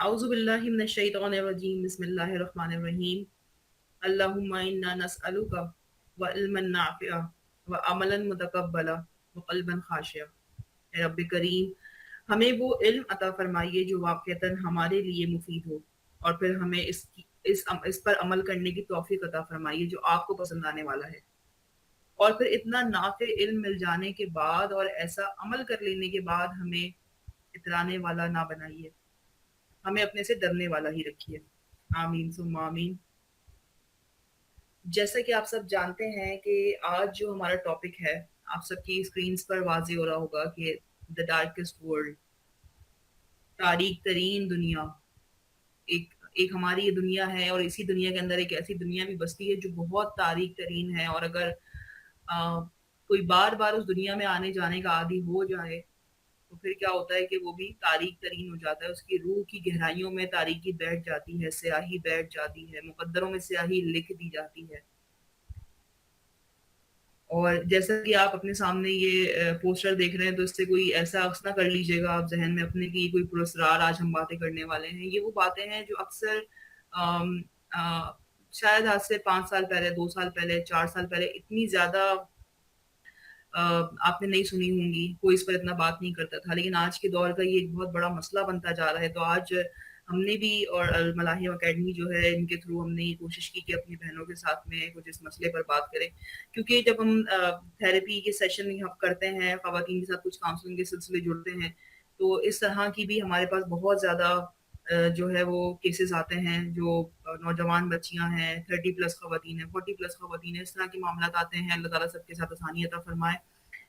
अऊज़ु बिल्लाहि मिनश शैतानिर रजीम बिस्मिल्लाहिर रहमानिर रहीम अल्लाहुम्मा इन्ना नस्अलुका व इल्मन नाफ़िअ व अमलन मुतक़ब्बला व क़ल्बन ख़ाशिअ। ए रब्बे करीम, हमें वो इल्म अता फरमाइए जो वाक़अतन हमारे लिए मुफ़ीद हो, और फिर हमें इस पर अमल करने की तौफ़ीक़ अता फरमाइए जो आपको पसंद आने वाला है। और फिर इतना नाफ़े इल्म मिल जाने के बाद और ऐसा अमल कर लेने के बाद हमें इतराने वाला ना बनाइए, हमें अपने से डरने वाला ही रखिए। आमीन सुम्मा आमीन। जैसा कि आप सब जानते हैं कि आज जो हमारा टॉपिक है, आप सबकी स्क्रीन्स पर वाज़े हो रहा होगा कि द डार्केस्ट वर्ल्ड, तारीक तरीन दुनिया। एक एक हमारी ये दुनिया है, और इसी दुनिया के अंदर एक ऐसी दुनिया भी बसती है जो बहुत तारीक तरीन है, और अगर कोई बार बार उस दुनिया में आने जाने का आदी हो जाए तो फिर क्या होता है कि वो भी तारीक तरीन हो जाता है। उसकी रूह की गहराइयों में तारीकी बैठ जाती है, स्याही बैठ जाती है, मुकद्दरों में स्याही लिख दी जाती है। और जैसा कि आप अपने सामने ये पोस्टर देख रहे हैं, तो इससे कोई ऐसा अक्स ना कर लीजिएगा आप जहन में अपने की कोई पुरस्कार आज हम बातें करने वाले हैं। ये वो बातें हैं जो अक्सर अम, अ, शायद आज से 5 साल पहले, 2 साल पहले, 4 साल पहले इतनी ज्यादा आपने नहीं सुनी होंगी, कोई इस पर इतना बात नहीं करता था, लेकिन आज के दौर का ये एक बहुत बड़ा मसला बनता जा रहा है। तो आज हमने भी, और अल मलाहिम अकेडमी जो है, इनके थ्रू हमने ये कोशिश की कि अपनी बहनों के साथ में कुछ इस मसले पर बात करें। क्योंकि जब हम थेरेपी के सेशन हम करते हैं, ख़वातीन के साथ कुछ काउंसलिंग के सिलसिले जुड़ते हैं, तो इस तरह की भी हमारे पास बहुत ज़्यादा जो है वो केसेस आते हैं, जो नौजवान बच्चियां हैं, 30+ ख़वातीन हैं, 40+ ख़वातीन हैं, इस तरह के मामला आते हैं। अल्लाह ताला सबके साथ आसानी अता फरमाए।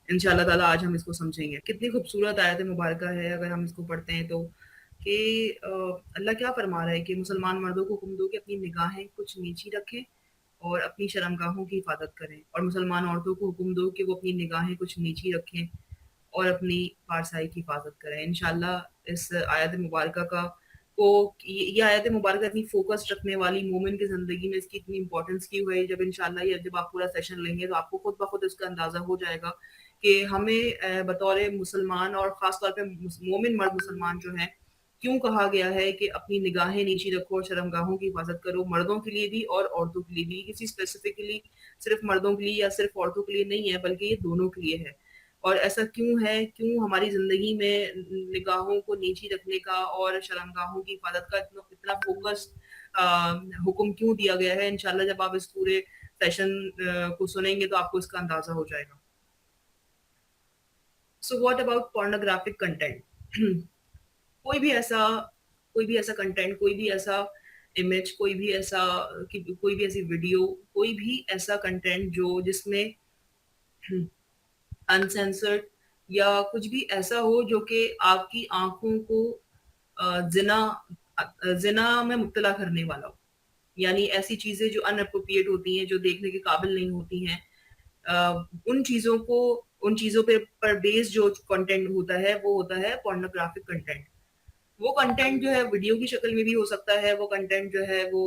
इंशाअल्लाह ताला आज हम इसको समझेंगे। कितनी खूबसूरत आयत मुबारक है अगर हम इसको पढ़ते हैं तो, कि अल्लाह क्या फरमा रहा है कि मुसलमान मर्दों को हुक्म दो कि अपनी निगाहें कुछ नीची रखें और अपनी शर्मगाहों की हिफाजत करें, और मुसलमान औरतों को हुक्म दो कि वो अपनी निगाहें कुछ नीची रखें और अपनी पारसाई की हिफाजत करें। इंशाअल्लाह इस आयत मुबारक का को ये आयत मुबारक इतनी फोकस रखने वाली, मोमिन की ज़िंदगी में इसकी इतनी इंपॉर्टेंस की हुई है। जब इंशाअल्लाह ये जब आप पूरा सेशन लेंगे तो आपको खुद ब खुद इसका अंदाज़ा हो जाएगा कि हमें बतौर मुसलमान, और ख़ास तौर पे मोमिन मर्द मुसलमान जो हैं, क्यों कहा गया है कि अपनी निगाहें नीची रखो और शर्मगाहों की हिफाजत करो, मर्दों के लिए भी और औरतों के लिए भी। किसी स्पेसिफिकली सिर्फ मर्दों के लिए या सिर्फ औरतों के लिए नहीं है, बल्कि ये दोनों के लिए है। और ऐसा क्यों है, क्यों हमारी ज़िंदगी में निगाहों को नीची रखने का और शर्मगाहों की हिफाजत का इतना इतना फोकस हुक्म क्यों दिया गया है, इंशाल्लाह जब आप इस पूरे सेशन को सुनेंगे तो आपको इसका अंदाज़ा हो जाएगा। So what about pornographic content? कोई भी ऐसा कंटेंट, कोई भी ऐसा इमेज, कोई भी ऐसी वीडियो, कोई भी ऐसा कंटेंट जो जिसमें अनसेंसर्ड या कुछ भी ऐसा हो जो कि आपकी आंखों को जिना जिना में मुब्तला करने वाला हो। यानी ऐसी चीजें जो अनअप्रोप्रिएट होती हैं, जो देखने के काबिल नहीं होती हैं, उन चीजों को, उन चीजों पर बेस्ड जो कंटेंट होता है वो होता है पोर्नोग्राफिक कंटेंट। वो कंटेंट जो है वीडियो की शक्ल में भी हो सकता है, वो कंटेंट जो है वो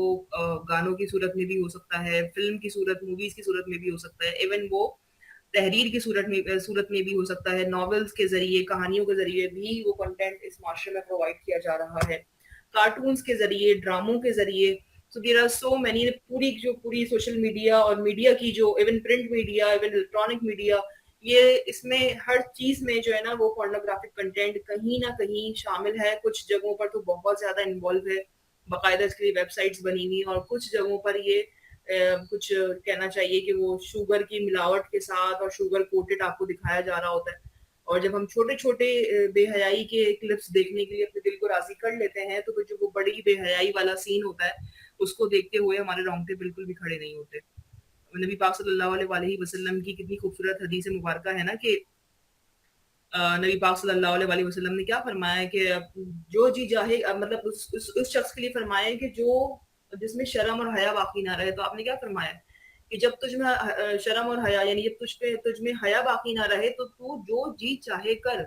गानों की सूरत में भी हो सकता है, फिल्म की सूरत, मूवीज की सूरत में भी हो सकता है, इवन वो तहरीर की सूरत में भी हो सकता है। नॉवेल्स के ज़रिए, कहानियों के ज़रिए भी वो कंटेंट इस माशरे में प्रोवाइड किया जा रहा है। कार्टून्स के ज़रिए, ड्रामों के ज़रिए। So there are so many, पूरी सोशल मीडिया और मीडिया की जो even print media, even electronic media, ये इसमें हर चीज़ में जो है ना वो पोर्नोग्राफिक कंटेंट कहीं न कहीं शामिल है। कुछ जगहों पर तो बहुत ज़्यादा इन्वॉल्व है, बाकायदा इसके लिए वेबसाइट्स बनी हुई हैं, और कुछ जगहों पर ये कुछ कहना चाहिए कि वो शुगर की मिलावट के साथ और शुगर कोटेड आपको दिखाया जा रहा होता है। और जब हम छोटे-छोटे बेहयाई के क्लिप्स देखने के लिए अपने दिल को राज़ी कर लेते हैं, तो फिर जो वो बड़ी बेहयाई वाला सीन होता है, उसको देखते हुए हमारे रोंगटे बिल्कुल भी खड़े नहीं होते। नबी पाक सल्लल्लाहु अलैहि वसल्लम की कितनी खूबसूरत हदीस मुबारका है ना कि नबी पाक सल्लल्लाहु अलैहि वसल्लम ने क्या फरमाया है कि जो जी चाहे, मतलब उस शख्स के लिए फरमाया है कि जो जिसमें शर्म और हया बाकी ना रहे। तो आपने क्या फरमाया कि जब तुझ में शर्म और हया, यानी जब तुझ में हया बाकी ना रहे तो तू जो जी चाहे कर।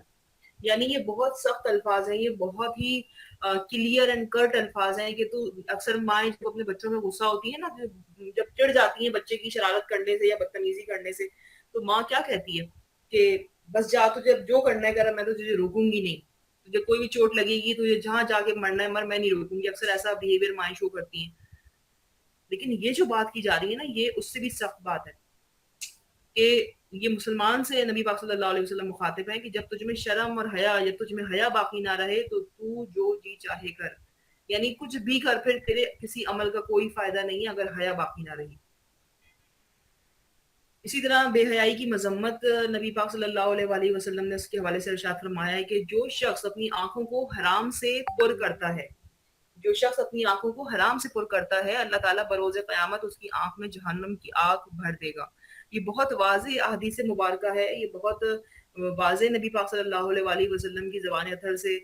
यानी ये बहुत सख्त अल्फाज हैं, ये बहुत ही क्लियर एंड कट अल्फाज हैं कि तू, अक्सर माएँ जब अपने बच्चों में गुस्सा होती है ना, जब चिढ़ जाती है बच्चे की शरारत करने से या बदतमीजी करने से, तो माँ क्या कहती है कि बस जा, तुझे जो करना है कर, मैं तो तुझे रोकूंगी नहीं। तुझे कोई भी चोट लगेगी, तुझे जहाँ जाके मरना है मर, मैं नहीं रोकूंगी, अक्सर ऐसा बिहेवियर माएँ शो करती हैं। लेकिन ये जो बात की जा रही है ना, ये उससे भी सख्त बात है कि ये मुसलमान से नबी पाक सल्लल्लाहु अलैहि वसल्लम मुखातिब हैं कि जब तुझ में शर्म और हया, जब तुझ में हया बाकी ना रहे तो तू जो जी चाहे कर, यानी कुछ भी कर, फिर तेरे किसी अमल का कोई फायदा नहीं है अगर हया बाकी ना रही। इसी तरह बेहयाई की मजम्मत नबी पाक सल्लल्लाहु अलैहि वसल्लम ने उसके हवाले से इरशाद फरमाया है कि जो शख्स अपनी आंखों को हराम से पुर करता है, जो शख्स अपनी आंखों को हराम से पुर करता है, अल्लाह ताला बरोज़ क़यामत उसकी आंख में जहन्नम की आग भर देगा। ये बहुत वाज़ेह अहदीस मुबारका है, ये बहुत वाज़ेह नबी पाक सल्लल्लाहु अलैहि वसल्लम की ज़बान अतहर से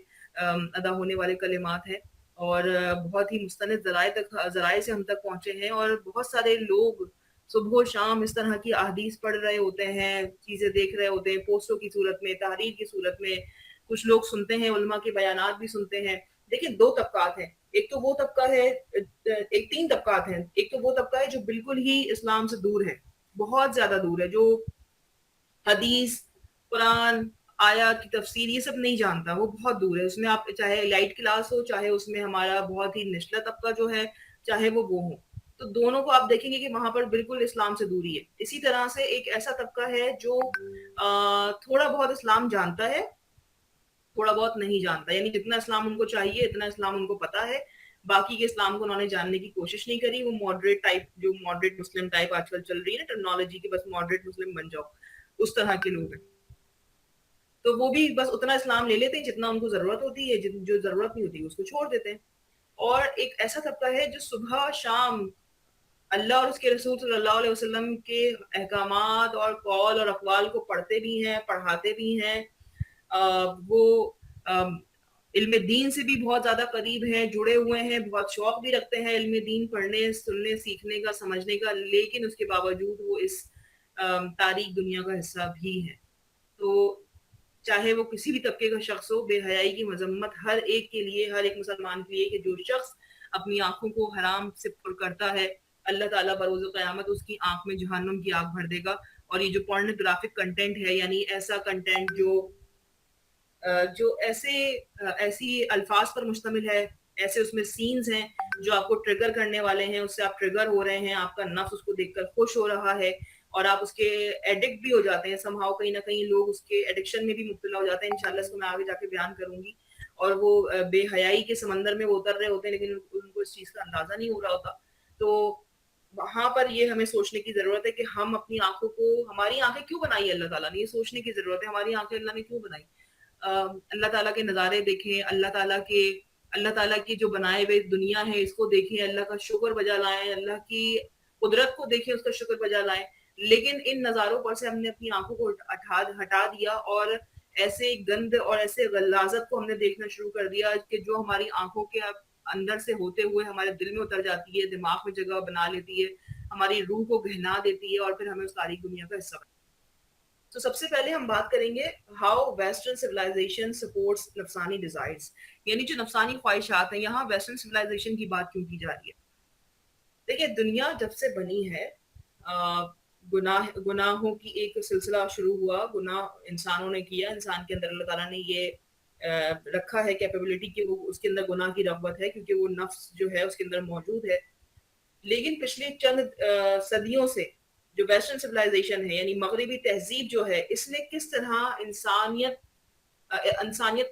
अदा होने वाले कलिमात हैं और बहुत ही मुस्तनद ज़राए से हम तक पहुँचे हैं और बहुत सारे लोग सुबह शाम इस तरह की अहदीस पढ़ रहे होते हैं, चीज़ें देख रहे होते हैं, पोस्टों की सूरत में, तहरीर की सूरत में। कुछ लोग सुनते हैं, उलमा के बयानात भी सुनते हैं। देखिए 2 तबकात हैं। एक तो वो तबका है, एक 3 तबकात हैं। एक तो वो तबका है जो बिल्कुल ही इस्लाम से दूर है, बहुत ज़्यादा दूर है, जो हदीस, कुरान, आयत की तफसीर ये सब नहीं जानता, वो बहुत दूर है। उसमें आप चाहे एलाइट क्लास हो, चाहे उसमें हमारा बहुत ही निचला तबका जो है, चाहे वो हो। तो दोनों को आप देखेंगे कि वहाँ पर बिल्कुल इस्लाम से दूरी है। इसी तरह से एक ऐसा तबका है जो थोड़ा बहुत इस्लाम जानता है, थोड़ा बहुत नहीं जानता, यानी जितना इस्लाम उनको चाहिए इतना इस्लाम उनको पता है, बाकी के इस्लाम को उन्होंने जानने की कोशिश नहीं करी। वो मॉडरेट टाइप, जो मॉडरेट मुस्लिम टाइप आजकल चल रही है ना टर्मिनोलॉजी की, बस मॉडरेट मुस्लिम बन जाओ, उस तरह के लोग हैं। तो वो भी बस उतना इस्लाम ले लेते हैं जितना उनको जरूरत होती है, जो जरूरत नहीं होती उसको छोड़ देते हैं। और एक ऐसा तबका है जो सुबह शाम अल्लाह और उसके रसूल सल्लल्लाहु अलैहि वसल्लम के अहकामात और कौल और अक़वाल को पढ़ते भी हैं, पढ़ाते भी हैं। वो इल्म दीन से भी बहुत ज़्यादा करीब हैं, जुड़े हुए हैं, बहुत शौक भी रखते हैं इल्म दीन पढ़ने, सुनने, सीखने का, समझने का, लेकिन उसके बावजूद वो इस तारीक दुनिया का हिस्सा भी हैं। तो चाहे वो किसी भी तबके का शख्स हो, बेहयाई की मजम्मत हर एक के लिए, हर एक मुसलमान के लिए कि जो शख्स अपनी आंखों को हराम से पुर करता है, अल्लाह ताला बरोज़ क़यामत उसकी आंख में जहन्नम की आग भर देगा। और ये जो पोर्नोग्राफिक कंटेंट है, यानी ऐसा कंटेंट जो ऐसी अल्फाज पर मुश्तमिल है, ऐसे उसमें सीन्स हैं जो आपको ट्रिगर करने वाले हैं, उससे आप ट्रिगर हो रहे हैं, आपका नफ्स उसको देखकर खुश हो रहा है और आप उसके एडिक्ट भी हो जाते हैं समहाउ, कहीं ना कहीं लोग उसके एडिक्शन में भी मुब्तला हो जाते हैं। इंशाल्लाह इसको मैं आगे जाके बयान करूंगी। और वो बेहयाई के समंदर में वो उतर रहे होते हैं, लेकिन उनको इस चीज का अंदाजा नहीं हो रहा होता। तो वहां पर ये हमें सोचने की जरूरत है कि हम अपनी आंखों को, हमारी आंखें क्यों बनाई है अल्लाह ताला ने, ये सोचने की जरूरत है हमारी आंखें अल्लाह ने क्यों बनाई। अल्लाह ताला के नज़ारे देखें, अल्लाह ताला की जो बनाए हुए दुनिया है इसको देखें, अल्लाह का शुक्र बजा लाएं, अल्लाह की कुदरत को देखें, उसका शुक्र बजा लाएं। लेकिन इन नज़ारों पर से हमने अपनी आंखों को हटा दिया और ऐसे गंद और ऐसे गलाजत को हमने देखना शुरू कर दिया कि जो हमारी आंखों के अंदर से होते हुए हमारे दिल में उतर जाती है, दिमाग में जगह बना लेती है, हमारी रूह को गहना देती है और फिर हमें उस तारीक दुनिया का हिस्सा। तो सबसे पहले हम बात करेंगे हाउ वेस्टर्न सिविलाइजेशन सपोर्ट्स नफसानी डिजायर्स, यानी जो नफसानी ख्वाहिशात हैं, यहाँ वेस्टर्न सिविलाइजेशन की बात क्यों की जा रही है। देखिए दुनिया जब से बनी है, गुनाहों की एक सिलसिला शुरू हुआ, गुनाह इंसानों ने किया, इंसान के अंदर अल्लाह ताला ने ये रखा है कैपेबिलिटी कि वो उसके अंदर गुनाह की रग़बत है, क्योंकि वो नफ्स जो है उसके अंदर मौजूद है। लेकिन पिछले चंद सदियों से जो वेस्टर्न सिविलाइजेशन है, यानी मगरबी तहजीब जो है, इसने किस तरह इंसानियत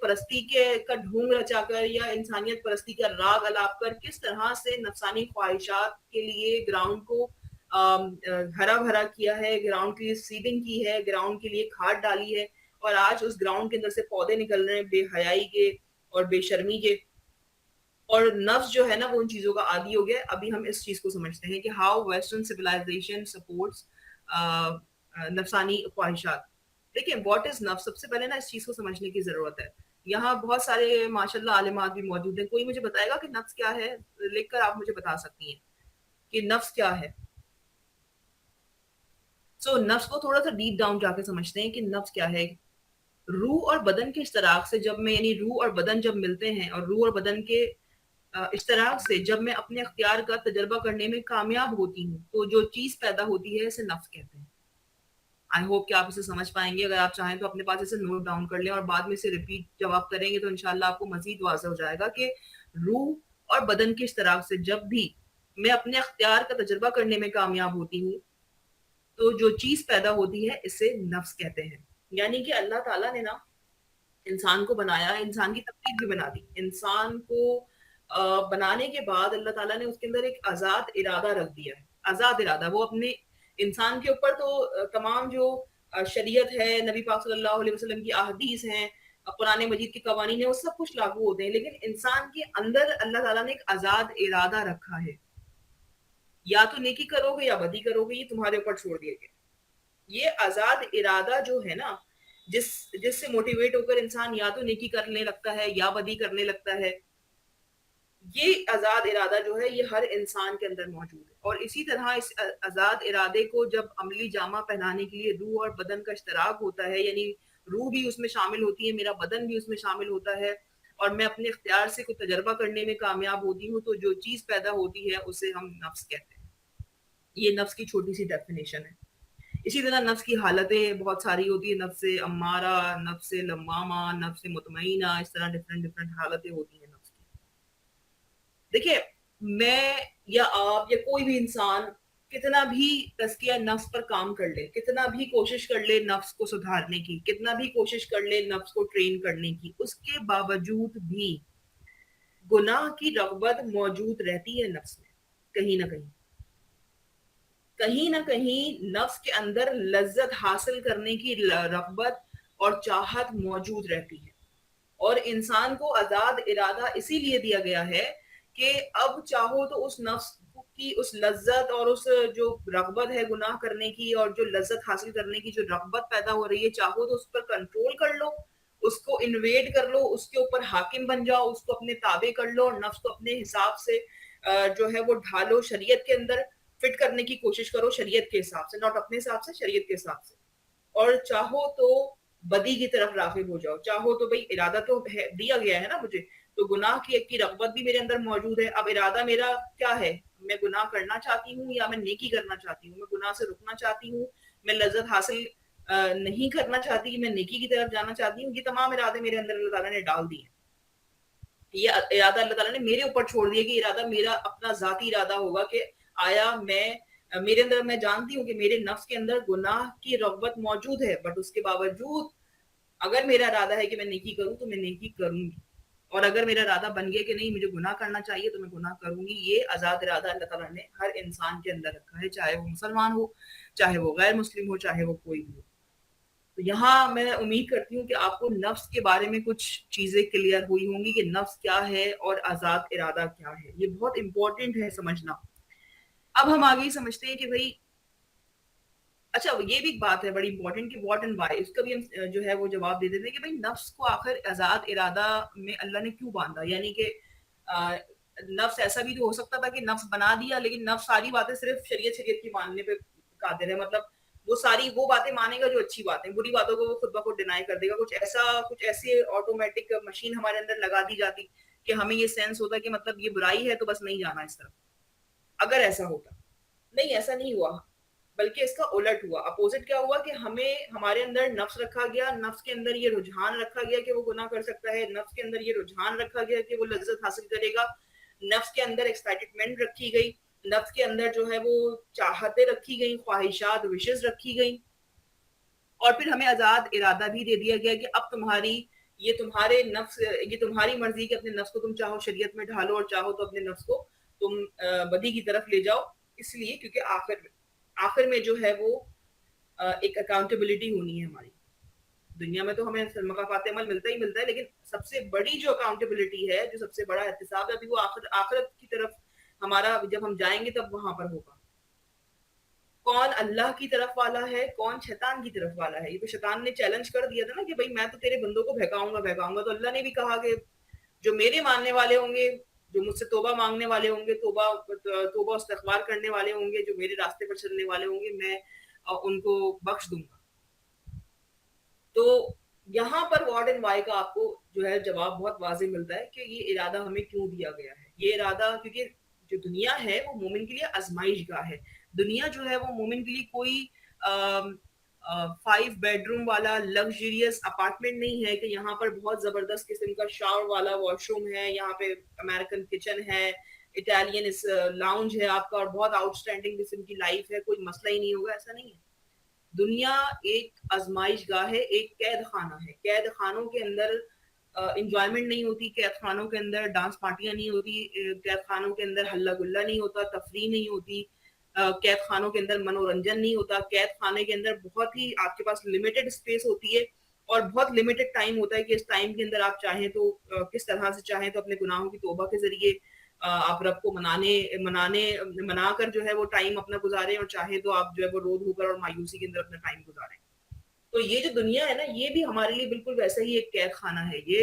परस्ती के का ढोंग रचाकर या इंसानियत परस्ती का राग अलाप कर किस तरह से नफसानी ख्वाहिशात के लिए ग्राउंड को हरा भरा किया है, ग्राउंड के लिए सीडिंग की है, ग्राउंड के लिए खाद डाली है, और आज उस ग्राउंड के अंदर से पौधे निकल रहे हैं बेहयाई के और बेशर्मी के। और नफ्स जो है ना वो उन चीजों का आदी हो गया। अभी हम इस चीज को समझते हैं कि हाउ वेस्टर्न सिविलाइजेशन सपोर्ट्स नफसानी ख्वाहिशात। देखिए व्हाट इज नफ्स, सबसे पहले ना इस चीज को समझने की जरूरत है। यहाँ बहुत सारे माशाल्लाह आलिमात भी मौजूद हैं, कोई मुझे बताएगा कि नफ्स क्या है? लिखकर आप मुझे बता सकती हैं कि नफ्स क्या है। नफ्स को थोड़ा सा डीप डाउन जाके समझते हैं कि नफ्स क्या है। रूह और बदन के इश्तराक से जब मैं, यानी रूह और बदन जब मिलते हैं और रूह और बदन के इश्तराक से जब मैं अपने अख्तियार का तजर्बा करने में कामयाब होती हूँ, तो जो चीज पैदा होती है इसे नफ्स कहते हैं। आई होप कि आप इसे समझ पाएंगे. अगर आप चाहें तो अपने पास इसे नोट डाउन कर लें और बाद में इसे रिपीट जब आप करेंगे तो इंशाल्लाह आपको मजीद वाज़ेह हो जाएगा कि रूह और बदन के इश्तराक से जब भी मैं अपने अख्तियार का तजुर्बा करने में कामयाब होती हूँ, तो जो चीज पैदा होती है इसे नफ्स कहते हैं. यानी कि अल्लाह ताला ने ना इंसान को बनाया, इंसान की तकलीफ भी बना दी. इंसान को बनाने के बाद अल्लाह ताला ने उसके अंदर एक आजाद इरादा रख दिया है. आजाद इरादा, वो अपने इंसान के ऊपर तो तमाम जो शरीयत है, नबी पाक सल्लल्लाहु अलैहि वसल्लम की अहदीस हैं, कुरान मजीद के कवानीन है, वो सब कुछ लागू होते हैं. लेकिन इंसान के अंदर अल्लाह ताला ने एक आजाद इरादा रखा है. या तो नेकी करोगे या बदी करोगे, ये तुम्हारे ऊपर छोड़ दिया गया. ये आजाद इरादा जो है ना, जिससे मोटिवेट होकर इंसान या तो नेकी करने लगता है या बदी करने लगता है, ये आजाद इरादा जो है ये हर इंसान के अंदर मौजूद है. और इसी तरह इस आजाद इरादे को जब अमली जामा पहनाने के लिए रूह और बदन का इश्तराक होता है, यानी रूह भी उसमें शामिल होती है, मेरा बदन भी उसमें शामिल होता है, और मैं अपने इख्तियार से कुछ तजर्बा करने में कामयाब होती हूँ, तो जो चीज पैदा होती है उसे हम नफ्स कहते हैं. ये नफ्स की छोटी सी डेफिनेशन है. इसी तरह नफ्स की हालतें बहुत सारी होती है, नफ्स अम्मारा, नफ्स लम्मामा, नफ्स मुतमईना, इस तरह डिफरेंट डिफरेंट हालतें होती हैं नफ्स की. देखिए, मैं या आप या कोई भी इंसान कितना भी तज़किया नफ्स पर काम कर ले, कितना भी कोशिश कर ले नफ्स को सुधारने की, कितना भी कोशिश कर ले नफ्स को ट्रेन करने की, उसके बावजूद भी गुनाह की रग़बत मौजूद रहती है नफ्स में. कहीं ना कहीं, कहीं ना कहीं नफ्स के अंदर लज्जत हासिल करने की रग़बत और चाहत मौजूद रहती है. और इंसान को आजाद इरादा इसीलिए दिया गया है कि अब चाहो तो उस नफ्स की उस लज्जत और उस जो रग़बत है गुनाह करने की, और जो लज्जत हासिल करने की जो रग़बत पैदा हो रही है, चाहो तो उस पर कंट्रोल कर लो, उसको इन्वेड कर लो, उसके ऊपर हाकिम बन जाओ, उसको अपने ताबे कर लो, और नफ्स को अपने हिसाब से जो है वो ढालो, शरीयत के अंदर फिट करने की कोशिश करो, शरीयत के हिसाब से, नॉट अपने हिसाब से, शरीयत के हिसाब से. और चाहो तो बदी की तरफ राग़िब हो जाओ, चाहो तो भाई इरादा तो है, दिया गया है ना मुझे, तो गुनाह की रग़बत भी मेरे अंदर मौजूद है. अब इरादा मेरा क्या है, मैं गुनाह करना चाहती हूँ या मैं नेकी करना चाहती हूँ, मैं गुनाह से रुकना चाहती हूँ, मैं लज्जत हासिल नहीं करना चाहती, मैं नेकी की तरफ जाना चाहती हूँ. ये तमाम इरादे मेरे अंदर अल्लाह ताला ने डाल दिए. ये इरादा अल्लाह ताला ने मेरे ऊपर छोड़ दिया कि इरादा मेरा अपना जाती इरादा होगा कि आया मैं मेरे अंदर, मैं जानती हूँ कि मेरे नफ्स के अंदर गुनाह की रग़बत मौजूद है, बट उसके बावजूद अगर मेरा इरादा है कि मैं नेकी करूं तो मैं नेकी करूंगी, और अगर मेरा इरादा बन गया कि नहीं मुझे गुनाह करना चाहिए तो मैं गुनाह करूंगी. ये आजाद इरादा अल्लाह ताला ने हर इंसान के अंदर रखा है, चाहे वो मुसलमान हो, चाहे वो गैर मुस्लिम हो, चाहे वो कोई भी हो. तो यहाँ मैं उम्मीद करती हूँ कि आपको नफ्स के बारे में कुछ चीजें क्लियर हुई होंगी कि नफ्स क्या है और आजाद इरादा क्या है. ये बहुत इंपॉर्टेंट है समझना. अब हम आगे समझते हैं कि भाई, अच्छा ये भी एक बात है बड़ी इंपॉर्टेंट कि व्हाट एंड व्हाई, इसका भी हम जो है वो जवाब दे देते हैं कि भाई नफ्स को आखिर आजाद इरादा में अल्लाह ने क्यों बांधा. यानी कि अ, नफ्स ऐसा भी तो हो सकता था कि नफ्स बना दिया, लेकिन नफ्स सारी बातें सिर्फ शरीयत शरीयत की मानने पे कादिर है. मतलब वो सारी वो बातें मानेगा जो अच्छी बातें, बुरी बातों को वो खुद ब खुद डिनाई कर देगा. कुछ ऐसी ऑटोमेटिक मशीन हमारे अंदर लगा दी जाती कि हमें ये सेंस होता कि मतलब ये बुराई है तो बस नहीं जाना इस तरफ. अगर ऐसा होता, नहीं ऐसा नहीं हुआ, बल्कि इसका उलट हुआ. अपोजिट क्या हुआ कि हमें हमारे अंदर नफ्स रखा गया, नफ्स के अंदर ये रुझान रखा गया कि वो गुनाह कर सकता है, नफ्स के अंदर ये रुझान रखा गया कि वो लज्जत हासिल करेगा, नफ्स के अंदर एक्साइटमेंट रखी गई, नफ्स के अंदर जो है वो चाहतें रखी गई, ख्वाहिशात विशेष रखी गई. और फिर हमें आजाद इरादा भी दे दिया गया कि अब तुम्हारी, ये तुम्हारे नफ्स, ये तुम्हारी मर्जी कि अपने नफ्स को तुम चाहो शरीयत में ढालो और चाहो तो अपने नफ्स को तुम बदी की तरफ ले जाओ. इसलिए क्योंकि आखिर आखिर में जो है वो एक अकाउंटेबिलिटी होनी है हमारी. दुनिया में तो हमें मकाफात अमल मिलता ही मिलता है, लेकिन सबसे बड़ी जो अकाउंटेबिलिटी है, जो सबसे बड़ा एहतिसाब है, अभी वो आखिरत की तरफ हमारा जब हम जाएंगे तब वहां पर होगा. कौन अल्लाह की तरफ वाला है, कौन शैतान की तरफ वाला है. ये तो शैतान ने चैलेंज कर दिया था ना कि भाई मैं तो तेरे बंदों को बहकाऊंगा बहकाऊंगा. तो अल्लाह ने भी कहा कि जो मेरे मानने वाले होंगे, जो मुझसे तोबा मांगने वाले होंगे, तोबा तोबा इस्तगफार करने वाले होंगे, जो मेरे रास्ते पर चलने वाले होंगे, मैं उनको बख्श दूंगा. तो यहाँ पर व्हाट एंड व्हाई का आपको जो है जवाब बहुत वाज़ेह मिलता है कि ये इरादा हमें क्यों दिया गया है. ये इरादा क्योंकि जो दुनिया है वो मोमिन के लिए आजमाइश गाह है. दुनिया जो है वो मोमिन के लिए कोई 5 बेडरूम वाला लग्जरियस अपार्टमेंट नहीं है कि यहाँ पर बहुत जबरदस्त किस्म का शावर वाला वॉशरूम है, यहाँ पे अमेरिकन किचन है, इटालियन इस लाउंज है आपका, और बहुत आउटस्टैंडिंग किस्म की लाइफ है, कोई मसला ही नहीं होगा, ऐसा नहीं है। दुनिया एक आजमाइश गाह है, एक कैद खाना है। कैद खानों के अंदर इंजॉयमेंट नहीं होती, कैद खानों के अंदर डांस पार्टियां नहीं होती, कैद खानों के अंदर हल्ला गुल्ला नहीं होता, तफरी नहीं होती, कैद खानों के अंदर मनोरंजन नहीं होता। कैद खाने के अंदर बहुत ही आपके पास लिमिटेड स्पेस होती है और बहुत लिमिटेड टाइम होता है कि इस टाइम के अंदर आप चाहें तो किस तरह से चाहें तो अपने गुनाहों की तौबा के जरिए आप रब को मनाने मनाने मनाकर जो है वो टाइम अपना गुजारें, और चाहे तो आप जो है वो रो धोकर और मायूसी के अंदर अपना टाइम गुजारें। तो ये जो दुनिया है ना, ये भी हमारे लिए बिल्कुल वैसा ही एक कैद खाना है। ये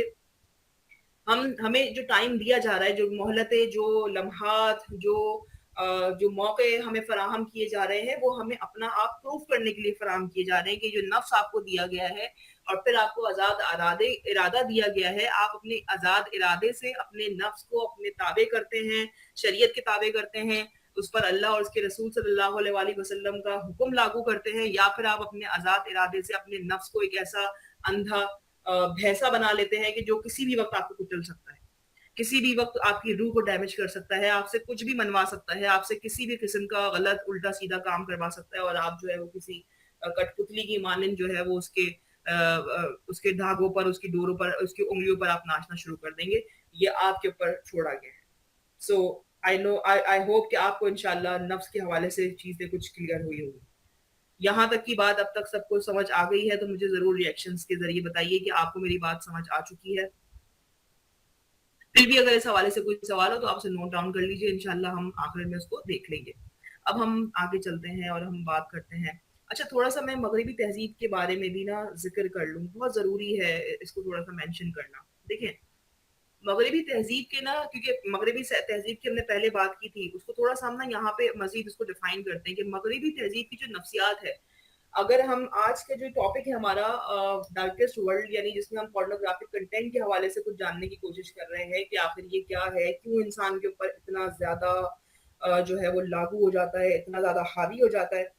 हमें जो टाइम दिया जा रहा है, जो मोहलतें, जो लम्हात, जो मौके हमें फराहम किए जा रहे हैं, वो हमें अपना आप प्रूफ करने के लिए फराहम किए जा रहे हैं कि जो नफ्स आपको दिया गया है और फिर आपको आजाद इरादा दिया गया है, आप अपने आजाद इरादे से अपने नफ्स को अपने ताबे करते हैं, शरीयत के ताबे करते हैं, उस पर अल्लाह और उसके रसूल सल्लल्लाहु अलैहि वसल्लम का हुक्म लागू करते हैं, या फिर आप अपने आजाद इरादे से अपने नफ्स को एक ऐसा अंधा भैंसा बना लेते हैं कि जो किसी भी वक्त आपको कुचल सकता है, किसी भी वक्त आपकी रूह को डैमेज कर सकता है, आपसे कुछ भी मनवा सकता है, आपसे किसी भी किस्म का गलत उल्टा सीधा काम करवा सकता है, और आप जो है वो किसी कठपुतली की मानंद जो है वो उसके धागों पर, उसकी डोरों पर, उसकी उंगलियों पर आप नाचना शुरू कर देंगे। ये आपके ऊपर छोड़ा गया है। सो आई होप कि आपको इंशाल्लाह नफ्स के हवाले से चीजें कुछ क्लियर हुई होगी। यहाँ तक की बात अब तक सबको समझ आ गई है तो मुझे जरूर रिएक्शंस के जरिए बताइए कि आपको मेरी बात समझ आ चुकी है। फिर भी अगर इस हवाले से कोई सवाल हो तो आपसे नोट डाउन कर लीजिए, इंशाल्लाह हम आखिर में उसको देख लेंगे। अब हम आगे चलते हैं और हम बात करते हैं। अच्छा, थोड़ा सा मैं मगरिबी तहजीब के बारे में भी ना जिक्र कर लूँ, बहुत जरूरी है इसको थोड़ा सा मेंशन करना। देखें, मगरिबी तहजीब के ना, क्योंकि मगरिबी तहजीब की हमने पहले बात की थी, उसको थोड़ा सा हम ना यहाँ पे मजीद उसको डिफाइन करते हैं कि मगरिबी तहजीब की जो नफ्सियात है, अगर हम आज का जो टॉपिक है हमारा डार्केस्ट वर्ल्ड, यानी जिसमें हम पोर्नोग्राफिक कंटेंट के हवाले से कुछ जानने की कोशिश कर रहे हैं कि आखिर ये क्या है, क्यों इंसान के ऊपर इतना ज्यादा जो है वो लागू हो जाता है, इतना ज्यादा हावी हो जाता है।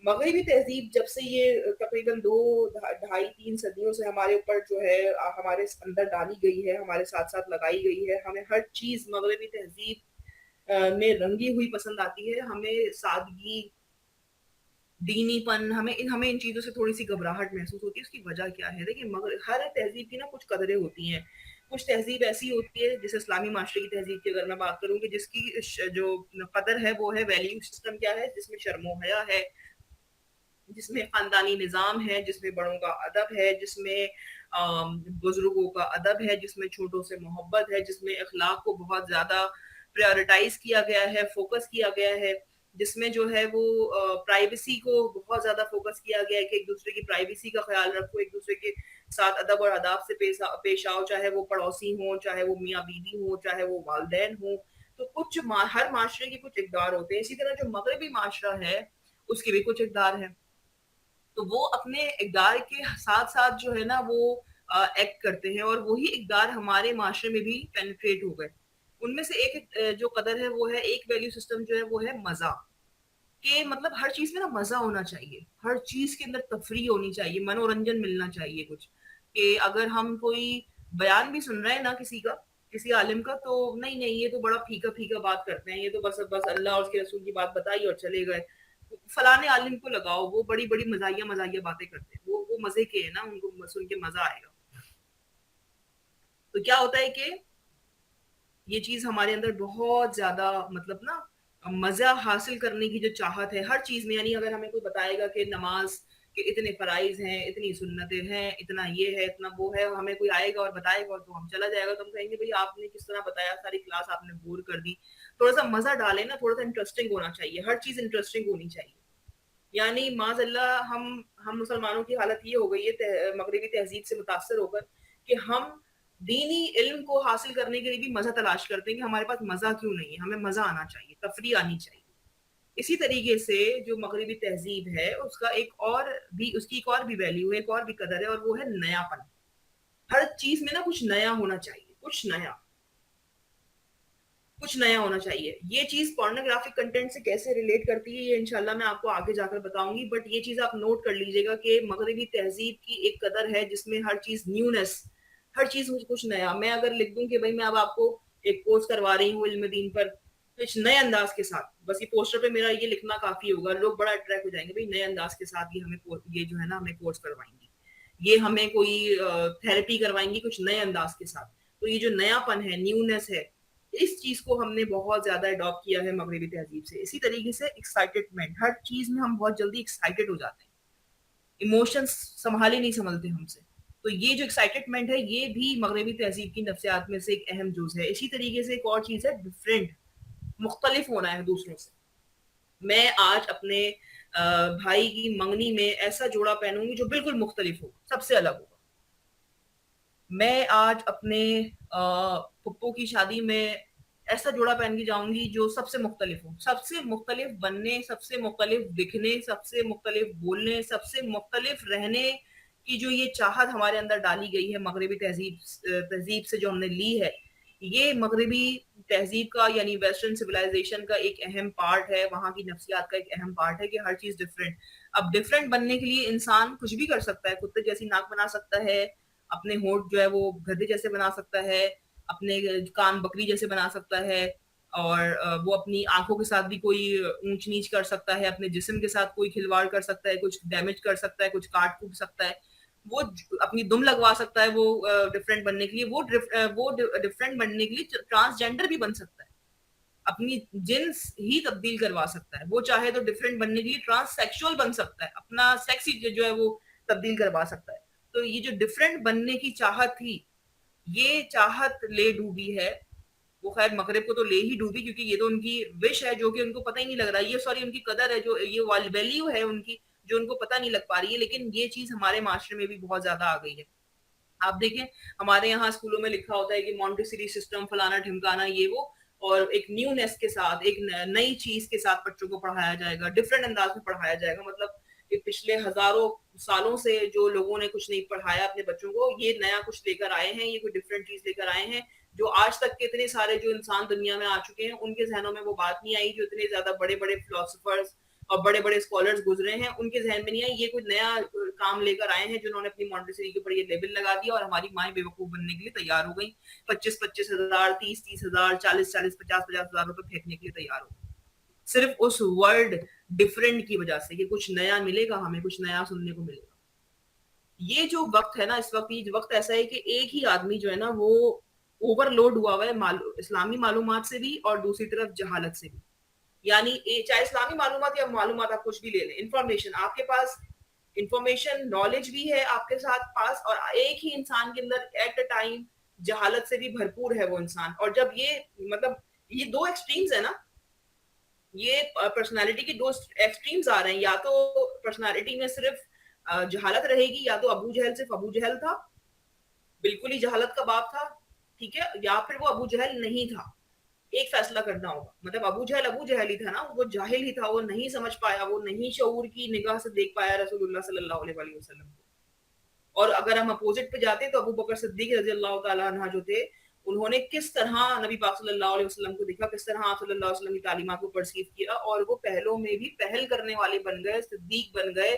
मगरिबी तहजीब जब से ये तकरीबन 2 ढाई 3 सदियों से हमारे ऊपर जो है हमारे अंदर डाली गई है, हमारे साथ साथ लगाई गई है, हमें हर चीज मगरिबी तहजीब में रंगी हुई पसंद आती है। हमें सादगी, दीनीपन, हमें इन चीजों से थोड़ी सी घबराहट महसूस होती है। उसकी वजह क्या है? देखिए, मगर हर तहजीब की ना कुछ कदरें होती हैं। कुछ तहजीब ऐसी होती है, जैसे इस्लामी माशरे की तहजीब की अगर मैं बात करूं, कि जिसकी जो कदर है वो है वैल्यू सिस्टम क्या है, जिसमें शर्मो हया है, जिसमें खानदानी निजाम है, जिसमें बड़ों का अदब है, जिसमें बुजुर्गों का अदब है, जिसमें छोटों से मोहब्बत है, जिसमें अखलाक को बहुत ज्यादा प्रायोरिटाइज किया गया है, फोकस किया गया है, जिसमें जो है वो प्राइवेसी को बहुत ज्यादा फोकस किया गया है कि एक दूसरे की प्राइवेसी का ख्याल रखो, एक दूसरे के साथ अदब और आदाब से पेश आओ, चाहे वो पड़ोसी हो, चाहे वो मियाँ बीवी हो, चाहे वो वालदैन हो। तो हर माशरे के कुछ इकदार होते हैं। इसी तरह जो मगरबी माशरा है उसके भी कुछ इकदार है। तो वो अपने इकदार के साथ साथ जो है ना वो एक्ट करते हैं, और वही इकदार हमारे माशरे में भी पेनिट्रेट हो गए। उनमें से एक जो कदर है वो है, एक वैल्यू सिस्टम जो है वो है मजा। कि मतलब हर चीज में ना मजा होना चाहिए, हर चीज के अंदर तफरी होनी चाहिए, मनोरंजन मिलना चाहिए कुछ। कि अगर हम कोई बयान भी सुन रहे हैं ना किसी का, किसी आलिम का, तो नहीं नहीं ये तो बड़ा फीका फीका बात करते हैं, ये तो बस बस अल्लाह और उसके रसूल की बात बताई और चले गए। फलाने आलिम को लगाओ, वो बड़ी बड़ी मजाइया मजाइया बातें करते हैं, वो मजे के है ना, उनको सुन के मजा आएगा। तो क्या होता है कि ये चीज हमारे अंदर बहुत ज्यादा मतलब ना मजा हासिल करने की जो चाहत है हर चीज में, यानी अगर हमें कोई बताएगा कि नमाज के इतने फराइज हैं, इतनी सुन्नतें हैं, इतना ये है, इतना वो है, हमें कोई आएगा और बताएगा और तो हम चला जाएगा, तो हम कहेंगे भाई आपने किस तरह बताया, सारी क्लास आपने बोर कर दी। थोड़ा सा मजा डाले ना, थोड़ा सा इंटरेस्टिंग होना चाहिए, हर चीज इंटरेस्टिंग होनी चाहिए। यानी माजल्ला हम मुसलमानों की हालत ये हो गई है मगरबी तहजीब से मुतासर होकर, कि हम दीनी इल्म को हासिल करने के लिए भी मजा तलाश करते हैं कि हमारे पास मजा क्यों नहीं है, हमें मजा आना चाहिए, तफरी आनी चाहिए। इसी तरीके से जो मगरबी तहजीब है उसका एक और भी, उसकी एक और भी वैल्यू है, एक और भी कदर है, और वो है नयापन। हर चीज में ना कुछ नया होना चाहिए, कुछ नया। कुछ नया होना चाहिए। ये चीज पोर्नोग्राफिक कंटेंट से कैसे रिलेट करती है ये इंशाल्लाह मैं आपको आगे जाकर बताऊंगी, बट ये चीज आप नोट कर लीजिएगा कि मगरबी तहजीब की एक कदर है जिसमें हर चीज न्यूनेस, हर चीज में कुछ नया। मैं अगर लिख दूं कि भाई मैं अब आपको एक कोर्स करवा रही हूँ इल्म दीन पर, कुछ नए अंदाज के साथ, बस ये पोस्टर पे मेरा ये लिखना काफी होगा, लोग बड़ा अट्रैक्ट हो जाएंगे, भाई नए अंदाज के साथ ये हमें ये जो है ना हमें कोर्स करवाएंगी, ये हमें कोई थेरेपी करवाएंगी कुछ नए अंदाज के साथ। तो ये जो नयापन है, न्यूनेस है, इस चीज को हमने बहुत ज्यादा अडॉप्ट किया है मगरबी तहजीब से। इसी तरीके से एक्साइटेडमेंट, हर चीज में हम बहुत जल्दी एक्साइटेड हो जाते हैं, इमोशंस संभाले नहीं संभलते हमसे। तो ये जो एक्साइटेडमेंट है ये भी मगरबी तहजीब की नफ्सियात में से एक अहम जुज है। इसी तरीके से एक और चीज है डिफरेंट, मुख्तलिफ होना है दूसरों से। मैं आज अपने भाई की मंगनी में ऐसा जोड़ा पहनूंगी जो बिल्कुल मुख्तलिफ होगा, सबसे अलग होगा। मैं आज अपने पप्पू की शादी में ऐसा जोड़ा पहन के जाऊंगी जो सबसे मुख्तलिफ हो। सबसे मुख्तलिफ बनने, सबसे मुख्तलिफ दिखने, सबसे मुख्तलिफ बोलने, सबसे मुख्तलिफ रहने की जो ये चाहत हमारे अंदर डाली गई है मगरबी तहजीब से जो हमने ली है, ये मगरबी तहजीब का यानी वेस्टर्न सिविलाइजेशन का एक अहम पार्ट है, वहां की नफ्सियात का एक अहम पार्ट है कि हर चीज डिफरेंट। अब डिफरेंट बनने के लिए इंसान कुछ भी कर सकता है, कुत्ते जैसी नाक बना सकता है, अपने होंठ जो है वो गधे जैसे बना सकता है, अपने कान बकरी जैसे बना सकता है, और वो अपनी आंखों के साथ भी कोई ऊंच नीच कर सकता है, अपने जिस्म के साथ कोई खिलवाड़ कर सकता है, कुछ डैमेज कर सकता है, कुछ काट कूट सकता है, वो अपनी दुम लगवा सकता है, वो डिफरेंट बनने के लिए, वो डिफरेंट बनने के लिए ट्रांसजेंडर भी बन सकता है, अपनी जिन्स ही तब्दील करवा सकता है, वो चाहे तो डिफरेंट बनने के लिए ट्रांससेक्सुअल बन सकता है, अपना सेक्स ही जो है वो तब्दील करवा सकता है। तो ये जो डिफरेंट बनने की चाहत थी, ये चाहत ले डूबी है। वो खैर मगरिब को तो ले ही डूबी, क्योंकि ये तो उनकी विश है जो कि उनको पता ही नहीं लग रहा, ये सॉरी उनकी कदर है, जो ये वैल्यू है उनकी जो उनको पता नहीं लग पा रही है। लेकिन ये चीज हमारे माशरे में भी बहुत ज्यादा आ गई है। आप देखें, हमारे यहाँ स्कूलों में लिखा होता है कि मॉन्टेसरी सिस्टम फलाना ढिमकाना ये वो, और एक न्यूनेस के साथ, एक नई चीज के साथ बच्चों को पढ़ाया जाएगा, डिफरेंट अंदाज में पढ़ाया जाएगा। मतलब कि पिछले हजारों सालों से जो लोगों ने कुछ नहीं पढ़ाया अपने बच्चों को, ये नया कुछ लेकर आए हैं, ये कोई डिफरेंट चीज लेकर आए हैं, जो आज तक के इतने सारे जो इंसान दुनिया में आ चुके हैं उनके जहनों में वो बात नहीं आई, जो इतने ज्यादा बड़े बड़े फिलोसफर्स और बड़े बड़े स्कॉलर्स गुजरे हैं उनके जहन में नहीं आई। ये कोई नया काम लेकर आए हैं जिन्होंने अपनी मॉन्टेसरी के ऊपर ये लेबल लगा दिया, और हमारी माएं बेवकूफ बनने के लिए तैयार हो गई, 25-25 हजार, 30-30 हजार, 40-40, 50-50 हजार रुपए फेंकने के लिए तैयार हो गई, सिर्फ उस वर्ड डिफरेंट की वजह से कि कुछ नया मिलेगा, हमें कुछ नया सुनने को मिलेगा। ये जो वक्त है ना, इस वक्त ये वक्त ऐसा है कि एक ही आदमी जो है ना वो ओवरलोड हुआ हुआ है इस्लामी मालूमात से भी और दूसरी तरफ जहालत से भी। यानी चाहे इस्लामी मालूमात या मालूमात आप कुछ भी ले लें, इंफॉर्मेशन आपके पास, इंफॉर्मेशन नॉलेज भी है आपके साथ पास, और एक ही इंसान के अंदर एट अ टाइम जहालत से भी भरपूर है वो इंसान। और जब ये मतलब ये दो एक्सट्रीम्स है ना, ये पर्सनालिटी की दो एक्सट्रीम्स आ रहे हैं, या तो पर्सनालिटी में सिर्फ जहालत रहेगी, या तो अबू जहल सिर्फ अबू जहल था, बिल्कुल ही जहालत का बाप था, ठीक है, या फिर वो अबू जहल नहीं था। एक फैसला करना होगा, मतलब अबू जहल ही था ना, वो जाहिल ही था, वो नहीं समझ पाया, वो नहीं शऊर की निगाह से देख पाया रसूलुल्लाह सल्लल्लाहु अलैहि वसल्लम को। और अगर हम अपोजिट पे जाते तो अबू बकर सिद्दीक रजी अल्लाह तआला अन्हा जो थे, उन्होंने किस तरह नबी पाक सल्लल्लाहु अलैहि वसल्लम को देखा, किस तरह आप सल्लल्लाहु अलैहि वसल्लम की तालीमात को परसीव किया, और वो पहलों में भी पहल करने वाले बन गए, सिद्दीक बन गए,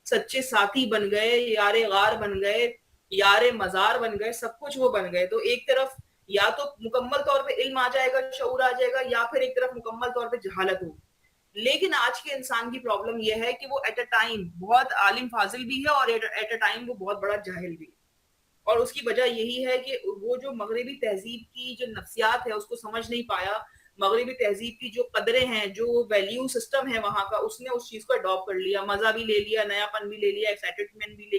सच्चे साथी बन गए, यारे गार बन गए, यारे मजार बन गए, सब कुछ वो बन गए। तो एक तरफ या तो मुकम्मल तौर पे इल्म आ जाएगा, शऊर आ जाएगा, या फिर एक तरफ मुकम्मल तौर पे जहालत होगी। लेकिन आज के इंसान की प्रॉब्लम यह है कि वो एट अ टाइम बहुत आलिम फाजिल भी है और एट अ टाइम वो बहुत बड़ा जाहिल भी है। और उसकी वजह यही है कि वो जो मगरबी तहजीब की जो नफ्सियात है उसको समझ नहीं पाया, मगरबी तहजीब की जो कदरें हैं, जो वैल्यू सिस्टम है वहां का, उसने उस चीज को अडॉप्ट कर लिया, मजा भी ले लिया, नयापन भी ले लिया, एक्साइटमेंट भी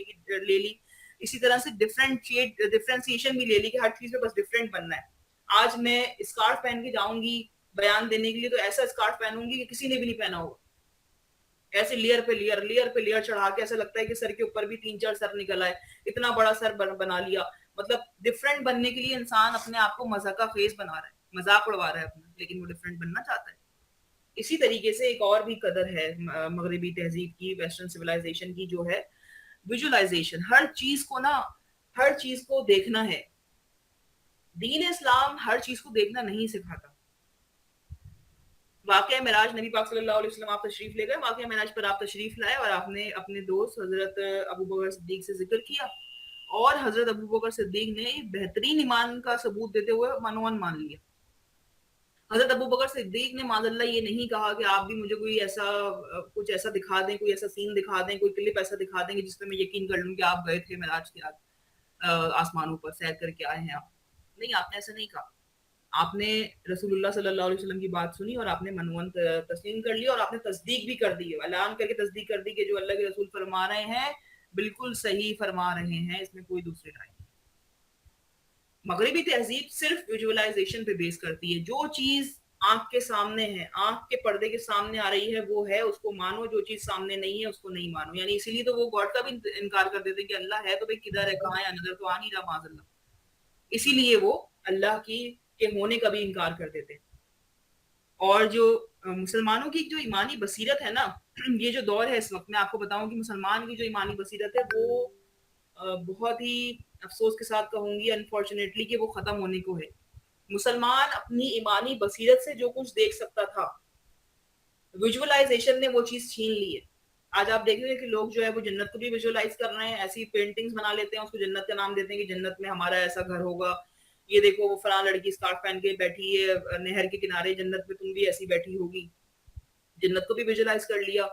ले ली, इसी तरह से डिफ्रेंशिएशन भी ले ली कि हर चीज में बस डिफरेंट बनना है। आज मैं स्कार्फ पहन के जाऊंगी बयान देने के लिए, तो ऐसा स्कार्फ पहनूंगी कि किसी ने भी नहीं पहना होगा, ऐसे लेयर पे लेयर चढ़ा के ऐसा लगता है कि सर के ऊपर भी 3-4 सर निकल आए, इतना बड़ा सर बना लिया। मतलब डिफरेंट बनने के लिए इंसान अपने आप को मजाक का फेस बना रहा है, मजाक उड़वा रहा है अपना, लेकिन वो डिफरेंट बनना चाहता है। इसी तरीके से एक और भी कदर है मगरबी तहजीब की, वेस्टर्न सिविलाइजेशन की, जो है विजुअलाइजेशन। हर चीज को ना, हर चीज को देखना है। दीन इस्लाम हर चीज को देखना नहीं सिखाता। वाक़या मेराज, नबी पाक सल्लल्लाहु अलैहि वसल्लम आप तशरीफ़ ले गए, वाक़या मेराज पर आप तशरीफ़ लाए और आपने अपने दोस्त हज़रत अबू बकर सिद्दीक़ से ज़िक्र किया और हज़रत अबू बकर सिद्दीक़ ने बेहतरीन ईमान का सबूत देते हुए मनोवन मान लिया। हज़रत अबू बकर सिद्दीक़ ने माज़अल्लाह ये नहीं कहा कि आप भी मुझे कोई ऐसा कुछ ऐसा दिखा दें, कोई ऐसा सीन दिखा दें, कोई क्लिप ऐसा दिखा दें कि जिसपे मैं यकीन कर लूँ कि आप गए थे मेराज की रात आसमानों पर सैर करके आए हैं आप। नहीं, आपने ऐसा नहीं कहा। आपने रसूलुल्लाह सल्लल्लाहु अलैहि वसल्लम की बात सुनी और आपने मनवन तस्लीम कर लिया और आपने तस्दीक भी कर दी है, ऐलान करके तस्दीक कर दी कि जो अल्लाह के रसूल फरमा रहे हैं, बिल्कुल सही फरमा रहे हैं, इसमें कोई दूसरी राय नहीं। मगरिबी तहजीब सिर्फ विजुअलाइजेशन पे बेस करती है। जो चीज आंख के सामने है, आंख के पर्दे के सामने आ रही है, वो है, उसको मानो। जो चीज सामने नहीं है, उसको नहीं मानो। यानी इसीलिए तो वो गॉड का भी इनकार कर देते हैं कि अल्लाह है तो भाई किधर है, कहाँ है, नजर तो आ नहीं रहा माजल्ला। इसीलिए वो अल्लाह की के होने का भी इनकार कर देते हैं। और जो मुसलमानों की जो ईमानी बसीरत है ना, ये जो दौर है इस वक्त, मैं आपको बताऊं कि मुसलमान की जो ईमानी बसीरत है वो बहुत ही अफसोस के साथ कहूंगी अनफॉर्चुनेटली कि वो खत्म होने को है। मुसलमान अपनी ईमानी बसीरत से जो कुछ देख सकता था, विजुअलाइजेशन ने वो चीज छीन ली है। आज आप देखेंगे कि लोग जो है वो जन्नत को भी विजुअलाइज कर रहे हैं, ऐसी पेंटिंग्स बना लेते हैं, उसको जन्नत का नाम देते हैं कि जन्नत में हमारा ऐसा घर होगा। ये देखो वो फलां लड़की स्कार्फ पहन के बैठी है नहर के किनारे, जन्नत में तुम भी ऐसी बैठी होगी। जन्नत को भी विजुअलाइज कर लिया।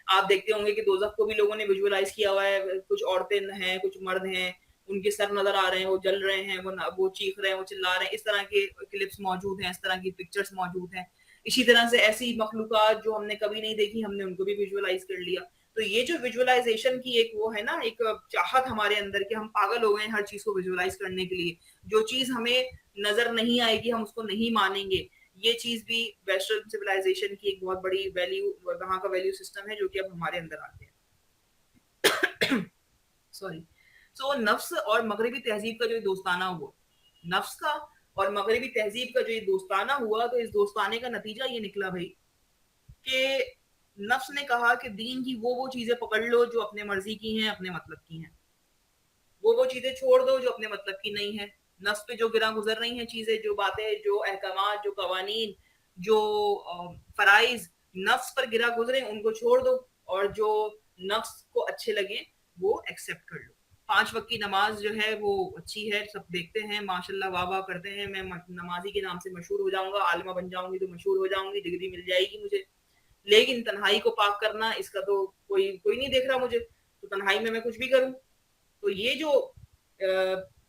आप देखते होंगे कि दोजख को भी लोगों ने विजुअलाइज किया हुआ है। कुछ औरतें हैं, कुछ मर्द हैं, उनके सर नजर आ रहे हैं, वो जल रहे हैं, वो चीख रहे हैं, वो चिल्ला रहे हैं। इस तरह के क्लिप्स मौजूद हैं, इस तरह की पिक्चर्स मौजूद हैं। इसी तरह से ऐसी मखलूकात जो हमने कभी नहीं देखी, हमने उनको भी विजुअलाइज कर लिया। तो ये जो विजुअलाइजेशन की एक वो है ना, एक चाहत हमारे अंदर कि हम पागल हो गए हैं हर चीज को विजुअलाइज करने के लिए। जो चीज हमें नजर नहीं आएगी हम उसको नहीं मानेंगे। ये चीज भी वेस्टर्न सिविलाइजेशन की एक बहुत बड़ी वैल्यू, वहां का वैल्यू सिस्टम है जो कि अब हमारे अंदर आते हैं। सॉरी। सो नफ्स और मगरबी तहजीब का जो दोस्ताना हुआ, नफ्स का और मगरबी तहजीब का जो ये दोस्ताना हुआ, तो इस दोस्ताने का नतीजा ये निकला भाई कि नफ्स ने कहा कि दीन की वो चीजें पकड़ लो जो अपने मर्जी की हैं, अपने मतलब की हैं। वो चीजें छोड़ दो जो अपने मतलब की नहीं है। नफ्स पे जो गिरा गुजर रही हैं चीजें, जो बातें, जो अहकाम, जो कवानीन, जो फराइज नफ्स पर गिरा गुजरे, उनको छोड़ दो। और जो नफ्स को अच्छे लगे वो एक्सेप्ट कर लो। 5 वक्त की नमाज जो है वो अच्छी है, सब देखते हैं, माशाल्लाह वाह वाह करते हैं। मैं नमाजी के नाम से मशहूर हो जाऊंगा, आलिमा बन जाऊंगी तो मशहूर हो जाऊंगी, डिग्री मिल जाएगी मुझे। लेकिन तन्हाई को पाक करना, इसका तो कोई कोई नहीं देख रहा मुझे, तो तन्हाई में मैं कुछ भी करूं। तो ये जो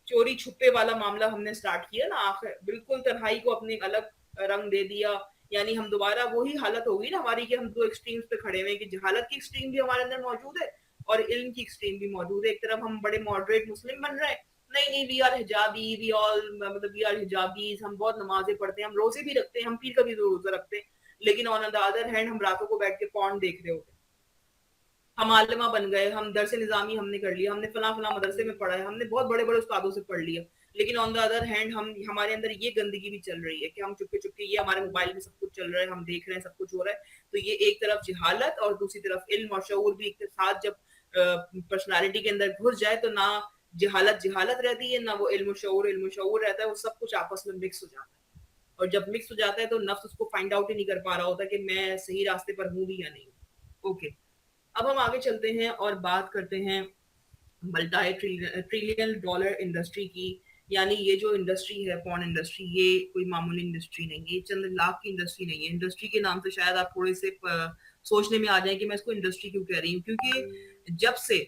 चोरी छुपे वाला मामला हमने स्टार्ट किया ना, आखिर बिल्कुल तन्हाई को अपने अलग रंग दे दिया। यानी हम दोबारा वही हालत होगी ना हमारी कि हम दो एक्सट्रीम्स पे खड़े हुए हैं कि जहालत की एक्सट्रीम भी हमारे अंदर मौजूद है और इल्म की एक्सट्रीम भी मौजूद है। एक तरफ हम बड़े मॉडरेट मुस्लिम बन रहे हैं, नहीं नहीं वी आर हिजाबी, वी ऑल मतलब वी आर हिजाबीज, हम बहुत नमाजें पढ़ते हैं, हम रोजे भी रखते हैं, हम पीर का भी रोजा रखते हैं। लेकिन ऑन द अदर हैंड हम रातों को बैठ के पॉर्न देख रहे होते हैं। हम आलिमा बन गए, हम दरस निजामी हमने कर लिया, हमने फला फला मदरसे में पढ़ा है, हमने बहुत बड़े बड़े उस्तादों से पढ़ लिया। लेकिन ऑन द अदर हैंड हम हमारे अंदर ये गंदगी भी चल रही है कि हम चुपके चुपके, ये हमारे मोबाइल में सब कुछ चल रहा है, हम देख रहे हैं, सब कुछ हो रहा है। तो ये एक तरफ जहालत और दूसरी तरफ इल्म और शऊर भी एक साथ जब पर्सनालिटी के अंदर घुस जाए तो ना जहालत जहालत रहती है, ना वो इल्म शऊर रहता है, वो सब कुछ आपस में मिक्स हो जाता है। और जब मिक्स हो जाता है तो नफ्स उसको फाइंड आउट ही नहीं कर पा रहा होता कि मैं सही रास्ते पर हूँ भी या नहीं। ओके, अब हम आगे चलते हैं और बात करते हैं मल्टी ट्रिलियन डॉलर इंडस्ट्री की। यानी ये जो इंडस्ट्री है, पॉर्न इंडस्ट्री, ये कोई मामूली इंडस्ट्री नहीं है, ये चंद लाख की इंडस्ट्री नहीं है। इंडस्ट्री के नाम से शायद आप थोड़े से सोचने में आ जाए कि मैं इसको इंडस्ट्री क्यों कह रही हूँ, क्योंकि जब से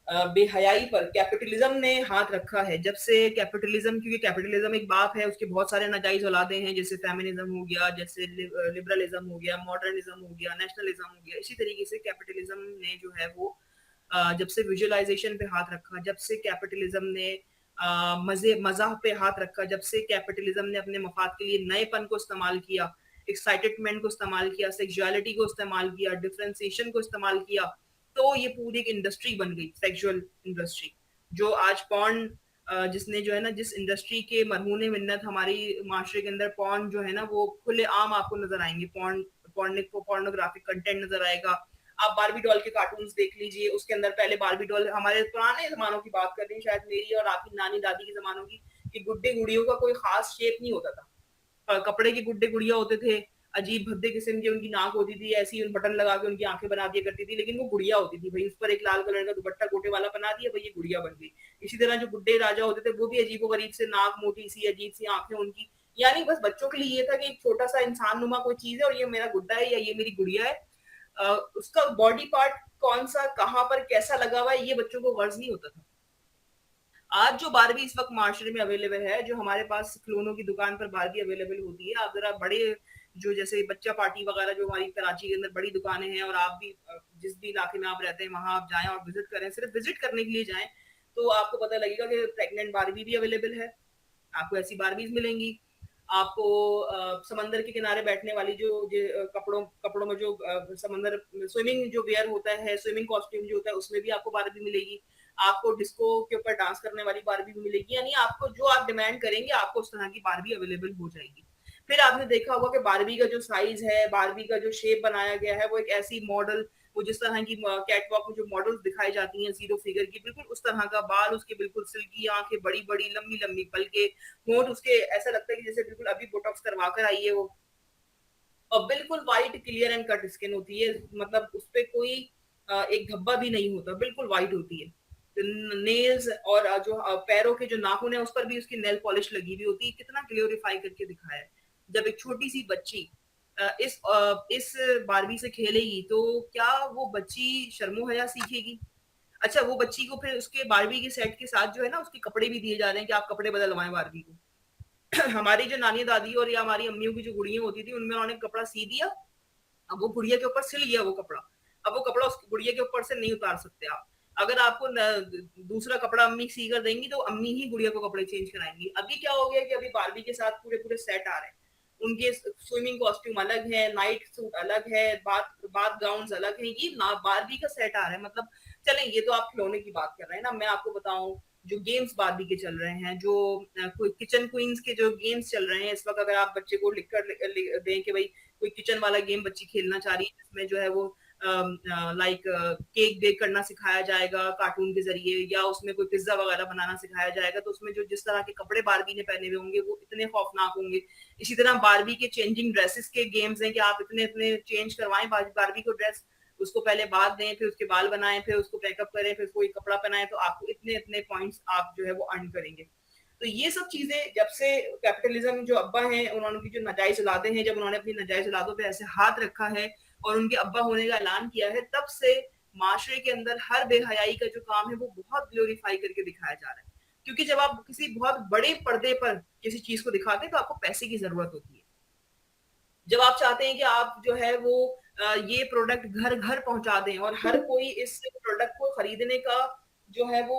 बेहयाई पर कैपिटलिज्म ने हाथ रखा है, जब से कैपिटलिज्म, क्योंकि कैपिटलिज्म एक बाप है, उसके बहुत सारे नाजायज औलादे हैं, जैसे फेमिनिज्म हो गया, जैसे लिबरलिज्म हो गया, मॉडर्निज्म हो गया, नेशनलिज्म हो गया। इसी तरीके से कैपिटलिज्म ने जो है वो जब से विजुअलाइजेशन पे हाथ रखा, जब से कैपिटलिज्म ने मजाह पे हाथ रखा, जब से कैपिटलिज्म ने अपने मफाद के लिए नएपन को इस्तेमाल किया, एक्साइटेडमेंट को इस्तेमाल किया, सेक्सुअलिटी को इस्तेमाल किया, डिफरेंशिएशन को इस्तेमाल किया, तो ये पूरी एक इंडस्ट्री बन गई, सेक्सुअल इंडस्ट्री। जो आज पॉर्न, जिसने जो है ना, जिस इंडस्ट्री के मरहूने मिन्नत हमारी माशरे के अंदर पॉर्न जो है ना वो खुले आम आपको नजर आएंगे। पोर्नोग्राफिक कंटेंट नजर आएगा। आप बारबी डॉल के कार्टून्स देख लीजिए, उसके अंदर पहले बारबी डॉल, हमारे पुराने जमानों की बात कर रही हूँ, शायद मेरी और आपकी नानी दादी के जमानों की, कि गुड्डे गुड़ियों का कोई खास शेप नहीं होता था। कपड़े के गुड्डे गुड़िया होते थे, अजीब भद्दे किस्म की उनकी नाक होती थी, ऐसी बटन लगा के उनकी आंखें बना दिया करती थी, लेकिन वो गुड़िया होती थी भाई, उस पर एक लाल कलर का दुपट्टा गोटे वाला बना दिया भाई, ये गुड़िया बन गई। इसी तरह जो बुड्ढे राजा होते थे वो भी अजीबो गरीब से नाक, मोटी सी अजीब सी आंखें उनकी, यानी बस बच्चों के लिए ये था कि एक छोटा सा इंसान नुमा कोई चीज है और ये मेरा गुड्डा है या ये मेरी गुड़िया है। उसका बॉडी पार्ट कौन सा कहाँ पर कैसा लगा हुआ है ये बच्चों को गर्ज नहीं होता था। आज जो बारबी इस वक्त मार्केट में अवेलेबल है, जो हमारे पास खिलौनों की दुकान पर बारबी अवेलेबल होती है, आप जरा बड़े जो जैसे बच्चा पार्टी वगैरह जो हमारी कराची के अंदर बड़ी दुकानें हैं, और आप भी जिस भी इलाके में आप रहते हैं वहां आप जाएं और विजिट करें, सिर्फ विजिट करने के लिए जाएं, तो आपको पता लगेगा कि प्रेग्नेंट बारबी भी अवेलेबल है, आपको ऐसी बारबीज मिलेंगी। आपको समंदर के किनारे बैठने वाली कपड़ों कपड़ों में जो समंदर स्विमिंग जो वेयर होता है, स्विमिंग कॉस्ट्यूम जो होता है, उसमें भी आपको बारबी मिलेगी। आपको डिस्को के ऊपर डांस करने वाली बारबी भी मिलेगी, यानी आपको जो आप डिमांड करेंगे आपको उस तरह की बारबी अवेलेबल हो जाएगी। फिर आपने देखा होगा कि बारबी का जो साइज है, बारबी का जो शेप बनाया गया है, वो एक ऐसी मॉडल, वो जिस तरह की कैटवॉक में जो मॉडल्स दिखाई जाती हैं जीरो फिगर की, बिल्कुल उस तरह का, बाल उसके बिल्कुल सिल्की, आंखें बड़ी बड़ी लंबी लंबी, पलके, होंठ उसके ऐसा लगता है कि जैसे बिल्कुल अभी बोटॉक्स करवा कर आई है वो, और बिल्कुल white clear and cut skin होती है, मतलब उस पे कोई एक धब्बा भी नहीं होता, बिल्कुल व्हाइट होती है। नेल्स और जो पैरों के जो नाखून है उस पर भी उसकी नेल पॉलिश लगी हुई होती है, कितना ग्लोरीफाई करके दिखाया है। जब एक छोटी सी बच्ची इस बारबी से खेलेगी तो क्या वो बच्ची शर्मो हया सीखेगी? अच्छा, वो बच्ची को फिर उसके बारबी के सेट के साथ जो है ना उसके कपड़े भी दिए जा रहे हैं कि आप कपड़े बदलवाएं बारबी को। हमारी जो नानी दादी और या हमारी अम्मियों की जो गुड़िया होती थी उनमें उन्होंने कपड़ा सी दिया, अब वो गुड़िया के ऊपर सिल गया वो कपड़ा, अब वो कपड़ा उस गुड़िया के ऊपर से नहीं उतार सकते आप। अगर आपको दूसरा कपड़ा अम्मी सी कर देंगी तो अम्मी ही गुड़िया को कपड़े चेंज कराएंगी। अभी क्या हो गया कि अभी बारबी के साथ पूरे पूरे सेट आ रहे हैं, उनके स्विमिंग कॉस्ट्यूम अलग है, नाइट सूट अलग है, बाथ बाथ गाउन अलग है, ये ना बारबी का सेट आ रहा है। मतलब चलें, ये तो आप खिलौने की बात कर रहे हैं ना, मैं आपको बताऊं जो गेम्स बारबी के चल रहे हैं, जो कोई किचन क्वींस के जो गेम्स चल रहे हैं इस वक्त, अगर आप बच्चे को लिख कर दें कि भाई कोई किचन वाला गेम बच्ची खेलना चाह रही है जिसमें जो है वो लाइक केक बेक करना सिखाया जाएगा कार्टून के जरिए, या उसमें कोई पिज्जा वगैरह बनाना सिखाया जाएगा, तो उसमें जो जिस तरह के कपड़े बारबी ने पहने हुए होंगे वो इतने खौफनाक होंगे। इसी तरह बारबी के चेंजिंग ड्रेसेस के गेम्स हैं कि आप इतने इतने चेंज करवाएं बारबी को ड्रेस, उसको पहले बात दें, फिर उसके बाल बनाएं, फिर उसको पैकअप करें, फिर उसको एक कपड़ा पहनाएं, तो आपको इतने इतने पॉइंट्स आप जो है वो अर्न करेंगे। तो ये सब चीजें जब से कैपिटलिज्म जो अब्बा हैं उन्होंने की जो नाजायज औलादे हैं, जब उन्होंने अपनी नाजायज औलादों पे ऐसे हाथ रखा है और उनके अब्बा होने का ऐलान किया है, तब से माशरे के अंदर हर बेहयाई का जो काम है वो बहुत ग्लोरीफाई करके दिखाया जा रहा है। क्योंकि जब आप किसी बहुत बड़े पर्दे पर किसी चीज को दिखाते हैं तो आपको पैसे की जरूरत होती है। जब आप चाहते हैं कि आप जो है वो ये प्रोडक्ट घर घर पहुंचा दें और हर कोई इस प्रोडक्ट को खरीदने का जो है वो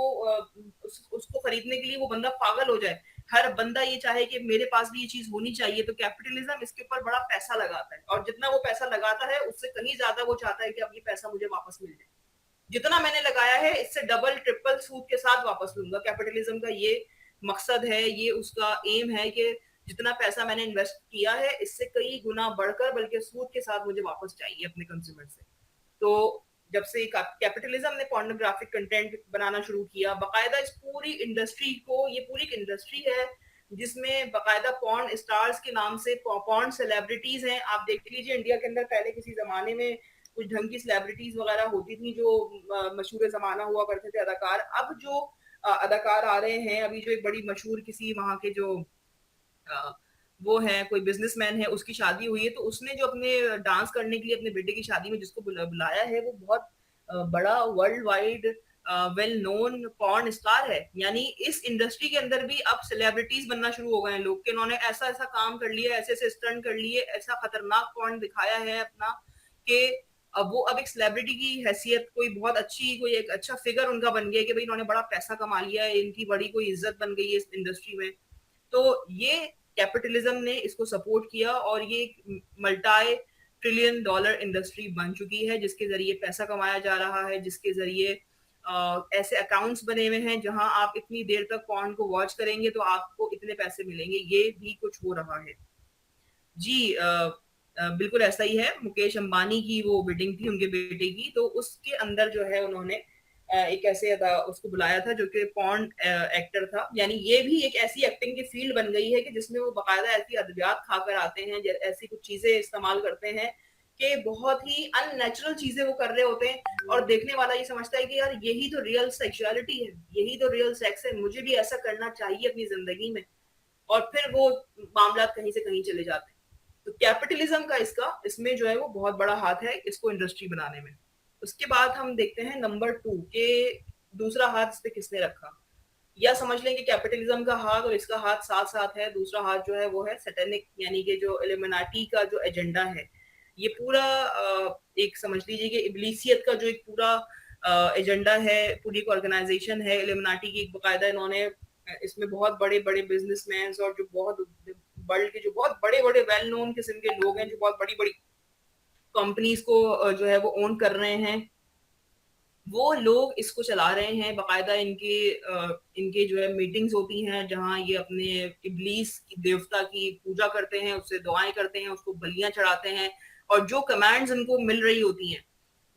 उसको खरीदने के लिए वो बंदा पागल हो जाए, हर बंदा ये चाहे कि मेरे पास भी ये चीज होनी चाहिए, तो कैपिटलिज्म इसके ऊपर बड़ा पैसा लगाता है, और जितना वो पैसा लगाता है उससे कहीं ज्यादा वो चाहता है कि अब ये पैसा मुझे वापस मिल जाए। जितना मैंने लगाया है इससे डबल ट्रिपल सूद के साथ वापस लूंगा। कैपिटलिज्म का ये मकसद है, ये उसका एम है कि जितना पैसा मैंने इन्वेस्ट किया है इससे कई गुना बढ़कर बल्कि सूद के साथ मुझे वापस चाहिए अपने कंज्यूमर से। तो जब से कैपिटलिज्म ने पॉर्नोग्राफिक कंटेंट बनाना शुरू किया, बाकायदा इस पूरी इंडस्ट्री को, ये पूरी एक इंडस्ट्री है जिसमें बाकायदा पॉर्न स्टार्स के नाम से पॉर्न सेलिब्रिटीज हैं। आप देख लीजिए इंडिया के अंदर पहले किसी जमाने में कुछ ढंग की सेलिब्रिटीज वगैरह होती थी जो मशहूर जमाना हुआ करते थे अदाकार। अब जो अदाकार आ रहे हैं, अभी जो एक बड़ी मशहूर किसी वहां के जो वो है कोई बिजनेसमैन है, उसकी शादी हुई है, तो उसने जो अपने डांस करने के लिए अपने बेटे की शादी में जिसको बुलाया है वो बहुत बड़ा world wide well known porn star है। यानी इस इंडस्ट्री के अंदर भी अब सेलिब्रिटीज बनना शुरू हो गए हैं लोग, कि उन्होंने ऐसा ऐसा काम कर लिया, ऐसे ऐसे स्टंट कर लिए, ऐसा खतरनाक पॉर्न दिखाया है अपना, कि अब वो अब एक सेलिब्रिटी की हैसियत, कोई बहुत अच्छी, कोई एक अच्छा फिगर उनका बन गया कि भाई इन्होंने बड़ा पैसा कमा लिया है, इनकी बड़ी कोई इज्जत बन गई है इस इंडस्ट्री में। तो ये कैपिटलिज्म ने इसको सपोर्ट किया और ये एक मल्टी ट्रिलियन डॉलर इंडस्ट्री बन चुकी है जिसके जरिए पैसा कमाया जा रहा है, जिसके जरिए ऐसे अकाउंट्स बने हुए हैं जहां आप इतनी देर तक पॉर्न को वॉच करेंगे तो आपको इतने पैसे मिलेंगे, ये भी कुछ हो रहा है। जी बिल्कुल ऐसा ही है। मुकेश अंबानी की वो वेडिंग थी उनके बेटे की, तो उसके अंदर जो है उन्होंने एक ऐसे उसको बुलाया था जो कि पॉर्न एक्टर था। यानी ये भी एक ऐसी एक्टिंग की फील्ड बन गई है कि जिसमें वो बाकायदा ऐसी अद्वियात खाकर आते हैं, ऐसी कुछ चीजें इस्तेमाल करते हैं कि बहुत ही अननेचुरल चीजें वो कर रहे होते हैं, और देखने वाला ये समझता है कि यार यही तो रियल सेक्सुअलिटी है, यही तो रियल सेक्स है, मुझे भी ऐसा करना चाहिए अपनी जिंदगी में। और फिर वो मामला कहीं से कहीं चले जाते हैं। तो कैपिटलिज्म का इसमें जो है वो बहुत बड़ा हाथ है इसको इंडस्ट्री बनाने में। उसके बाद हम देखते हैं नंबर 2 के दूसरा हाथ इस पे किसने रखा, या समझ लें कि कैपिटलिज्म का हाथ और इसका हाथ साथ साथ है। दूसरा हाथ जो है वो है सैटेनिक, यानी कि जो इल्यूमिनाटी का जो एजेंडा है, ये पूरा एक समझ लीजिए कि इब्लीसियत का जो एक पूरा एजेंडा है, पूरी एक ऑर्गेनाइजेशन है इल्यूमिनाटी की। एक बाकायदा इन्होंने इसमें बहुत बड़े बड़े बिजनेसमैन और जो बहुत वर्ल्ड के जो बहुत बड़े बड़े वेल नोन किस्म के लोग हैं, जो बहुत बड़ी बड़ी कंपनीज को जो है वो ओन कर रहे हैं, वो लोग इसको चला रहे हैं। बाकायदा इनके जो है मीटिंग्स होती हैं जहां ये अपने इब्लीस की देवता की पूजा करते हैं, उससे दुआएं करते हैं, उसको बलियां चढ़ाते हैं, और जो कमांड्स इनको मिल रही होती हैं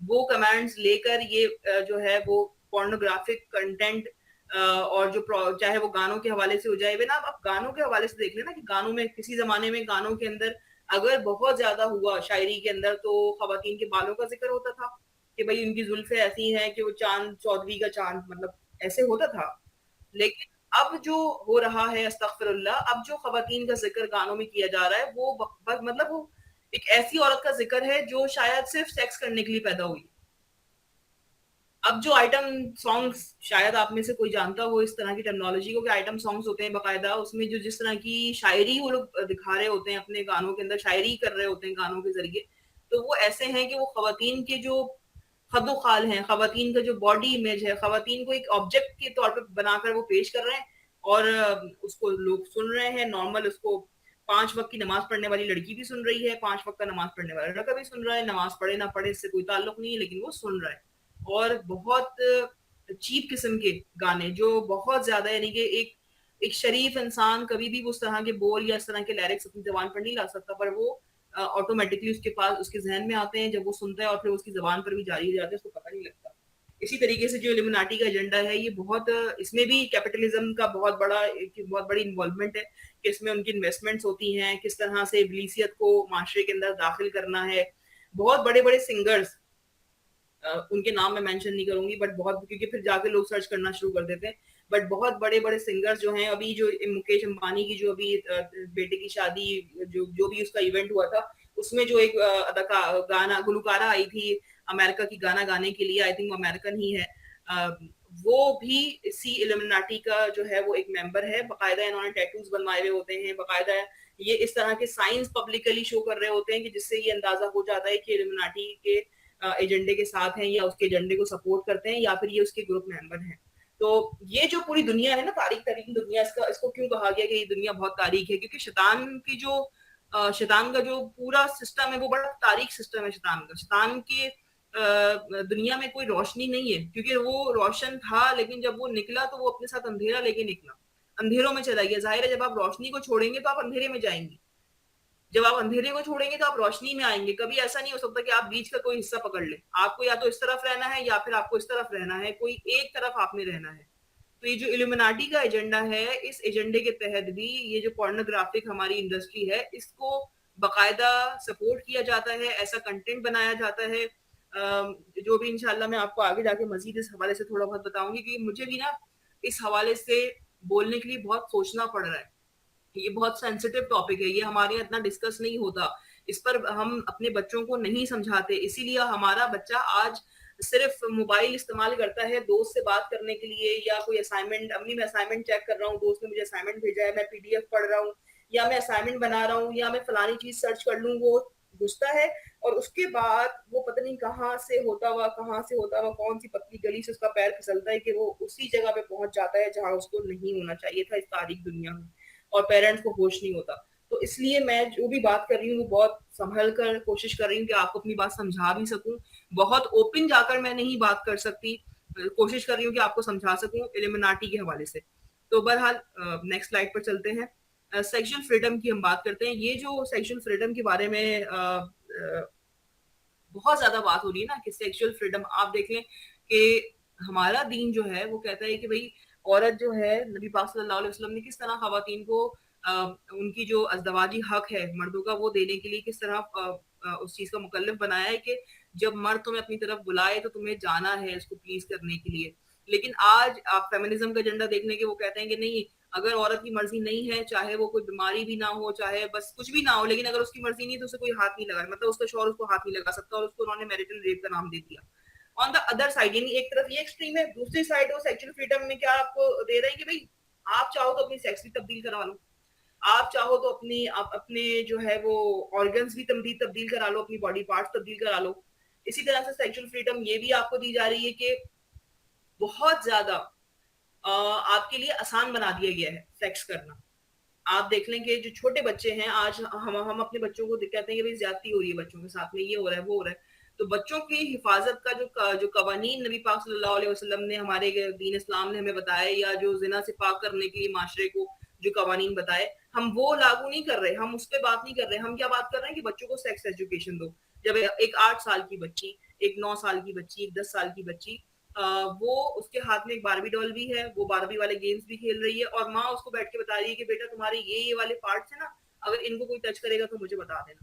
वो कमांड्स लेकर ये जो है वो पोर्नोग्राफिक कंटेंट, और जो चाहे वो गानों के हवाले से हो जाए। बिना आप गानों के हवाले से देख लेना कि गानों में किसी जमाने में गानों के अंदर अगर बहुत ज्यादा हुआ शायरी के अंदर तो खवातीन के बालों का जिक्र होता था कि भाई उनकी जुल्फे ऐसी हैं कि वो चांद चौधरी का चांद, मतलब ऐसे होता था। लेकिन अब जो हो रहा है अस्तगफिरुल्लाह, अब जो खवातीन का जिक्र गानों में किया जा रहा है वो मतलब वो एक ऐसी औरत का जिक्र है जो शायद सिर्फ सेक्स करने के लिए पैदा हुई। अब जो आइटम सॉन्ग्स, शायद आप में से कोई जानता हो इस तरह की टेक्नोलॉजी को, कि आइटम सॉन्ग्स होते हैं बाकायदा, उसमें जो जिस तरह की शायरी वो लोग दिखा रहे होते हैं, अपने गानों के अंदर शायरी कर रहे होते हैं गानों के जरिए, तो वो ऐसे हैं कि वो खवातीन के जो खदो खाल हैं, खवातीन का जो बॉडी इमेज है, खवातीन को एक ऑब्जेक्ट के तौर पर बनाकर वो पेश कर रहे हैं, और उसको लोग सुन रहे हैं नॉर्मल। उसको 5 वक्त की नमाज पढ़ने वाली लड़की भी सुन रही है, 5 वक्त का नमाज पढ़ने वाला लड़का भी सुन रहा है, नमाज पढ़े ना पढ़े इससे कोई ताल्लुक नहीं है, लेकिन वो सुन रहा है। और बहुत चीप किस्म के गाने जो बहुत ज्यादा, यानी कि एक शरीफ इंसान कभी भी उस तरह के बोल या इस तरह के लिरिक्स अपनी जबान पर नहीं ला सकता, पर वो ऑटोमेटिकली उसके पास उसके जहन में आते हैं जब वो सुनता है, और फिर उसकी जबान पर भी जारी हो जाते हैं, उसको पता नहीं लगता। इसी तरीके से जो इल्यूमिनाटी का एजेंडा है ये बहुत इसमें भी कैपिटलिज्म का बहुत बड़ी इन्वॉल्वमेंट है, कि इसमें उनकी इन्वेस्टमेंट्स होती हैं, किस तरह से इब्लीसियत को माशरे के अंदर दाखिल करना है। बहुत बड़े बड़े सिंगर्स, उनके नाम मैं मेंशन नहीं करूंगी, बट बहुत, क्योंकि फिर जाके लोग सर्च करना शुरू कर देते हैं, बट बहुत बड़े बड़े सिंगर्स जो हैं, अभी जो मुकेश अंबानी की जो अभी बेटे की शादी, जो भी उसका इवेंट हुआ था, उसमें जो एक गाना गुलकारा आई थी अमेरिका की गाना गाने के लिए, आई थिंक वो अमेरिकन ही है, वो भी इसी इल्यूमिनाटी का जो है वो एक मेंबर है। बाकायदा इन्होंने टैटूज बनवाए हुए होते हैं, बाकायदा ये इस तरह के साइंस पब्लिकली शो कर रहे होते हैं कि जिससे ये अंदाजा हो जाता है कि इल्यूमिनाटी के एजेंडे के साथ हैं, या उसके एजेंडे को सपोर्ट करते हैं, या फिर ये उसके ग्रुप मेंबर हैं। तो ये जो पूरी दुनिया है ना, तारीख तारीख दुनिया, इसको क्यों कहा गया कि ये दुनिया बहुत तारीख है, क्योंकि शैतान का जो पूरा सिस्टम है वो बड़ा तारीख सिस्टम है। शैतान के दुनिया में कोई रोशनी नहीं है, क्योंकि वो रोशन था, लेकिन जब वो निकला तो वो अपने साथ अंधेरा लेके निकला, अंधेरों में चला गया। जाहिर है जब आप रोशनी को छोड़ेंगे तो आप अंधेरे में जाएंगे, जब आप अंधेरे को छोड़ेंगे तो आप रोशनी में आएंगे। कभी ऐसा नहीं हो सकता कि आप बीच का कोई हिस्सा पकड़ ले, आपको या तो इस तरफ रहना है या फिर आपको इस तरफ रहना है, कोई एक तरफ आपने रहना है। तो ये जो इल्यूमिनाटी का एजेंडा है, इस एजेंडे के तहत भी ये जो पोर्नोग्राफिक हमारी इंडस्ट्री है, इसको बकायदा सपोर्ट किया जाता है, ऐसा कंटेंट बनाया जाता है, जो भी इंशाल्लाह मैं आपको आगे जाके मजीद इस हवाले से थोड़ा बहुत बताऊंगी, कि मुझे भी ना इस हवाले से बोलने के लिए बहुत सोचना पड़ रहा है। ये बहुत सेंसिटिव टॉपिक है, ये हमारे यहाँ इतना डिस्कस नहीं होता, इस पर हम अपने बच्चों को नहीं समझाते, इसीलिए हमारा बच्चा आज सिर्फ मोबाइल इस्तेमाल करता है दोस्त से बात करने के लिए, या कोई असाइनमेंट, अम्मी मैं असाइनमेंट चेक कर रहा हूँ, दोस्त ने मुझे असाइनमेंट भेजा है, मैं पीडीएफ पढ़ रहा हूँ, या मैं असाइनमेंट बना रहा हूँ, या मैं फलानी चीज सर्च कर लूँ, वो घुसता है, और उसके बाद वो पता नहीं कहाँ से होता हुआ कौन सी पतली गली से उसका पैर फिसलता है कि वो उसी जगह पे पहुंच जाता है जहां उसको नहीं होना चाहिए था इस तारीख दुनिया में, और पेरेंट्स को होश नहीं होता। तो इसलिए मैं जो भी बात कर रही हूँ वो बहुत संभल कर कोशिश कर रही हूँ कि आपको अपनी बात समझा भी सकूं, बहुत ओपन जाकर मैं नहीं बात कर सकती, कोशिश कर रही हूँ कि आपको समझा सकूं इल्यूमिनाटी के हवाले से। तो बहरहाल नेक्स्ट स्लाइड पर चलते हैं। सेक्सुअल फ्रीडम की हम बात करते हैं। ये जो सेक्सुअल फ्रीडम के बारे में बहुत ज्यादा बात हो रही है ना, कि सेक्सुअल फ्रीडम आप देख लें कि ہمارا دین جو ہے وہ کہتا ہے کہ بھئی عورت جو ہے نبی پاک صلی اللہ علیہ وسلم نے کس طرح خواتین کو ان کی جو ازدواجی حق ہے مردوں کا وہ دینے کے لیے کس طرح اس چیز کا مکلف بنایا ہے کہ جب مرد تمہیں اپنی طرف بلائے تو تمہیں جانا ہے اس کو پلیز کرنے کے لیے. لیکن آج آپ فیمنزم کا ایجنڈا دیکھنے کے وہ کہتے ہیں کہ نہیں, اگر عورت کی مرضی نہیں ہے, چاہے وہ کوئی بیماری بھی نہ ہو, چاہے بس کچھ بھی نہ ہو, لیکن اگر اس کی مرضی نہیں تو اسے کوئی ہاتھ نہیں لگا, مطلب اس کا شوہر اس کو ہاتھ نہیں لگا سکتا, اور اس کو انہوں نے میرٹل ریپ کا نام دے دیا. آن دا ادر سائڈ, یعنی ایک طرف یہ ایکسٹریم ہے, دوسری سائڈ وہ سیکچوئل فریڈم میں کیا آپ کو دے رہے ہیں کہ بھائی آپ چاہو تو اپنی سیکس بھی تبدیل کروا لو, آپ چاہو تو اپنے جو ہے وہ آرگنز بھی تبدیل کرا لو, اپنی باڈی پارٹس تبدیل کرا لو. اسی طرح سے سیکچوئل فریڈم یہ بھی آپ کو دی جا رہی ہے کہ بہت زیادہ آپ کے لیے آسان بنا دیا گیا ہے سیکس کرنا. آپ دیکھ لیں کہ جو چھوٹے بچے ہیں, آج ہم اپنے بچوں کو کہتے ہیں کہ بھائی زیادتی ہو رہی ہے بچوں کے ساتھ میں, یہ ہو رہا ہے وہ ہو رہا ہے, تو بچوں کی حفاظت کا جو قوانین نبی پاک صلی اللہ علیہ وسلم نے, ہمارے دین اسلام نے ہمیں بتایا, یا جو زنا سے پاک کرنے کے لیے معاشرے کو جو قوانین بتائے, ہم وہ لاگو نہیں کر رہے, ہم اس پہ بات نہیں کر رہے. ہم کیا بات کر رہے ہیں کہ بچوں کو سیکس ایجوکیشن دو. جب ایک 8 سال کی بچی, ایک 9 سال کی بچی, ایک 10 سال کی بچی, وہ اس کے ہاتھ میں ایک باربی ڈال بھی ہے, وہ باربی والے گیمز بھی کھیل رہی ہے, اور ماں اس کو بیٹھ کے بتا رہی ہے کہ بیٹا تمہارے یہ والے پارٹس ہیں نا, اگر ان کو کوئی ٹچ کرے گا تو مجھے بتا دینا.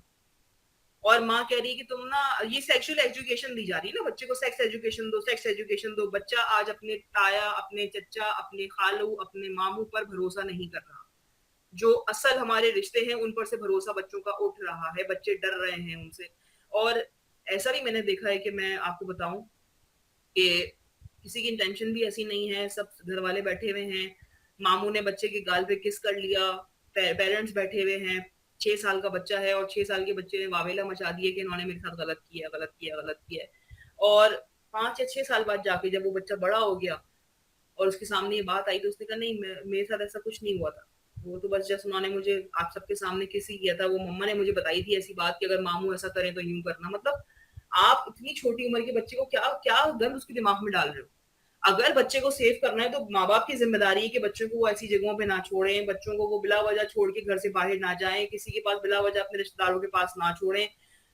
اور ماں کہہ رہی ہے کہ تم نا, یہ سیکشل ایجوکیشن دی جا رہی ہے نا بچے کو, سیکس ایجوکیشن دو, سیکس ایجوکیشن دو. بچہ آج اپنے تایا, اپنے چچا, اپنے خالو, اپنے ماموں پر بھروسہ نہیں کر رہا. جو اصل ہمارے رشتے ہیں ان پر سے بھروسہ بچوں کا اٹھ رہا ہے, بچے ڈر رہے ہیں ان سے. اور ایسا بھی میں نے دیکھا ہے کہ میں آپ کو بتاؤں کہ کسی کی انٹینشن بھی ایسی نہیں ہے, سب گھر والے بیٹھے ہوئے ہیں, ماموں نے بچے کے گال پہ کس کر لیا, پیرنٹس بیٹھے ہوئے ہیں, 6 سال کا بچہ ہے, اور 6 سال کے بچے نے واویلا مچا دیے کہ انہوں نے میرے ساتھ غلط کیا غلط کیا غلط کیا. اور 5 یا 6 سال بعد جا کے جب وہ بچہ بڑا ہو گیا اور اس کے سامنے یہ بات آئی, تو اس نے کہا نہیں میرے ساتھ ایسا کچھ نہیں ہوا تھا, وہ تو بس جس انہوں نے مجھے آپ سب کے سامنے کس ہی کیا تھا, وہ مما نے مجھے بتائی تھی ایسی بات کہ اگر ماموں ایسا کریں تو یوں کرنا. مطلب آپ اتنی چھوٹی عمر کے بچے کو کیا گند اس کے دماغ میں ڈال رہے ہو. اگر بچے کو سیو کرنا ہے تو ماں باپ کی ذمہ داری ہے کہ بچوں کو وہ ایسی جگہوں پہ نہ چھوڑیں, بچوں کو وہ بلا وجہ چھوڑ کے گھر سے باہر نہ جائیں, کسی کے پاس بلا وجہ اپنے رشتے داروں کے پاس نہ چھوڑیں.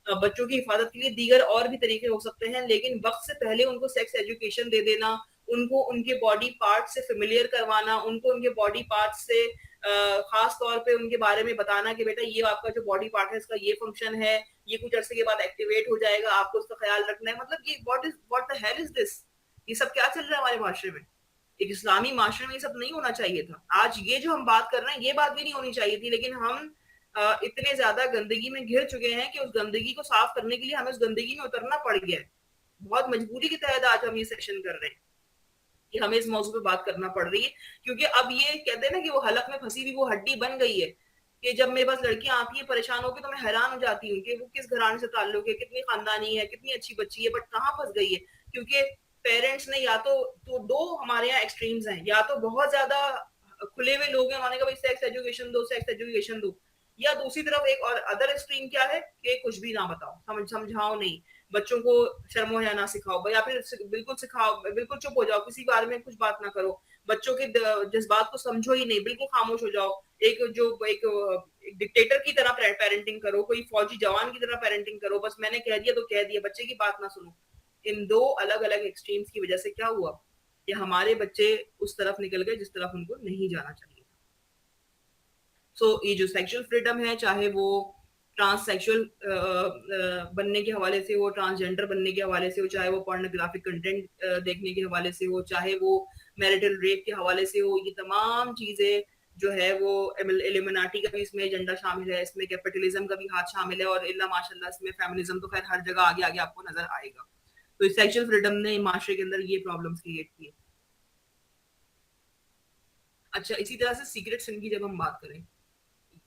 بچوں کی حفاظت کے لیے دیگر اور بھی طریقے ہو سکتے ہیں, لیکن وقت سے پہلے ان کو سیکس ایجوکیشن دے دینا, ان کو ان کے باڈی پارٹ سے فیملیئر کروانا, ان کو ان کے باڈی پارٹ سے خاص طور پہ ان کے بارے میں بتانا کہ بیٹا یہ آپ کا جو باڈی پارٹ ہے اس کا یہ فنکشن ہے, یہ کچھ عرصے کے بعد ایکٹیویٹ ہو جائے گا, آپ کو اس کا خیال رکھنا ہے. مطلب یہ what the hell is this, یہ سب کیا چل رہا ہے ہمارے معاشرے میں. ایک اسلامی معاشرے میں یہ سب نہیں ہونا چاہیے تھا. آج یہ جو ہم بات کر رہے ہیں یہ بات بھی نہیں ہونی چاہیے تھی, لیکن ہم اتنے زیادہ گندگی میں گھر چکے ہیں کہ اس گندگی کو صاف کرنے کے لیے ہمیں اس گندگی میں اترنا پڑ گیا ہے. بہت مجبوری کے تحت آج ہم یہ سیشن کر رہے ہیں کہ ہمیں اس موضوع پہ بات کرنا پڑ رہی ہے, کیونکہ اب یہ کہتے ہیں نا کہ وہ حلق میں پھنسی ہوئی وہ ہڈی بن گئی ہے, کہ جب میرے پاس لڑکیاں آتی ہیں پریشان ہو کے تو میں حیران ہو جاتی ہوں کہ وہ کس گھرانے سے تعلق ہے, کتنی خاندانی ہے, کتنی اچھی بچی ہے, بٹ کہاں پھنس گئی ہے. کیونکہ پیرنٹس نے یا تو دو ہمارے یہاں ایکسٹریمز ہیں, یا تو بہت زیادہ کھلے ہوئے لوگ ہیں, انہوں نے کہا سیکس ایجوکیشن دو, سیکس ایجوکیشن دو, یا دوسری طرف ایک اور ادر ایکسٹریم کیا ہے کہ کچھ بھی نہ بتاؤ, سمجھاؤ نہیں, بچوں کو شرم و حیا نہ سکھاؤ, یا پھر بالکل سکھاؤ, بالکل چپ ہو جاؤ, کسی بارے میں کچھ بات نہ کرو, بچوں کے جذبات کو سمجھو ہی نہیں, بالکل خاموش ہو جاؤ, ایک ڈکٹیٹر کی طرح پیرنٹنگ کرو, کوئی فوجی جوان کی طرح پیرنٹنگ کرو, بس میں نے کہہ دیا تو کہہ دیا, بچے کی بات نہ سنو. ان دو الگ الگ ایکسٹریمز کی وجہ سے کیا ہوا کہ ہمارے بچے اس طرف نکل گئے جس طرف ان کو نہیں جانا چاہیے. سو یہ جو سیکشل فریڈم ہے, چاہے وہ ٹرانس سیکشل بننے کے حوالے سے ہو, ٹرانسجینڈر بننے کے حوالے سے ہو, چاہے وہ پورنوگرافک کنٹینٹ دیکھنے کے حوالے سے ہو, چاہے وہ میرٹل ریپ کے حوالے سے ہو, یہ تمام چیزیں جو ہے وہ ایلیمناٹی کا بھی اس میں ایجنڈا شامل ہے, اس میں کیپٹلزم کا بھی ہاتھ شامل ہے, اور اللہ ماشاء اللہ اس میں فیمنزم تو خیر ہر جگہ آگے آگے آپ کو نظر آئے گا. تو سیکشل فریڈم نے معاشرے کے اندر یہ پرابلمس کریٹ کیے. اچھا, اسی طرح سے سیکریٹ سن کی جب ہم بات کریں,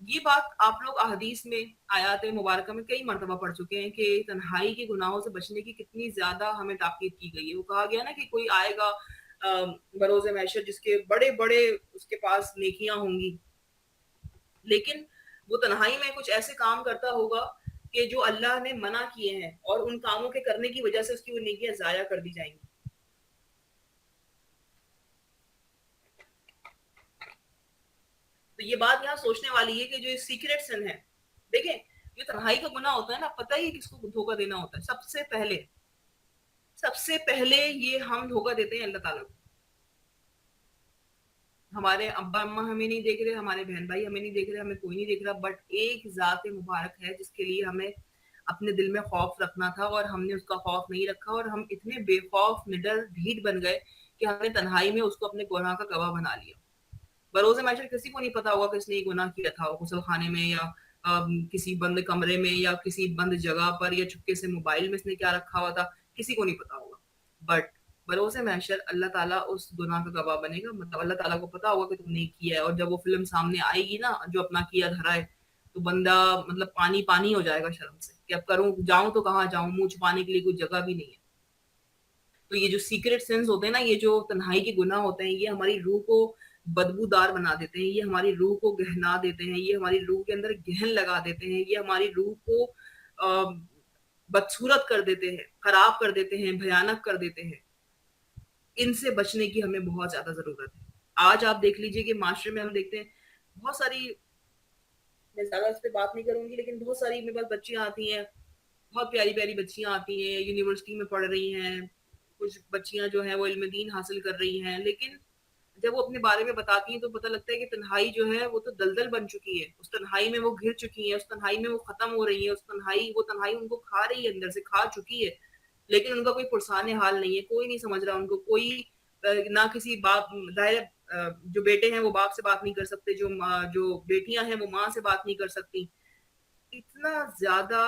یہ بات آپ لوگ احادیث میں آیات مبارکہ میں کئی مرتبہ پڑھ چکے ہیں کہ تنہائی کے گناہوں سے بچنے کی کتنی زیادہ ہمیں تاکید کی گئی ہے. وہ کہا گیا نا کہ کوئی آئے گا بروز محشر جس کے بڑے بڑے اس کے پاس نیکیاں ہوں گی, لیکن وہ تنہائی میں کچھ ایسے کام کرتا ہوگا کہ جو اللہ نے منع کیے ہیں, اور ان کاموں کے کرنے کی وجہ سے اس کی وہ نیکیاں ضائع کر دی جائیں گی. تو یہ بات یہاں سوچنے والی ہے کہ جو سیکریٹ سن ہے, دیکھیں جو تنہائی کا گناہ ہوتا ہے نا, پتہ ہی کس کو دھوکہ دینا ہوتا ہے, سب سے پہلے सबसे पहले ये हम धोखा देते हैं अल्लाह ताला को। हमारे अब्बा अम्मा हमें नहीं देख रहे, हमारे बहन भाई हमें नहीं देख रहे, हमें कोई नहीं देख रहा, बट एक ज़ात मुबारक है जिसके लिए हमें अपने दिल में खौफ रखना था और हमने उसका खौफ नहीं रखा, और हम इतने बेखौफ निडर ढीठ बन गए कि हमने तन्हाई में उसको अपने गुनाह का गवाह बना लिया। बरोज़ महशर किसी को नहीं पता होगा कि इसने ये गुनाह किया था गुसल खाने में, या किसी बंद कमरे में, या किसी बंद जगह पर, या चुपके से मोबाइल में इसने क्या रखा हुआ था, किसी को नहीं पता होगा। बट बरोज़ महशर अल्लाह ताला उस गुनाह का गवाह बनेगा, मतलब अल्लाह ताला को पता होगा कि तुमने किया है, और जब वो फ़िल्म सामने आएगी ना, जो अपना किया धरा है, तो बंदा मतलब पानी-पानी हो जाएगा शर्म से कि अब करूँ जाऊँ तो कहाँ जाऊँ, मुँह छुपाने के लिए कोई जगह भी नहीं है। तो ये जो सीक्रेट सिंस होते हैं ना, ये जो तन्हाई के गुनाह होते हैं, ये हमारी रूह को बदबूदार बना देते हैं, ये हमारी रूह को गहना देते हैं, ये हमारी रूह के अंदर गहन लगा देते हैं, ये हमारी रूह को बदसूरत कर देते हैं, खराब कर देते हैं, भयानक कर देते हैं। इनसे बचने की हमें बहुत ज्यादा जरूरत है। आज आप देख लीजिए कि माशरे में हम देखते हैं बहुत सारी, मैं ज्यादा इस पे बात नहीं करूंगी, लेकिन बहुत सारी मेरे पास बच्चियां आती हैं, बहुत प्यारी प्यारी बच्चियां आती हैं, यूनिवर्सिटी में पढ़ रही हैं, कुछ बच्चियां जो हैं वो इल्म दीन हासिल कर रही हैं, लेकिन जब वो अपने बारे में बताती हैं तो पता लगता है कि तन्हाई जो है वो तो दलदल बन चुकी है, उस तन्हाई में वो घिर चुकी है, उस तन्हाई में वो खत्म हो रही है, वो तन्हाई उनको खा रही है, अंदर से खा चुकी है, लेकिन उनका कोई पुरसाने हाल नहीं है, कोई नहीं समझ रहा उनको, कोई ना किसी बाप, जाहिर है, जो बेटे हैं वो बाप से बात नहीं कर सकते, जो बेटियां हैं वो माँ से बात नहीं कर सकती। इतना ज्यादा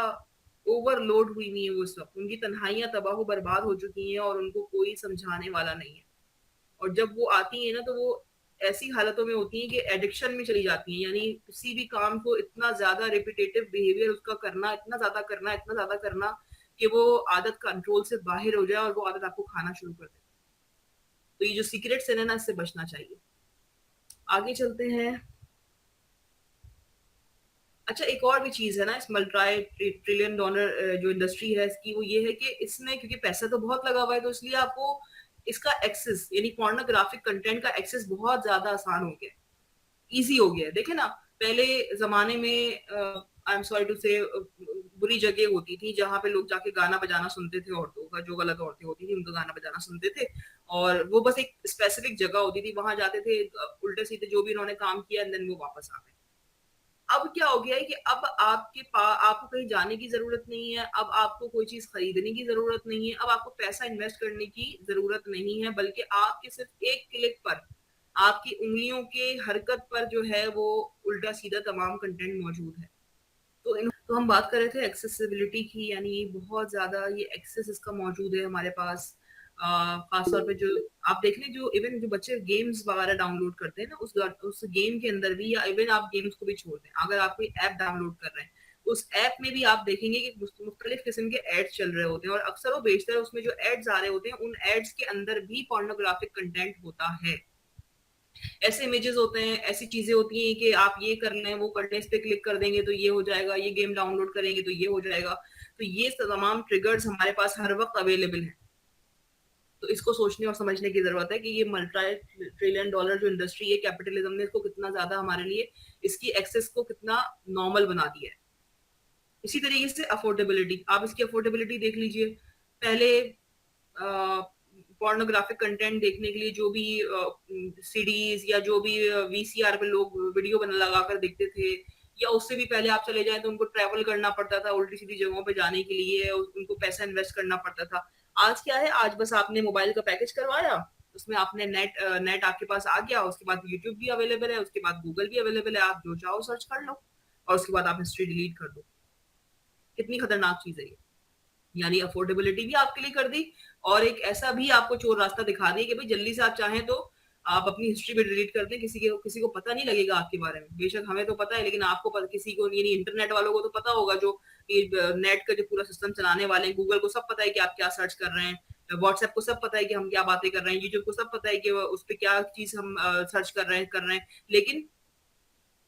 ओवरलोड हुई हुई है वो इस वक्त, उनकी तन्हाइयां तबाह बर्बाद हो चुकी हैं और उनको कोई समझाने वाला नहीं है। और जब वो आती है ना तो वो ऐसी हालतों में होती हैं कि एडिक्शन में चली जाती हैं, यानी किसी भी काम को इतना ज्यादा रिपीटेटिव बिहेवियर उसका करना, इतना ज्यादा करना, इतना ज्यादा करना कि वो आदत कंट्रोल से बाहर हो जाए और वो आदत आपको खाना शुरू कर दे। तो ये जो सीक्रेट sin है ना, इससे बचना चाहिए। आगे चलते हैं। अच्छा, एक और भी चीज है ना इस मल्टी ट्रिलियन डॉलर जो इंडस्ट्री है इसकी, वो ये है कि इसमें क्योंकि पैसा तो बहुत लगा हुआ है, तो इसलिए आपको इसका एक्सेस, यानी पोर्नोग्राफिक कंटेंट का एक्सेस बहुत ज्यादा आसान हो गया, इजी हो गया है। देखे ना, पहले जमाने में आई एम सॉरी टू से बुरी जगह होती थी जहां पे लोग जाके गाना बजाना सुनते थे, औरतों का, जो गलत औरतें होती थी उनका गाना बजाना सुनते थे, और वो बस एक स्पेसिफिक जगह होती थी, वहां जाते थे, उल्टे सीधे जो भी उन्होंने काम किया, देन वो वापस आ गए। अब क्या हो गया है कि अब आपके पास, आपको कहीं जाने की जरूरत नहीं है, अब आपको कोई चीज खरीदने की जरूरत नहीं है, अब आपको पैसा इन्वेस्ट करने की जरूरत नहीं है, बल्कि आपके सिर्फ एक क्लिक पर, आपकी उंगलियों के हरकत पर जो है वो उल्टा सीधा तमाम कंटेंट मौजूद है। तो हम बात कर रहे थे एक्सेसिबिलिटी की, यानी बहुत ज्यादा ये एक्सेस इसका मौजूद है हमारे पास। खास तौर पे जो आप देख लें, जो इवन जो बच्चे गेम्स वगैरह डाउनलोड करते हैं ना, उस गेम के अंदर भी, या इवन आप गेम्स को भी छोड़ दें, अगर आप कोई ऐप डाउनलोड कर रहे हैं, उस ऐप में भी आप देखेंगे कि मुख्तलिफ किस्म के एड्स चल रहे होते हैं, और अक्सर वो बेशतर उसमें जो एड्स आ रहे होते हैं, उन एड्स के अंदर भी पोर्नोग्राफिक कंटेंट होता है। ऐसे इमेजेस होते हैं, ऐसी चीजें होती हैं कि आप ये कर लें, वो कर लें, इस पे क्लिक कर देंगे तो ये हो जाएगा, ये गेम डाउनलोड करेंगे तो ये हो जाएगा। तो ये तमाम ट्रिगर्स हमारे पास हर वक्त अवेलेबल हैं। तो इसको सोचने और समझने की जरूरत है कि ये मल्टी ट्रिलियन डॉलर जो इंडस्ट्री है, कैपिटलिज्म ने इसको कितना ज्यादा हमारे लिए, इसकी एक्सेस को कितना नॉर्मल बना दिया है। इसी तरीके से अफोर्डेबिलिटी, आप इसकी अफोर्डेबिलिटी देख लीजिए। पहले पोर्नोग्राफिक कंटेंट देखने के लिए जो भी सीडीज या जो भी वीसीआर पे लोग वीडियो बना लगा कर देखते थे, या उससे भी पहले आप चले जाएं तो उनको ट्रैवल करना पड़ता था उल्टी सीधी जगहों पे जाने के लिए, उनको पैसा इन्वेस्ट करना पड़ता था। आज क्या है, आज बस आपने मोबाइल का पैकेज करवाया, उसमें आपने नेट आपके पास आ गया, उसके बाद यूट्यूब भी अवेलेबल है, उसके बाद गूगल भी अवेलेबल है, आप जो चाहो सर्च कर लो, और उसके बाद आप हिस्ट्री डिलीट कर दो। कितनी खतरनाक चीज है ये। यानी अफोर्डेबिलिटी भी आपके लिए कर दी, और एक ऐसा भी आपको चोर रास्ता दिखा दी कि भाई जल्दी से आप चाहें तो आप अपनी हिस्ट्री भी डिलीट कर दें, किसी को पता नहीं लगेगा आपके बारे में। बेशक हमें तो पता है, लेकिन आपको किसी को, यानी इंटरनेट वालों को तो पता होगा, जो नेट का जो पूरा सिस्टम चलाने वाले हैं, गूगल को सब पता है कि आप क्या सर्च कर रहे हैं, व्हाट्सएप को सब पता है कि हम क्या बातें कर रहे हैं, यूट्यूब को सब पता है कि उस पर क्या चीज हम सर्च कर रहे हैं, लेकिन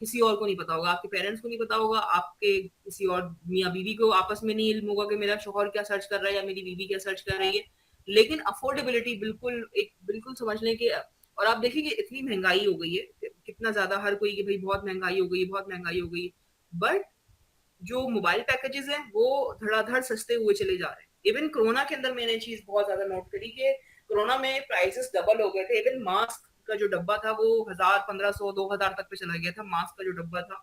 किसी और को नहीं पता होगा, आपके पेरेंट्स को नहीं पता होगा, आपके किसी और मियाँ बीवी को आपस में नहीं इल्म होगा कि मेरा शौहर क्या सर्च कर रहा है या मेरी बीवी क्या सर्च कर रही है। लेकिन अफोर्डेबिलिटी बिल्कुल समझ लें कि, और आप देखिए कि इतनी महंगाई हो गई है, कितना ज्यादा हर कोई कि भाई बहुत महंगाई हो गई है, बहुत महंगाई हो गई है, बट जो मोबाइल पैकेजेस हैं वो धड़ाधड़ सस्ते हुए चले जा रहे हैं। इवन कोरोना के अंदर मैंने चीज बहुत ज्यादा नोट करी कि कोरोना में प्राइसेस डबल हो गए थे। इवन मास्क का जो डब्बा था वो 1000, 1500, 2000 तक पे चला गया था मास्क का जो डब्बा था।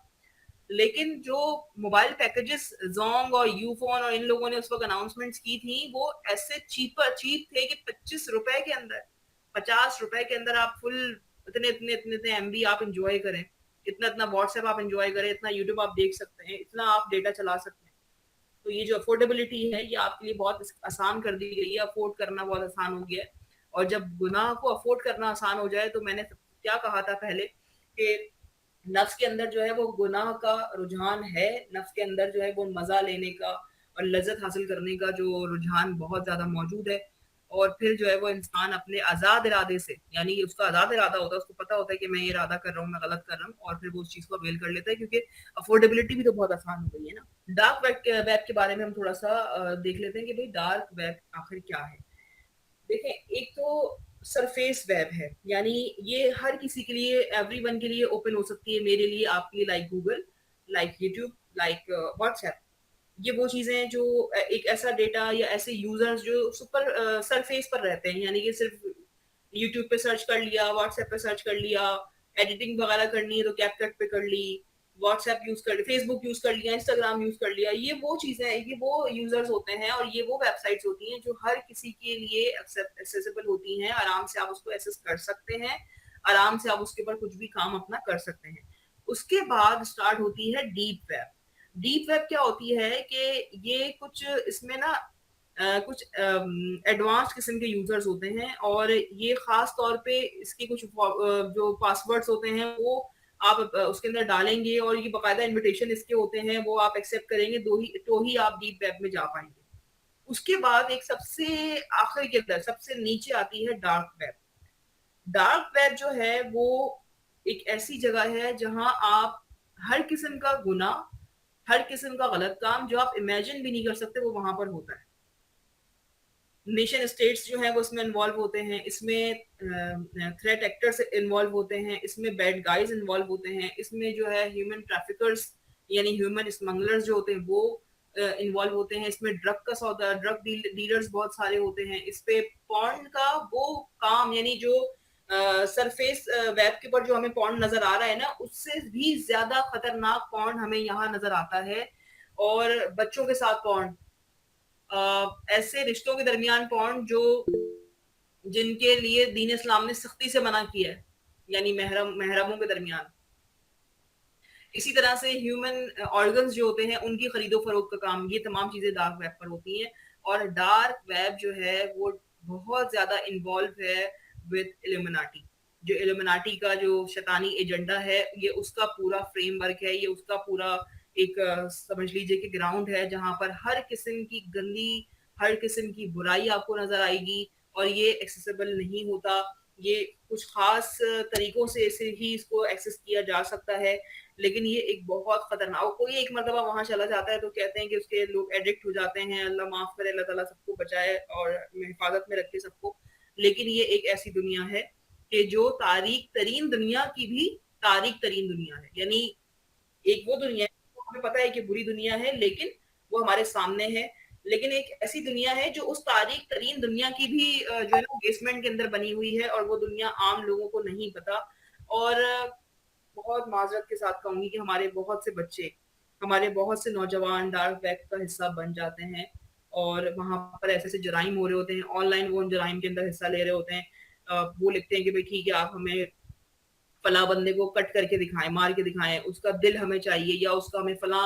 लेकिन जो मोबाइल पैकेजेस जोंग और यूफोन और इन लोगों ने उस वक्त अनाउंसमेंट्स की थी वो ऐसे चीप थे कि 25 रुपए के अंदर, 50 रुपए के अंदर आप फुल इतने एमबी आप इंजॉय करें, इतना इतना व्हाट्सएप आप इंजॉय करें, इतना यूट्यूब आप देख सकते हैं, इतना आप डेटा चला सकते हैं। तो ये जो अफोर्डेबिलिटी है ये आपके लिए बहुत आसान कर दी गई है, अफोर्ड करना बहुत आसान हो गया है। और जब गुनाह को अफोर्ड करना आसान हो जाए तो मैंने क्या कहा था पहले कि नफ्स के अंदर जो है वो गुनाह का रुझान है, नफ्स के अंदर जो है वो मजा लेने का और लज्जत हासिल करने का जो रुझान बहुत ज्यादा मौजूद है। और फिर जो है वो इंसान अपने आजाद इरादे से, यानी उसका आजाद इरादा होता है, उसको पता होता है कि मैं ये इरादा कर रहा हूँ, मैं गलत कर रहा हूँ, और फिर वो उस चीज को अवेल कर लेता है क्योंकि अफोर्डेबिलिटी भी तो बहुत आसान हो गई है ना। डार्क वेब के बारे में हम थोड़ा सा देख लेते हैं कि भाई डार्क वेब आखिर क्या है। देखें, एक तो सरफेस वेब है, यानी ये हर किसी के लिए, एवरीवन के लिए ओपन हो सकती है, मेरे लिए, आपके लिए, like Google, like YouTube, like WhatsApp. ये वो चीजें हैं जो एक ऐसा डेटा या ऐसे यूजर्स जो सुपर सरफेस पर रहते हैं, यानी कि सिर्फ यूट्यूब पे सर्च कर लिया, व्हाट्सएप पे सर्च कर लिया, एडिटिंग वगैरह करनी है तो कैपकट पे कर ली, व्हाट्सएप यूज कर लिया, फेसबुक यूज कर लिया, इंस्टाग्राम यूज कर लिया। ये वो चीजें हैं, ये वो यूजर्स होते हैं और ये वो वेबसाइट्स होती हैं जो हर किसी के लिए एक्सेसिबल होती हैं, आराम से आप उसको एक्सेस कर सकते हैं, आराम से आप उसके ऊपर कुछ भी काम अपना कर सकते हैं। उसके बाद स्टार्ट होती है डीप वेब। डीप वेब क्या होती है कि ये कुछ इसमें ना कुछ एडवांस किस्म के यूजर्स होते हैं और ये खास तौर पे इसके कुछ जो पासवर्ड्स होते हैं वो आप उसके अंदर डालेंगे और ये बकायदा इनविटेशन इसके होते हैं, वो आप एक्सेप्ट करेंगे तो ही आप डीप वेब में जा पाएंगे। उसके बाद एक सबसे आखिर के अंदर सबसे नीचे आती है डार्क वेब। डार्क वेब जो है वो एक ऐसी जगह है जहां आप हर किस्म का गुनाह, हर किस्म का गलत काम जो आप इमेजिन भी नहीं कर सकते वो वहां पर होता है। नेशन स्टेट्स जो है वो इसमें इन्वॉल्व होते हैं, इसमें थ्रेट एक्टर्स इन्वॉल्व होते हैं, इसमें बैड गाइज इन्वॉल्व होते हैं, इसमें जो है ह्यूमन ट्रैफिकर्स यानी ह्यूमन स्मगलर्स जो होते हैं वो इन्वॉल्व होते हैं, इसमें ड्रग का सौदा, ड्रग डीलर्स बहुत सारे होते हैं, इस पे पॉर्न का वो काम, यानी जो सरफेस वेब के ऊपर जो हमें पॉर्न नजर आ रहा है ना उससे भी ज्यादा खतरनाक पॉर्न हमें यहाँ नजर आता है। और बच्चों के साथ पॉर्न, ऐसे रिश्तों के दरमियान पॉर्न जो जिनके लिए दीन इस्लाम ने सख्ती से मना किया है, यानी महरमों के दरमियान। इसी तरह से ह्यूमन ऑर्गन्स जो होते हैं उनकी खरीदो फरोख्त का काम, ये तमाम चीजें डार्क वेब पर होती हैं। और डार्क वेब जो है वो बहुत ज्यादा इन्वॉल्व है विद इल्यूमिनाटी। जो इल्यूमिनाटी का जो शैतानी एजेंडा है ये उसका पूरा फ्रेमवर्क है, ये उसका पूरा एक समझ लीजिए कि ग्राउंड है जहां पर हर किस्म की गंदी, हर किस्म की बुराई आपको नजर आएगी और ये एक्सेसिबल नहीं होता। ये कुछ खास तरीकों से इसे ही इसको एक्सेस किया जा सकता है, लेकिन ये एक बहुत खतरनाक, कोई एक मरतबा वहां चला जाता है तो कहते हैं कि उसके लोग एडिक्ट हो जाते हैं, अल्लाह माफ करे, अल्लाह ताला सबको बचाए और हिफाजत में रखे सबको। लेकिन ये एक ऐसी दुनिया है कि जो तारीख तरीन दुनिया की भी तारीख तरीन दुनिया है, यानी एक वो दुनिया है जो हमें पता है कि बुरी दुनिया है लेकिन वो हमारे सामने है। लेकिन एक ऐसी दुनिया है जो उस तारीख तरीन दुनिया की भी जो है ना बेसमेंट के अंदर बनी हुई है और वो दुनिया आम लोगों को नहीं पता। और बहुत माजरत के साथ कहूंगी कि हमारे बहुत से बच्चे, हमारे बहुत से नौजवान डार्क वेब का हिस्सा बन जाते हैं और वहां पर ऐसे ऐसे जराइम हो रहे होते हैं, ऑनलाइन वो उन जराइम के अंदर हिस्सा ले रहे होते हैं। वो लिखते हैं कि भाई ठीक है आप हमें फला बंदे को कट करके दिखाएं, मार के दिखाएं, उसका दिल हमें चाहिए या उसका हमें फला,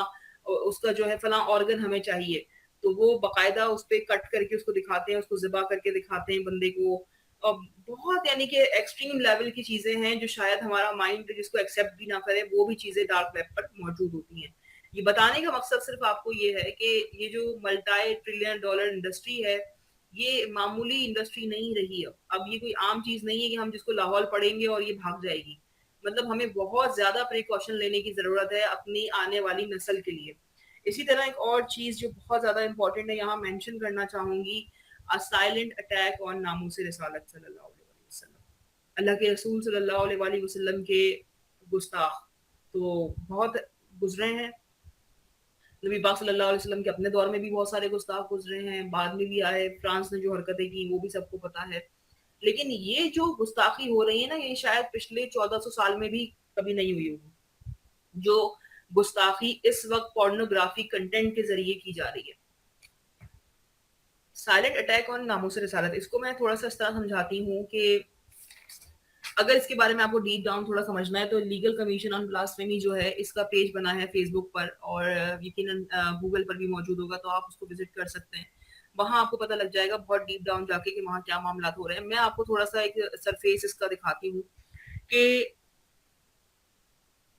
उसका जो है फला ऑर्गन हमें चाहिए। तो वो बकायदा उस पर कट करके उसको दिखाते हैं, उसको जिबा करके दिखाते हैं बंदे को। और बहुत यानी कि एक्सट्रीम लेवल की चीजें हैं जो शायद हमारा माइंड जिसको एक्सेप्ट भी ना करे, वो भी चीजें डार्क वेब पर मौजूद होती हैं। ये बताने का मकसद सिर्फ आपको ये है कि ये जो मल्टी ट्रिलियन डॉलर इंडस्ट्री है ये मामूली इंडस्ट्री नहीं रही। अब ये कोई आम चीज नहीं है कि हम जिसको लाहौल पढ़ेंगे और ये भाग जाएगी। मतलब हमें बहुत ज्यादा प्रिकॉशन लेने की जरूरत है अपनी आने वाली नस्ल के लिए। इसी तरह एक और चीज जो बहुत ज्यादा इंपॉर्टेंट है यहाँ मेंशन करना चाहूंगी, अ साइलेंट अटैक ऑन नामूस रिसालत सल्लल्लाहु अलैहि वसल्लम। अल्लाह के रसूल सल्लल्लाहु अलैहि वसल्लम के गुस्ताख तो बहुत गुजरे हैं। नबी पाक सल्लल्लाहु अलैहि वसल्लम के अपने दौर में भी बहुत सारे गुस्ताख गुजरे हैं, बाद में भी आए, फ्रांस ने जो हरकतें की वो भी सबको पता है। लेकिन ये जो गुस्ताखी हो रही है ना, ये शायद पिछले 1400 साल में भी कभी नहीं हुई होगी। जो गुस्ताखी इस वक्त पोर्नोग्राफी कंटेंट के जरिए की जा रही है। साइलेंट अटैक ऑन नामूस रिसालत, इसको मैं थोड़ा सा इस तरह समझाती हूँ कि अगर इसके बारे में आपको डीप डाउन थोड़ा समझना है तो लीगल कमीशन ऑन ब्लास्फेमी जो है, इसका पेज बना है फेसबुक पर, और यकीनन गूगल पर भी मौजूद होगा, तो आप उसको विजिट कर सकते हैं। वहां आपको पता लग जाएगा बहुत डीप डाउन जाके कि वहां क्या मामला हो रहे हैं। मैं आपको थोड़ा सा एक सरफेस इसका दिखाती हूँ कि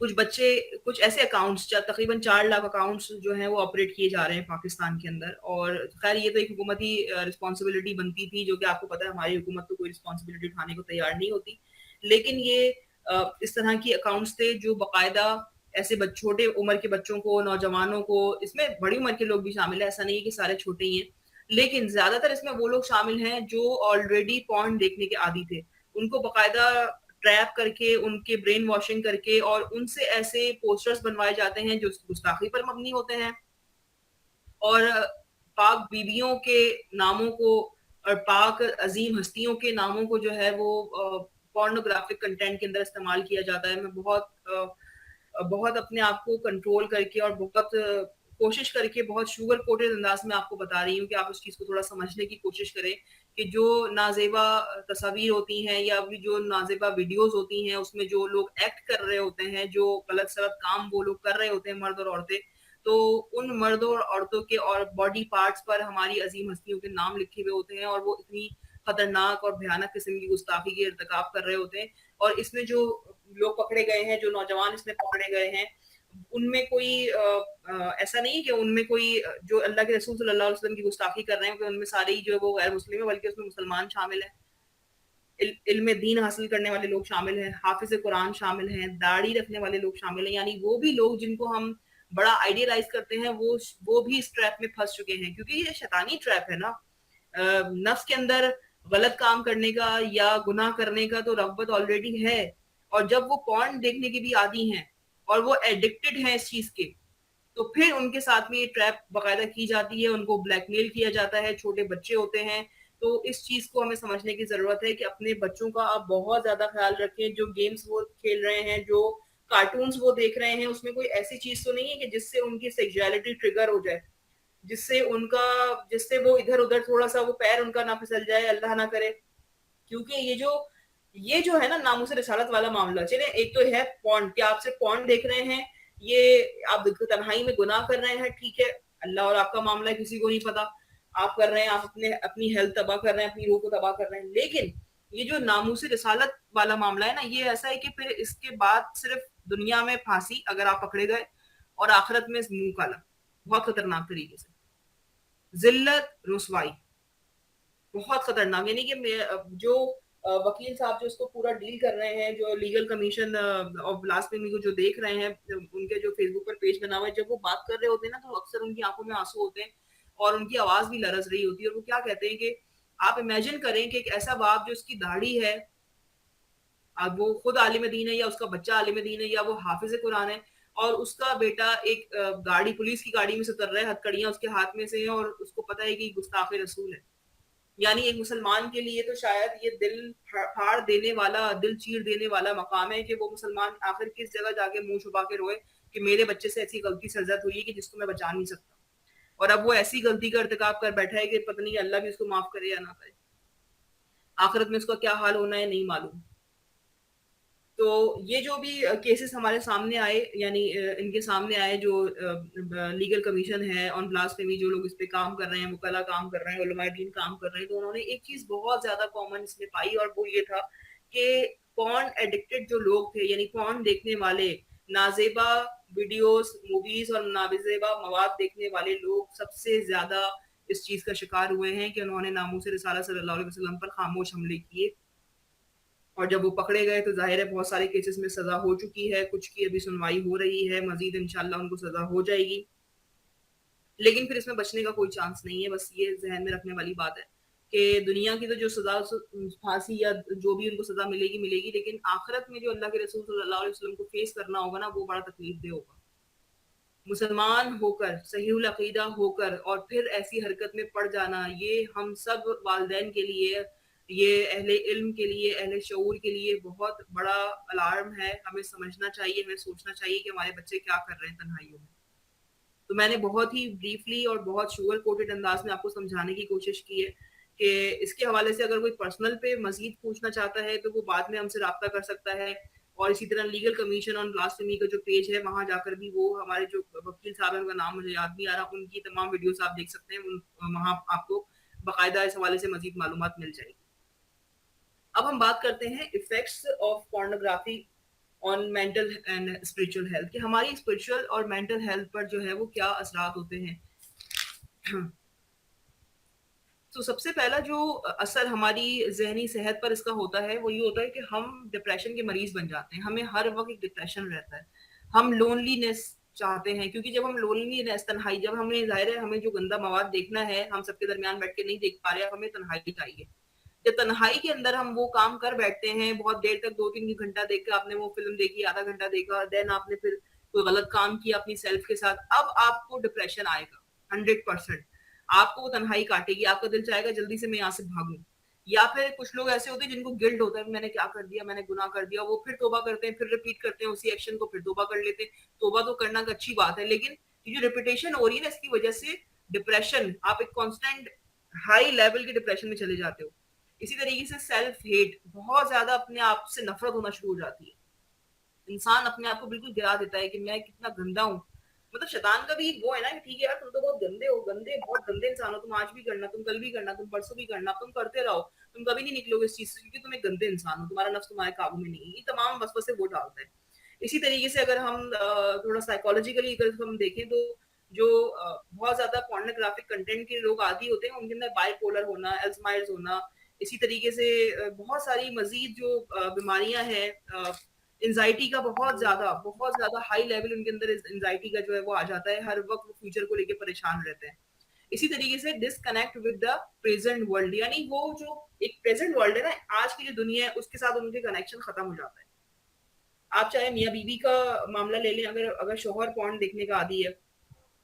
कुछ बच्चे, कुछ ऐसे अकाउंट्स, तकरीबन 4 लाख अकाउंट्स जो हैं वो ऑपरेट किए जा रहे हैं पाकिस्तान के अंदर। और खैर ये तो एक हुकूमती रिस्पॉन्सिबिलिटी बनती थी, जो कि आपको पता है हमारी हुकूमत तो कोई रिस्पॉन्सिबिलिटी उठाने को तैयार नहीं होती। लेकिन ये इस तरह की अकाउंट्स थे जो बाकायदा ऐसे छोटे उम्र के बच्चों को, नौजवानों को, इसमें बड़ी उम्र के लोग भी शामिल है, ऐसा नहीं है कि सारे छोटे ही हैं, लेकिन ज्यादातर इसमें वो लोग शामिल हैं जो ऑलरेडी पॉर्न देखने के आदी थे। उनको बाकायदा ट्रैप करके, उनके ब्रेन वॉशिंग करके, और उनसे ऐसे पोस्टर्स बनवाए जाते हैं जो गुस्ताखी पर मबनी होते हैं, और पाक बीवियों के नामों को और पाक अजीम हस्तियों के नामों को जो है वो पोर्नोग्राफिक कंटेंट के अंदर इस्तेमाल किया जाता है। मैं बहुत अपने आप को कंट्रोल करके और बहुत कोशिश करके बहुत शुगर कोटेड अंदाज में आपको बता रही हूँ कि आप उस चीज को थोड़ा समझने की कोशिश करें कि जो नाजेबा तस्वीर होती हैं या भी जो नाजेबा वीडियोस होती हैं, उसमें जो लोग एक्ट कर रहे होते हैं, जो गलत सलत काम वो लोग कर रहे होते हैं, मर्द और औरतें, तो उन मर्दों और औरतों के और बॉडी पार्ट्स पर हमारी अजीम हस्तियों के नाम लिखे हुए होते हैं, और वो इतनी खतरनाक और भयानक किस्म की गुस्ताखी के इर्तिकाब कर रहे होते हैं। और इसमें जो लोग पकड़े गए हैं, जो नौजवान इसमें पकड़े गए हैं, उनमें कोई ऐसा नहीं है कि उनमें कोई जो अल्लाह के रसूल सल्लल्लाहु अलैहि वसल्लम की गुस्ताखी कर रहे हैं कि उनमें सारे ही जो है वो गैर मुस्लिम है, बल्कि उसमें मुसलमान शामिल है, इल्म दीन हासिल करने वाले लोग शामिल हैं, हाफिज कुरान शामिल हैं, दाढ़ी रखने वाले लोग शामिल हैं, यानी वो भी लोग जिनको हम बड़ा आइडियलाइज करते हैं, वो भी इस ट्रैप में फंस चुके हैं, क्योंकि ये शैतानी ट्रैप है ना। नफ्स के अंदर गलत काम करने का या गुनाह करने का तो रगबत ऑलरेडी है, और जब वो पॉर्न देखने की भी आदी हैं और वो एडिक्टेड हैं इस चीज के, तो फिर उनके साथ में ये ट्रैप बाकायदा की जाती है, उनको ब्लैकमेल किया जाता है, छोटे बच्चे होते हैं। तो इस चीज को हमें समझने की जरूरत है कि अपने बच्चों का आप बहुत ज्यादा ख्याल रखें। जो गेम्स वो खेल रहे हैं, जो कार्टून्स वो देख रहे हैं, उसमें कोई ऐसी चीज तो नहीं है कि जिससे उनकी सेक्सुअलिटी ट्रिगर हो जाए, जिससे वो इधर उधर थोड़ा सा वो पैर उनका ना फिसल जाए, अल्लाह ना करे। क्योंकि ये जो है ना नामूस रिसालत वाला मामला, चले एक तो है पॉन्ड, कि आप सिर्फ पॉन्ड देख रहे हैं, ये आप तन्हाई में गुनाह कर रहे हैं, ठीक है, अल्लाह और आपका मामला है, किसी को नहीं पता। आप कर रहे हैं, आप अपनी हेल्थ तबाह कर रहे हैं, अपनी रूह को तबाह कर रहे हैं। लेकिन ये जो नामूस रिसालत वाला मामला है ना, ये ऐसा है कि फिर इसके बाद सिर्फ दुनिया में फांसी अगर आप पकड़े गए, और आखिरत में मुंह काला, बहुत खतरनाक तरीके से जिल्लत, रुसवाई, बहुत खतरनाक। यानी कि जो वकील साहब जो इसको पूरा डील कर रहे हैं, जो लीगल कमीशन ऑफ ब्लास्फेमी को जो देख रहे हैं, उनके जो फेसबुक पर पेज बना हुआ है, जब वो बात कर रहे होते हैं ना, तो अक्सर उनकी आंखों में आंसू होते हैं और उनकी आवाज भी लरज रही होती है। और वो क्या कहते हैं कि आप इमेजिन करें कि एक ऐसा बाप जो इसकी दाढ़ी है, अब वो खुद आलिम दीन है या उसका बच्चा आलिम दीन है या वो हाफिज कुरान है, और उसका बेटा एक गाड़ी, पुलिस की गाड़ी में से उतर रहा है, हथकड़ियां उसके हाथ में से हैं, और उसको पता है कि गुस्ताखे रसूल है। यानी एक मुसलमान के लिए तो शायद ये दिल फाड़ देने वाला, दिल चीर देने वाला मकाम है कि वो मुसलमान आखिर किस जगह जाके मुंह छुपा के रोए कि मेरे बच्चे से ऐसी गलती सरजद हुई है कि जिसको मैं बचा नहीं सकता। और अब वो ऐसी गलती का इर्तिकाब कर बैठा है कि पता नहीं अल्लाह भी उसको माफ करे या ना करे, आखिरत में उसका क्या हाल होना है नहीं मालूम। तो ये जो भी केसेस हमारे सामने आए, यानी इनके सामने आए, जो लीगल कमीशन है ऑन ब्लास्फेमी, जो लोग इस पे काम कर रहे हैं, मुकल्ला काम कर रहे हैं, उलमाए दीन काम कर रहे हैं, तो उन्होंने एक चीज बहुत ज्यादा कॉमन इसमें पाई, और वो ये था कि पॉर्न एडिक्टेड जो लोग थे, यानी पॉर्न देखने वाले, नाजेबा वीडियोस, मूवीज और नाजेबा मवाद देखने वाले लोग सबसे ज्यादा इस चीज का शिकार हुए हैं कि उन्होंने नामूस रिसालत सल्लल्लाहु अलैहि वसल्लम पर खामोश हमले किए। और जब वो पकड़े गए तो जाहिर है बहुत सारे केसेस में सजा हो चुकी है, कुछ की अभी सुनवाई हो रही है, मजीद इंशाल्लाह उनको सजा हो जाएगी। लेकिन फिर इसमें बचने का कोई चांस नहीं है। बस ये जहन में रखने वाली बात है कि दुनिया की तो जो सजा, फांसी या जो भी उनको सजा मिलेगी मिलेगी, लेकिन आखिरत में जो अल्लाह के रसूल सल्लल्लाहु अलैहि वसल्लम को फेस करना होगा ना, वो बड़ा तकलीफ दे होगा। मुसलमान होकर, सहीहुल अकीदा होकर और फिर ऐसी हरकत में पड़ जाना, ये हम सब वालिदैन के लिए, ये अहले इल्म के लिए, अहले शऊर के लिए बहुत बड़ा अलार्म है। हमें समझना चाहिए, हमें सोचना चाहिए कि हमारे बच्चे क्या कर रहे हैं तन्हाइयों में। तो मैंने बहुत ही ब्रीफली और बहुत शुगर कोटेड अंदाज में आपको समझाने की कोशिश की है कि इसके हवाले से अगर कोई पर्सनल पे मजीद पूछना चाहता है तो वो बाद में हमसे रब्ता कर सकता है। और इसी तरह लीगल कमीशन ऑन ब्लास्फेमी का जो पेज है, वहां जाकर भी वो हमारे जो वकील साहब है, उनका नाम मुझे याद नहीं आ रहा, उनकी तमाम वीडियोस आप देख सकते हैं। वहां आपको बाकायदा इस हवाले से मजीद मालूमात मिल जाएगी। अब हम बात करते हैं effects of pornography on mental and spiritual health, कि हमारी स्पिरिचुअल और मेंटल हेल्थ पर जो है वो क्या असरात होते हैं। तो सबसे पहला जो असर हमारी जहनी सेहत पर इसका होता है वो ये होता है कि हम डिप्रेशन के मरीज बन जाते हैं। हमें हर वक्त एक डिप्रेशन रहता है, हम लोनलीनेस चाहते हैं, क्योंकि जब हम लोनलीनेस, तन्हाई, जब हमें जाहिर है हमें जो गंदा मवाद देखना है हम सबके दरमियान बैठ के नहीं देख पा रहे, हमें तन्हाई चाहिए। जब तन्हाई के अंदर हम वो काम कर बैठते हैं बहुत देर तक, 2-3 घंटा देख के आपने वो फिल्म देखी, आधा घंटा देखा, देन आपने फिर कोई गलत काम किया अपनी सेल्फ के साथ, अब आपको डिप्रेशन आएगा 100%। आपको वो तन्हाई काटेगी, आपका दिल चाहेगा जल्दी से मैं यहाँ से भागूं। या फिर कुछ लोग ऐसे होते हैं जिनको गिल्ट होता है मैंने क्या कर दिया, मैंने गुनाह कर दिया, वो फिर तोबा करते हैं, फिर रिपीट करते हैं उसी एक्शन को, फिर तोबा कर लेते हैं। तोबा तो करना एक अच्छी बात है, लेकिन ये जो रिपीटेशन हो रही है ना, इसकी वजह से डिप्रेशन, आप एक कांस्टेंट हाई लेवल के डिप्रेशन में चले जाते हो। इसी तरीके से सेल्फ हेट, बहुत ज्यादा अपने आप से नफरत होना शुरू हो जाती है। इंसान अपने आप को बिल्कुल गिरा देता है कि मैं कितना गंदा हूँ। मतलब शैतान का भी वो है ना कि ठीक है यार, तुम तो बहुत गंदे हो, गंदे, बहुत गंदे इंसान हो, तुम आज भी करना, तुम कल भी करना, तुम परसों भी करना, तुम करते रहो, तुम कभी नहीं निकलोगे इस चीज से, क्योंकि तुम एक गंदे इंसान हो, तुम्हारा नफ्स तुम्हारे काबू में नहीं है। ये तमाम वसवसे वो डालता है। इसी तरीके से अगर हम थोड़ा साइकोलॉजिकली अगर हम देखें तो जो बहुत ज्यादा पोर्नोग्राफिक कंटेंट के लोग आदी होते हैं, उनके अंदर बाइपोलर होना, एल्जाइमर्स होना, इसी तरीके से बहुत सारी मजीद जो बीमारियां हैं, एंजाइटी का बहुत ज्यादा हाई लेवल उनके अंदर एंजाइटी का जो है वो आ जाता है, हर वक्त वो फ्यूचर को लेके परेशान रहते हैं। इसी तरीके से disconnect with the present world, यानी वो जो एक प्रेजेंट वर्ल्ड है ना, आज की जो दुनिया है, उसके साथ उनके कनेक्शन खत्म हो जाता है। आप चाहे मियाँ बीवी का मामला ले लें, अगर अगर शोहर पॉर्न देखने का आदी है,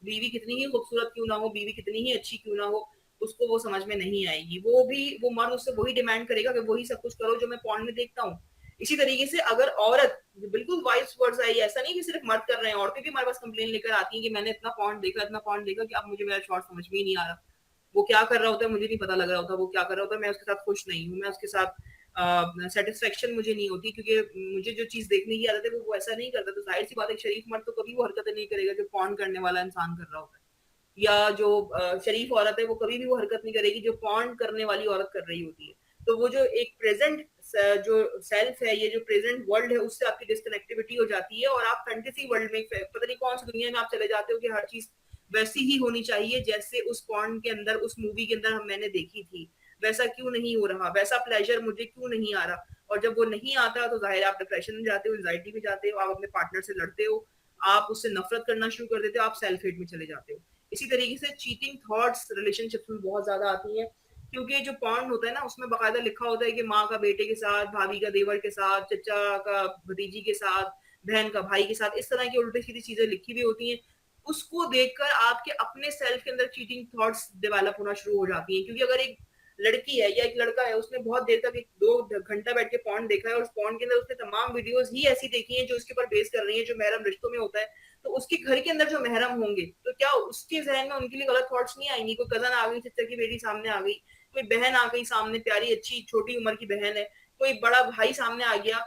बीवी कितनी ही खूबसूरत क्यों ना हो, बीवी कितनी ही अच्छी क्यों ना हो, उसको वो समझ में नहीं आएगी। वो मर्द उससे वही डिमांड करेगा कि वही सब कुछ करो जो मैं पॉर्न में देखता हूँ। इसी तरीके से अगर औरत, बिल्कुल वाइस वर्सा है, ऐसा नहीं कि सिर्फ मर्द कर रहे हैं, औरतें भी हमारे पास कंप्लेन लेकर आती हैं कि मैंने इतना पॉर्न देखा कि अब मुझे मेरा शॉर्ट समझ में ही नहीं आ रहा। वो क्या कर रहा होता है मुझे नहीं पता लग रहा होता, वो क्या कर रहा होता है, मैं उसके साथ खुश नहीं हूँ, मैं उसके साथ सेटिस्फेक्शन मुझे नहीं होती, क्योंकि मुझे जो चीज देखने की आदत है वो ऐसा नहीं करता। तो जाहिर सी बात है, शरीफ मर्द तो कभी वो हरकतें नहीं करेगा जो पॉर्न करने वाला इंसान कर रहा होता है। या जो शरीफ औरत है वो कभी भी वो हरकत नहीं करेगी जो पॉर्न करने वाली औरत कर रही होती है। तो वो जो एक प्रेजेंट जो सेल्फ है, ये जो प्रेजेंट वर्ल्ड है, उससे आपकी डिस्कनेक्टिविटी हो जाती है और आप फैंटेसी वर्ल्ड में, पता नहीं कौन सी दुनिया में आप चले जाते हो कि हर चीज वैसी ही होनी चाहिए जैसे उस पॉर्न के अंदर, उस मूवी के अंदर हम मैंने देखी थी। वैसा क्यों नहीं हो रहा, वैसा प्लेजर मुझे क्यों नहीं आ रहा। और जब वो नहीं आता तो जाहिर आप डिप्रेशन में जाते हो, एंजाइटी में जाते हो, आप अपने पार्टनर से लड़ते हो, आप उससे नफरत करना शुरू कर देते हो, आप सेल्फ हेट में चले जाते हो। इसी तरीके से चीटिंग थॉट्स रिलेशनशिप में बहुत ज्यादा आती हैं, क्योंकि जो पॉर्न होता है ना, उसमें बाकायदा लिखा होता है कि माँ का बेटे के साथ, भाभी का देवर के साथ, चचा का भतीजी के साथ, बहन का भाई के साथ, इस तरह की उल्टी सीधी चीजें लिखी हुई होती हैं। उसको देखकर आपके अपने सेल्फ के अंदर चीटिंग थॉट्स डेवलप होना शुरू हो जाती हैं। क्योंकि अगर एक लड़की है या एक लड़का है, उसने बहुत देर तक 1-2 घंटा बैठ के पॉर्न देखा है और उस पॉर्न के अंदर उसने तमाम वीडियोस ही ऐसी देखी हैं जो उसके ऊपर बेस कर रही है जो महरम रिश्तों में होता है, तो उसके घर के अंदर जो महरम होंगे तो क्या उसके जहन में उनके लिए गलत थॉट्स नहीं आएंगी। कोई कजन आ गई, सिस्टर की बेटी सामने आ गई, कोई बहन आ गई सामने, प्यारी अच्छी छोटी उम्र की बहन है, कोई बड़ा भाई सामने आ गया,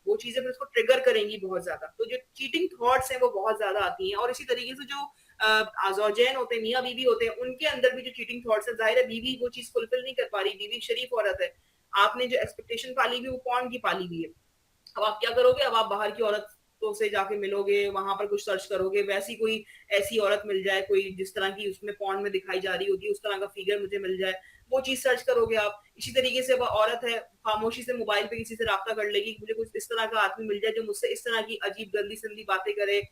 वो चीजें फिर उसको ट्रिगर करेंगी बहुत ज्यादा। तो जो चीटिंग थॉट्स हैं वो बहुत ज्यादा आती हैं। और इसी तरीके से जो आजौजैन होते हैं, मियाँ बीवी होते हैं, उनके अंदर भी जो चीटिंग थॉट्स है, जाहिर है बीवी वो चीज फुलफिल नहीं कर पा रही, बीवी शरीफ औरत है, आपने जो एक्सपेक्टेशन पाली हुई वो पॉर्न की पाली हुई है। अब आप क्या करोगे, अब आप बाहर की औरतों से जाके मिलोगे, वहां पर कुछ सर्च करोगे, वैसी कोई ऐसी औरत मिल जाए, कोई जिस तरह की उसमें पॉर्न में दिखाई जा रही होती है उस तरह का फिगर मुझे मिल जाए, वो चीज सर्च करोगे आप। इसी तरीके से वह औरत है, खामोशी से मोबाइल पे किसी से राब्ता कर लेगी, मुझे कुछ इस तरह का आदमी मिल जाए जो मुझसे इस तरह की अजीब गंदी संदी बातें करे,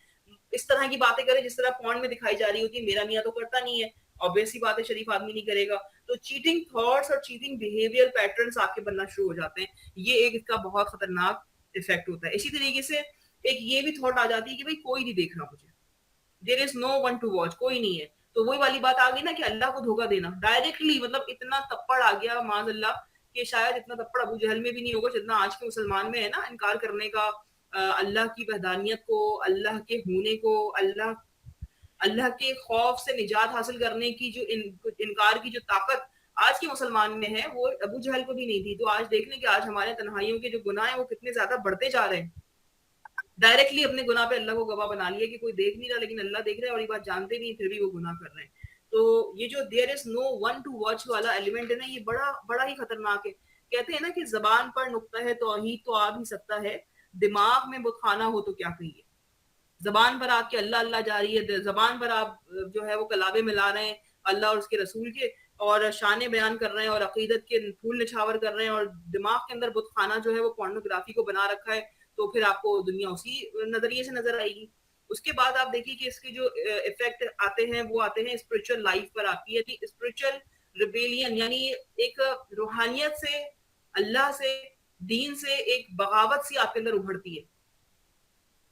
इस तरह की बातें करे जिस तरह पॉर्न में दिखाई जा रही होती है। मेरा मियाँ तो करता नहीं है, ऑब्वियस सी बात है, शरीफ आदमी नहीं करेगा। तो चीटिंग थॉट्स और चीटिंग बिहेवियर पैटर्न्स आपके बनना शुरू हो जाते हैं। ये एक इसका बहुत खतरनाक इफेक्ट होता है। इसी तरीके से एक ये भी थॉट आ जाती है कि भाई कोई नहीं देख रहा मुझे, there is no one to watch, कोई नहीं है। तो वही वाली बात आ गई ना कि अल्लाह को धोखा देना डायरेक्टली, मतलब इतना तप्पड़ आ गया माज़अल्लाह कि शायद इतना तप्पड़ अबू जहल में भी नहीं होगा जितना आज के मुसलमान में है ना, इनकार करने का अल्लाह की वहदानियत को, अल्लाह के होने को, अल्लाह अल्लाह के खौफ से निजात हासिल करने की जो इनकार की जो ताकत आज के मुसलमान में है, वो अबू जहल को भी नहीं थी। तो आज देख लें कि आज हमारे तन्हाइयों के जो गुनाह हैं वो कितने ज्यादा बढ़ते जा रहे हैं। डायरेक्टली अपने गुनाह पे अल्लाह को गवाह बना लिया कि कोई देख नहीं रहा, लेकिन अल्लाह देख रहा है और ये बात जानते नहीं, फिर भी वो गुनाह कर रहे हैं। तो ये जो there is no one to watch वाला एलिमेंट है ना, ये बड़ा बड़ा ही खतरनाक है। कहते हैं ना कि जबान पर नुक्ता है तौहीद तो आ भी सकता है, दिमाग में बुतखाना हो तो क्या कहिए। जबान पर आपके अल्लाह अल्लाह जा रही है, जबान पर आप जो है वो कलावे मिला रहे हैं अल्लाह और उसके रसूल के, और शान बयान कर रहे हैं और अकीदत के फूल निछावर कर रहे हैं, और दिमाग के अंदर बुतखाना जो है वो पोर्नोग्राफी को बना रखा है, तो फिर आपको दुनिया उसी नजरिए से नजर आएगी। उसके बाद आप देखिए कि इसके जो इफेक्ट आते हैं वो आते हैं स्पिरिचुअल लाइफ पर आपकी, यानी स्पिरिचुअल रिबेलियन, यानी एक रूहानियत से, अल्लाह से, दीन से एक बगावत सी आपके अंदर उभरती है।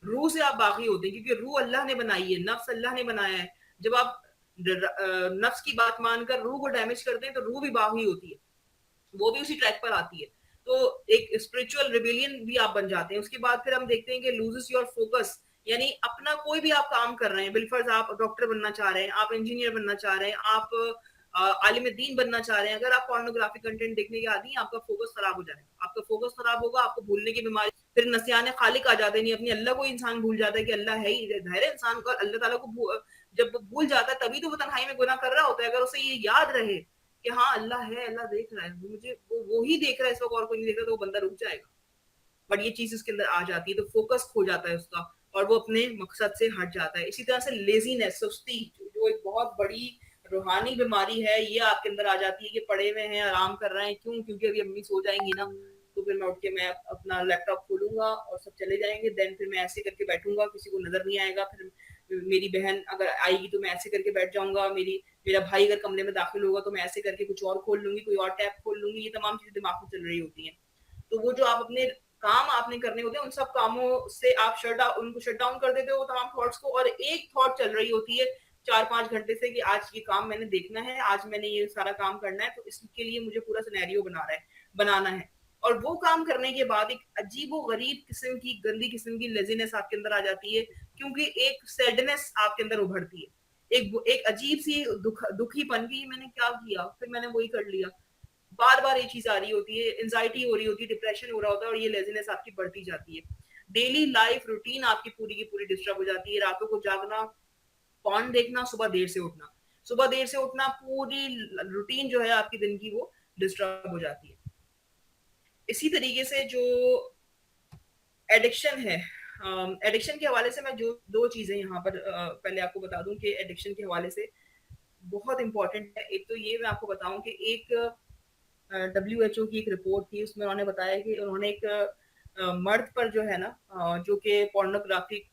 रूह से आप बागी होते हैं क्योंकि रूह अल्लाह ने बनाई है, नफ्स अल्लाह ने बनाया है। जब आप नफ्स की बात मानकर रूह को डैमेज करते हैं तो रूह भी बागी होती है, वो भी उसी ट्रैक पर आती है। तो एक स्पिरिचुअल रिबेलियन भी आप बन जाते हैं। उसके बाद फिर हम देखते हैं कि लूजेस योर फोकस, यानी अपना कोई भी आप काम कर रहे हैं, बिलफर्ज आप डॉक्टर बनना चाह रहे हैं, आप इंजीनियर बनना चाह रहे हैं, आप आलिम दीन बनना चाह रहे हैं, अगर आप पोर्नोग्राफिक कंटेंट देखने के आदी हैं, आपका फोकस खराब हो जाएगा, आपका फोकस खराब होगा, आपको भूलने की बीमारी, फिर नसियान खालिक आ जाते हैं, नहीं अपनी अल्लाह को इंसान भूल जाता है कि अल्लाह है ही। जाहिर है इंसान को अल्लाह ताला को जब भूल जाता है तभी तो वो तन्हाई में गुनाह कर रहा होता है। अगर उसे ये याद रहे कि हाँ अल्लाह है, अल्लाह देख रहा है मुझे, वो ही देख रहा है इस वक्त और कोई नहीं देख रहा, तो वो बंदा रुक जाएगा। बट ये चीज इसके अंदर आ जाती है तो फोकस खो जाता है उसका, और वो अपने मकसद से हट जाता है। इसी तरह से लेजीनेस, सुस्ती, जो एक बहुत बड़ी रूहानी बीमारी है, ये आपके अंदर आ जाती है कि पड़े हुए हैं, आराम कर रहे हैं, क्यों? क्योंकि अभी अम्मी सो जाएंगी ना, तो फिर मैं उठ के मैं अपना लैपटॉप खोलूंगा और सब चले जाएंगे, देन फिर मैं ऐसे करके बैठूंगा, किसी को नजर नहीं आएगा, फिर मेरी बहन अगर आएगी तो मैं ऐसे करके बैठ जाऊंगा, मेरा भाई अगर कमरे में दाखिल होगा तो मैं ऐसे करके कुछ और खोल लूंगी, कोई और टैब खोल लूंगी। ये तमाम चीजें दिमाग में चल रही होती हैं। तो वो जो आप अपने काम आपने करने होते हैं, उन सब कामों से आप उनको शट डाउन कर देते हो तमाम थॉट्स को, और एक थॉट चल रही होती है 4-5 घंटे से कि आज ये काम मैंने देखना है, आज मैंने ये सारा काम करना है, तो इसके लिए मुझे पूरा सिनेरियो बनाना है। और वो काम करने के बाद एक अजीबो गरीब किस्म की, गंदी किस्म की लेजीनेस आपके अंदर आ जाती है, क्योंकि एक सैडनेस आपके अंदर उभरती है, एक अजीब सी दुखीपन की मैंने क्या किया, फिर मैंने वही कर लिया। बार बार ये चीज आ रही होती है, एंजाइटी हो रही होती है, डिप्रेशन हो रहा होता है, और ये लेजीनेस आपकी बढ़ती जाती है। डेली लाइफ रूटीन आपकी पूरी की पूरी डिस्टर्ब हो जाती है, रातों को जागना, फोन देखना, सुबह देर से उठना, पूरी रूटीन जो है आपकी दिन की वो डिस्टर्ब हो जाती है। इसी तरीके से जो एडिक्शन है, एडिक्शन के हवाले से मैं जो दो चीजें यहाँ पर पहले आपको बता दूं कि एडिक्शन के हवाले से बहुत इंपॉर्टेंट है। एक तो ये मैं आपको बताऊं कि एक WHO की एक रिपोर्ट थी, उसमें उन्होंने बताया कि उन्होंने एक मर्द पर जो है ना, जो कि पोर्नोग्राफिक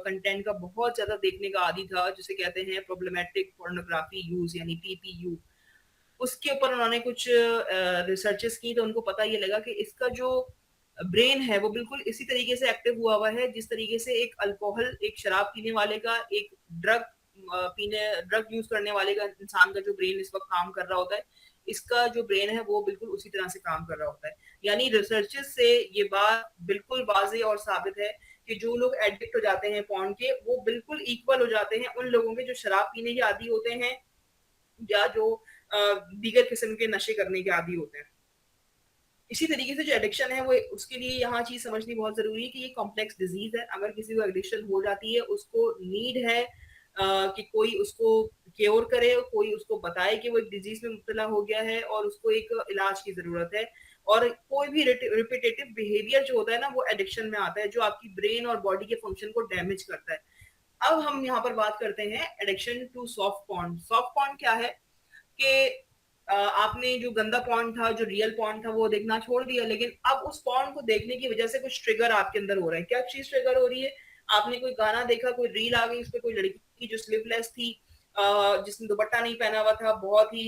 कंटेंट का बहुत ज्यादा देखने का आदी था, जिसे कहते हैं प्रॉब्लमेटिक पोर्नोग्राफी यूज, यानी PPU, उसके ऊपर उन्होंने कुछ रिसर्चेस की, तो उनको पता ये लगा कि इसका जो ब्रेन है वो बिल्कुल इसी तरीके से एक्टिव हुआ है जिस तरीके से एक अल्कोहल, एक शराब पीने वाले का, एक ड्रग यूज करने वाले का, इंसान का जो ब्रेन इस वक्त काम कर रहा होता है, इसका जो ब्रेन है वो बिल्कुल उसी तरह से काम कर रहा होता है। यानी रिसर्चेस से ये बात बिल्कुल वाज़ेह और साबित है कि जो लोग एडिक्ट हो जाते हैं पॉर्न के, वो बिल्कुल इक्वल हो जाते हैं उन लोगों के जो शराब पीने के आदी होते हैं, या जो दीगर किस्म के नशे करने के आदी होते हैं। इसी तरीके से जो एडिक्शन है वो, उसके लिए यहाँ चीज समझनी बहुत जरूरी है कि ये कॉम्प्लेक्स डिजीज है। अगर किसी को एडिक्शन हो जाती है, उसको नीड है कि कोई उसको क्योर करे, कोई उसको बताए कि वो एक डिजीज में मुब्तला हो गया है और उसको एक इलाज की जरूरत है। और कोई भी रिपीटेटिव बिहेवियर जो होता है ना, वो एडिक्शन में आता है, जो आपकी ब्रेन और बॉडी के फंक्शन को डैमेज करता है। अब हम यहाँ पर बात करते हैं addiction to soft porn. Soft porn क्या है कि आपने जो गंदा पॉर्न था, जो रियल पॉर्न था, वो देखना छोड़ दिया, लेकिन अब उस पॉर्न को देखने की वजह से कुछ ट्रिगर आपके अंदर हो रहा है। क्या चीज ट्रिगर हो रही है? आपने कोई गाना देखा, कोई रील आ गई, उस पर कोई लड़की जो स्लीवलेस थी, जिसने दुपट्टा नहीं पहना हुआ था, बहुत ही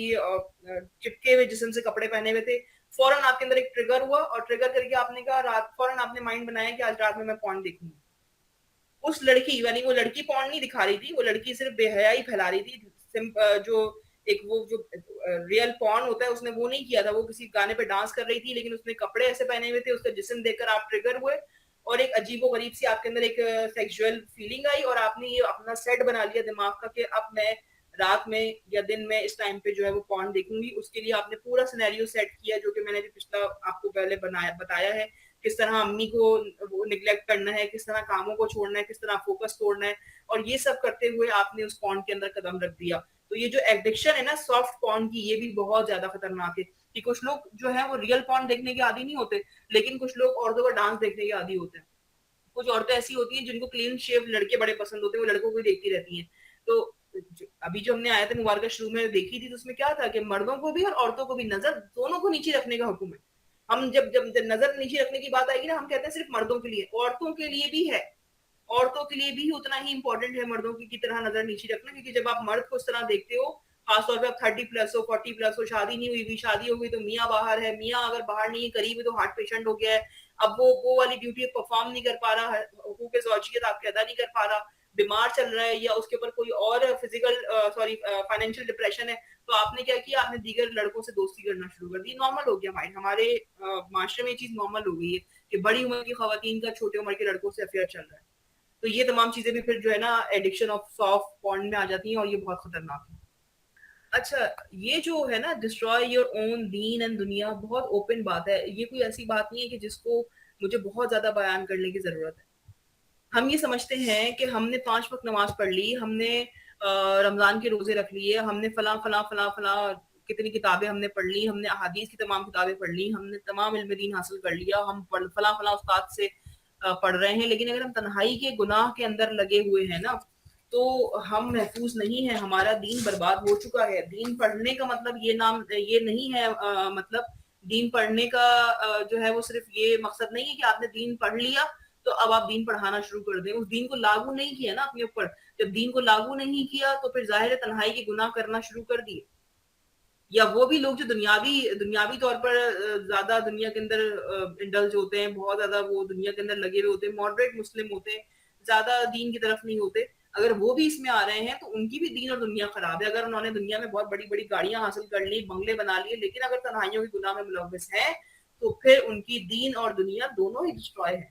चिपके हुए जिस्म से कपड़े पहने हुए थे, फौरन आपके अंदर एक ट्रिगर हुआ, और ट्रिगर करके आपने कहा, रात फौरन आपने माइंड बनाया कि आज रात में मैं पॉर्न देखूंगी। उस लड़की, यानी वो लड़की पॉर्न नहीं दिखा रही थी, वो लड़की सिर्फ बेहयाई फैला रही थी। जो एक वो जो रियल पॉर्न होता है उसने वो नहीं किया था, वो किसी गाने पे डांस कर रही थी, लेकिन उसने कपड़े ऐसे पहने हुए थे, उसका जिस्म देखकर आप ट्रिगर हुए और एक अजीबो गरीब सी आपके अंदर एक सेक्सुअल फीलिंग आई और आपने ये अपना सेट बना लिया दिमाग का कि अब मैं रात में या दिन में इस टाइम पे जो है वो पॉर्न देखूंगी। उसके लिए आपने पूरा सिनेरियो सेट किया, जो कि मैंने भी पिछला आपको पहले बताया है, किस तरह अम्मी को वो निग्लेक्ट करना है, किस तरह कामों को छोड़ना है, किस तरह फोकस तोड़ना है, और ये सब करते हुए आपने उस पॉर्न के अंदर कदम रख दिया। तो ये जो एडिक्शन है ना सॉफ्ट पॉर्न की, ये भी बहुत ज्यादा खतरनाक है कि कुछ लोग जो है वो रियल पॉर्न देखने के आदी नहीं होते, लेकिन कुछ लोग औरतों का डांस देखने के आदी होते हैं। कुछ औरतें ऐसी होती हैं जिनको क्लीन शेव लड़के बड़े पसंद होते हैं, वो लड़कों को देखती रहती हैं। तो अभी जो हमने आयत मुबारक शुरू में देखी थी, तो उसमें क्या था कि मर्दों को भी और औरतों को भी नजर दोनों को नीचे रखने का हुक्म है। हम जब नजर नीचे रखने की बात आएगी ना, हम कहते हैं सिर्फ मर्दों के लिए, औरतों के लिए भी है। औरतों के लिए भी उतना ही इंपॉर्टेंट है मर्दों की तरह नजर नीचे रखना, क्योंकि जब आप मर्द को उस तरह देखते हो, खासतौर पे आप 30+ हो, 40+ हो, शादी नहीं हुई, शादी हो गई तो मियाँ बाहर है, मियाँ अगर बाहर नहीं है, करीब है, तो हार्ट पेशेंट हो गया है, अब वो वाली ड्यूटी परफॉर्म नहीं कर पा रहा है, हुकूक ज़ौजियत आपके अदा नहीं कर पा रहा, बीमार चल रहा है, या उसके ऊपर कोई और फिजिकल फाइनेंशियल डिप्रेशन है, तो आपने क्या किया, आपने दीगर लड़कों से दोस्ती करना शुरू कर दी। नॉर्मल हो गया माइंड, हमारे माशरे में ये चीज नॉर्मल हो गई है कि बड़ी उम्र की खवातीन का छोटे उम्र के लड़कों से अफेयर चल रहा है। तो ये तमाम चीजें भी फिर जो है ना एडिक्शन ऑफ सॉफ्ट पॉर्न में आ जाती हैं, और ये बहुत खतरनाक है। अच्छा, ये जो है ना destroy your own Deen and दुनिया, बहुत ओपन बात है, ये कोई ऐसी बात नहीं है कि जिसको मुझे बहुत ज्यादा बयान करने की जरूरत है। हम ये समझते हैं कि हमने 5 वक्त नमाज पढ़ ली, हमने रमजान के रोजे रख लिए, हमने फला फला फला फला कितनी किताबें हमने पढ़ ली, हमने अहादीस की तमाम किताबें पढ़ ली, हमने तमाम इल्म दीन हासिल कर लिया, हम फला फला उस्ताद से पढ़ रहे हैं, लेकिन अगर हम तन्हाई के गुनाह के अंदर लगे हुए हैं ना, तो हम महफूज नहीं है, हमारा दीन बर्बाद हो चुका है। दीन पढ़ने का मतलब ये नहीं है, मतलब दीन पढ़ने का जो है वो सिर्फ ये मकसद नहीं है कि आपने दीन पढ़ लिया तो अब आप दीन पढ़ाना शुरू कर दें, उस दीन को लागू नहीं किया ना अपने ऊपर। जब दीन को लागू नहीं किया तो फिर जाहिर है तन्हाई के गुनाह करना शुरू कर दिए। या वो भी लोग जो दुनियावी दुनियावी तौर पर ज्यादा दुनिया के अंदर इंडल्ज होते हैं, बहुत ज्यादा वो दुनिया के अंदर लगे हुए होते हैं, मॉडरेट मुस्लिम होते हैं, ज्यादा दीन की तरफ नहीं होते, अगर वो भी इसमें आ रहे हैं तो उनकी भी दीन और दुनिया खराब है। अगर उन्होंने दुनिया में बहुत बड़ी बड़ी गाड़ियां हासिल कर ली, बंगले बना लिए, लेकिन अगर तन्हाइयों के गुनाह में मुलव्वस है, तो फिर उनकी दीन और दुनिया दोनों ही डिस्ट्रॉय है।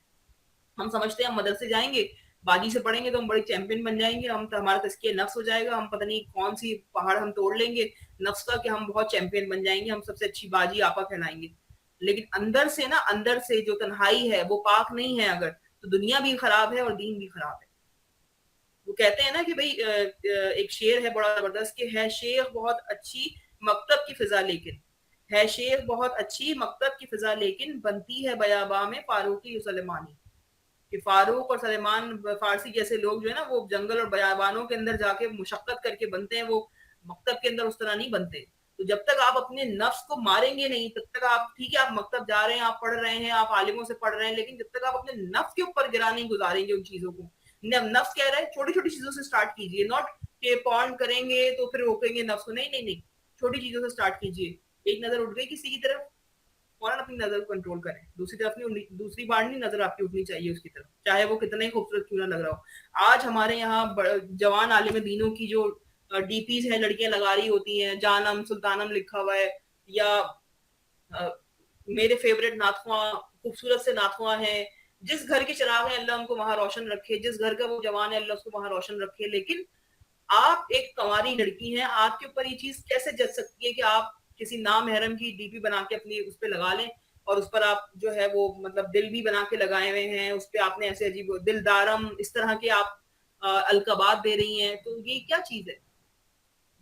हम समझते हैं हम मदरसे जाएंगे, बाजी से पढ़ेंगे तो हम बड़े चैंपियन बन जाएंगे, हम तो हमारा तज़किया नफ्स हो जाएगा, हम पता नहीं कौन सी पहाड़ हम तोड़ लेंगे नफ्स का कि हम बहुत चैंपियन बन जाएंगे, हम सबसे अच्छी बाजी आपा कहलाएंगे। लेकिन अंदर से ना, अंदर से जो तन्हाई है वो पाक नहीं है अगर, तो दुनिया भी खराब है और दीन भी खराब है। वो कहते हैं ना कि भाई एक शेर है बड़ा जबरदस्त कि है शेख बहुत अच्छी मकतब की फिजा लेकिन, है शेख बहुत अच्छी मकतब की फिजा लेकिन बनती है बयाबा में फारूकी सलेमानी। कि फारूक और सलेमान फारसी जैसे लोग जो है ना वो जंगल और बयाबानों के अंदर जाके मुशक्कत करके बनते हैं, वो मकतब के अंदर उस तरह नहीं बनते। तो जब तक आप अपने नफ्स को मारेंगे नहीं, तब तक आप ठीक है, आप मकतब जा रहे हैं, आप पढ़ रहे हैं, आप आलिमों से पढ़ रहे हैं, लेकिन जब तक आप अपने नफ्स के ऊपर गिरा नहीं गुजारेंगे उन चीजों को। नफ्स कह रहा है छोटी छोटी चीजों से स्टार्ट कीजिए, नॉट कि पॉर्न करेंगे तो फिर रोकेंगे नफ्स को, नहीं नहीं नहीं, छोटी चीजों से स्टार्ट कीजिए। एक नजर उठ गई किसी की तरफ, फौरन अपनी नजर को कंट्रोल करें, दूसरी तरफ नहीं, दूसरी बार नहीं नजर आपकी उठनी चाहिए उसकी तरफ, चाहे वो कितना ही खूबसूरत क्यों ना लग रहा हो। आज हमारे यहाँ जवान आलिम दीनों की जो डीपीज है लड़कियां लगा रही होती हैं, जानम सुल्तानम लिखा हुआ है, या अ, मेरे फेवरेट नाथुआ, खूबसूरत से नाथुआ हैं। जिस घर के चिराग है अल्लाह उनको वहां रोशन रखे, जिस घर का वो जवान है अल्लाह उसको वहां रोशन रखे, लेकिन आप एक कंवारी लड़की हैं, आपके ऊपर ये चीज कैसे जच सकती है कि आप किसी नामहरम की डीपी बना के अपनी उस पर लगा लें, और उस पर आप जो है वो मतलब दिल भी बना के लगाए हुए हैं, उस पर आपने ऐसे अजीब दिलदारम इस तरह के आप अलकबात दे रही हैं, तो ये क्या चीज है?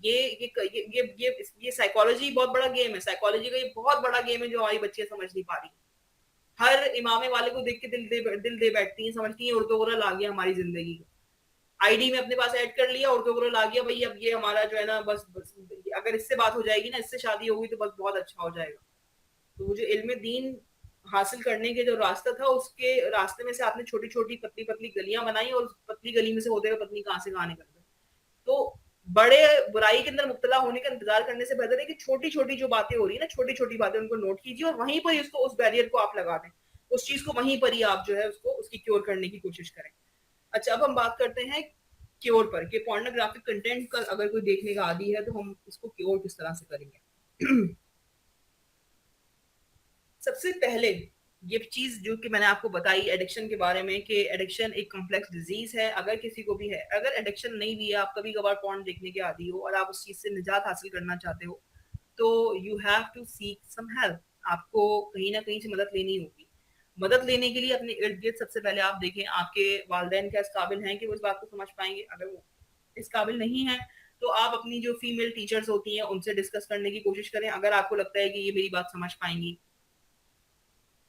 ये साइकोलॉजी बहुत बड़ा गेम है, साइकोलॉजी का ये बहुत बड़ा गेम है जो हमारी बच्चियां समझ नहीं पा रही। हर इमामे वाले को देख के दिल दे बैठती हैं, समझती हैं उर्दू वगैरह ला गया हमारी जिंदगी का, आईडी में अपने पास ऐड कर लिया और तो आ गया भाई, अब ये हमारा जो है ना बस अगर इससे बात हो जाएगी ना, इससे शादी होगी तो बस बहुत अच्छा हो जाएगा। तो वो जो इल्म दीन हासिल करने के जो रास्ता था, उसके रास्ते में से आपने छोटी छोटी पतली पतली गलियां बनाई, और उस पतली गली में से होते हुए पत्नी कहां से कहां निकल गई। तो बड़े बुराई के अंदर मुब्तला होने का इंतजार करने से बेहतर है कि छोटी छोटी जो बातें हो रही है ना, छोटी छोटी बातें उनको नोट कीजिए और वहीं पर उसको उस बैरियर को आप लगा दें, उस चीज को वहीं पर ही आप जो है उसको उसकी क्योर करने की कोशिश करें। अच्छा, अब हम बात करते हैं क्योर पर, कि पोर्नोग्राफिक कंटेंट का अगर कोई देखने का आदी है तो हम इसको क्योर किस तरह से करेंगे। सबसे पहले ये चीज जो कि मैंने आपको बताई एडिक्शन के बारे में, कि एडिक्शन एक कॉम्प्लेक्स डिजीज है। अगर किसी को भी है, अगर एडिक्शन नहीं भी है, आप कभी कभार पॉर्न देखने के आदी हो और आप उस चीज से निजात हासिल करना चाहते हो, तो you have to seek some help. आपको कहीं ना कहीं से मदद लेनी होगी। मदद लेने के लिए अपने इर्द गिर्द सबसे पहले आप देखें आपके वालिदैन क्या इस काबिल हैं कि वो इस बात को समझ पाएंगे। अगर वो इस काबिल नहीं है तो आप अपनी जो फीमेल टीचर्स होती हैं उनसे डिस्कस करने की कोशिश करें, अगर आपको लगता है कि ये मेरी बात समझ पाएंगी।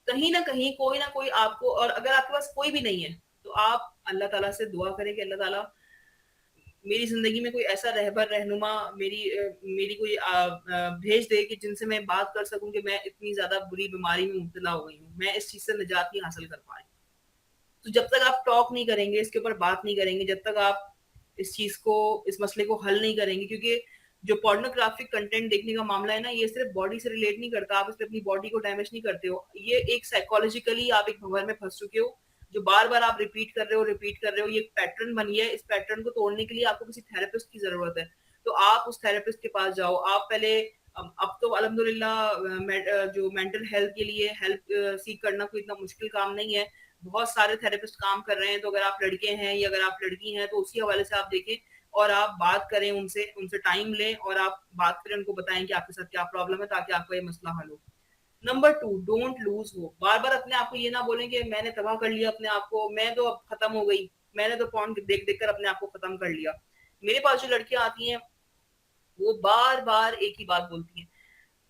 कहीं ना कहीं कोई ना कोई आपको, और अगर आपके पास कोई भी नहीं है तो आप अल्लाह ताला से दुआ करें कि अल्लाह ताला मेरी जिंदगी में कोई ऐसा रहबर रहनुमा मेरी कोई भेज दे कि जिनसे मैं बात कर सकूं कि मैं इतनी ज्यादा बुरी बीमारी में मुब्तला हो गई हूँ, मैं इस चीज से निजात नहीं हासिल कर पा रही। तो जब तक आप टॉक नहीं करेंगे, इसके ऊपर बात नहीं करेंगे, जब तक आप इस चीज को, इस मसले को हल नहीं करेंगे, क्योंकि जो पोर्नोग्राफिक कंटेंट देखने का मामला है ना, ये सिर्फ बॉडी से रिलेट नहीं करता। आप इसमें अपनी बॉडी को डैमेज नहीं करते हो, ये एक साइकोलॉजिकली आप एक भंवर में फंस चुके हो जो बार बार आप रिपीट कर रहे हो, ये पैटर्न बनी है। इस पैटर्न को तोड़ने के लिए आपको किसी थेरेपिस्ट की जरूरत है। तो आप उस थेरेपिस्ट के पास जाओ। आप पहले, अब तो अल्हम्दुलिल्लाह जो मेंटल हेल्थ के लिए हेल्प सीख करना कोई इतना मुश्किल काम नहीं है। बहुत सारे थेरेपिस्ट काम कर रहे हैं। तो अगर आप लड़के हैं या अगर आप लड़की हैं तो उसी हवाले से आप देखें और आप बात करें उनसे, उनसे टाइम लें और आप बात करें, उनको बताएं कि आपके साथ क्या प्रॉब्लम है, ताकि आपका ये मसला हल हो। Number two, don't lose hope. बार बार अपने आप को ये ना बोलें कि मैंने तबाह कर लिया अपने आप को, मैं तो अब खत्म हो गई, मैंने तो पॉर्न देख देख कर अपने आप को खत्म कर लिया। मेरे पास जो लड़कियां आती हैं वो बार बार एक ही बात बोलती हैं,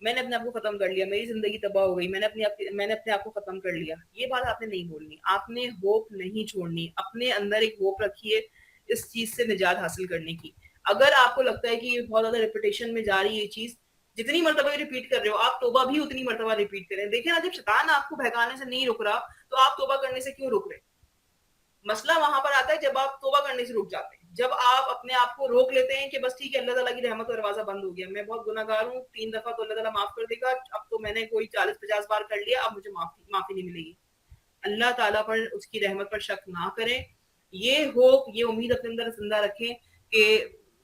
मैंने अपने आप को खत्म कर लिया, मेरी जिंदगी तबाह हो गई, मैंने अपने आप को खत्म कर लिया। ये बात आपने नहीं बोलनी, आपने होप नहीं छोड़नी, अपने अंदर एक होप रखिए इस चीज से निजात हासिल करने की। अगर आपको लगता है कि ये बहुत ज्यादा रिपीटेशन में जा रही है ये चीज, जितनी मरतबा रिपीट कर रहे हो आप तोबा भी उतनी मरतबा रिपीट करें। देखिए ना, जब शैतान आपको बहकाने से नहीं रुक रहा तो आप तोबा करने से क्यों रुक रहे? मसला वहां पर आता है जब आप तोबा करने से रुक जाते हैं, जब आप अपने आप को रोक लेते हैं कि बस ठीक है, अल्लाह ताला की रहमत का दरवाजा बंद हो गया, मैं बहुत गुनाहगार हूँ, 3 दफा तो अल्लाह ताला माफ कर देगा, अब तो मैंने कोई 40-50 बार कर लिया, अब मुझे माफी नहीं मिलेगी। अल्लाह ताला पर, उसकी रहमत पर शक ना करें। ये होप, ये उम्मीद अपने अंदर जिंदा रखें कि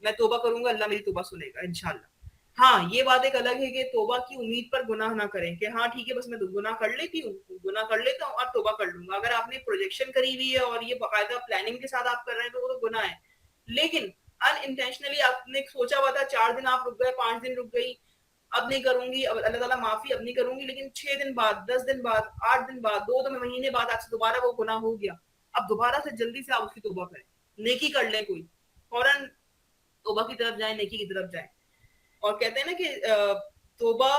मैं तोबा करूंगा, अल्लाह मेरी तोबा सुनेगा इंशाल्लाह। हाँ, ये बात एक अलग है कि तोबा की उम्मीद पर गुनाह ना करें कि हाँ ठीक है, बस मैं गुनाह कर लेती हूँ, गुनाह कर लेता हूँ और तोबा कर लूंगा। अगर आपने प्रोजेक्शन करी हुई है और ये बाकायदा प्लानिंग के साथ आप कर रहे हैं तो वो तो गुनाह है। लेकिन अनइंटेंशनली आपने सोचा हुआ था, 4 दिन आप रुक गए, 5 दिन रुक गई, अब नहीं करूंगी, अब अल्लाह ताला माफी, अब नहीं करूंगी, लेकिन 6 दिन बाद, 10 दिन बाद, 8 दिन बाद, 2 महीने बाद आपसे दोबारा वो गुनाह हो गया। अब दोबारा से जल्दी से आप उसकी तोबा करें, नेकी कर लें, कोई फौरन तोबा की तरफ जाए, नेकी की तरफ जाए। और कहते हैं ना कि तोबा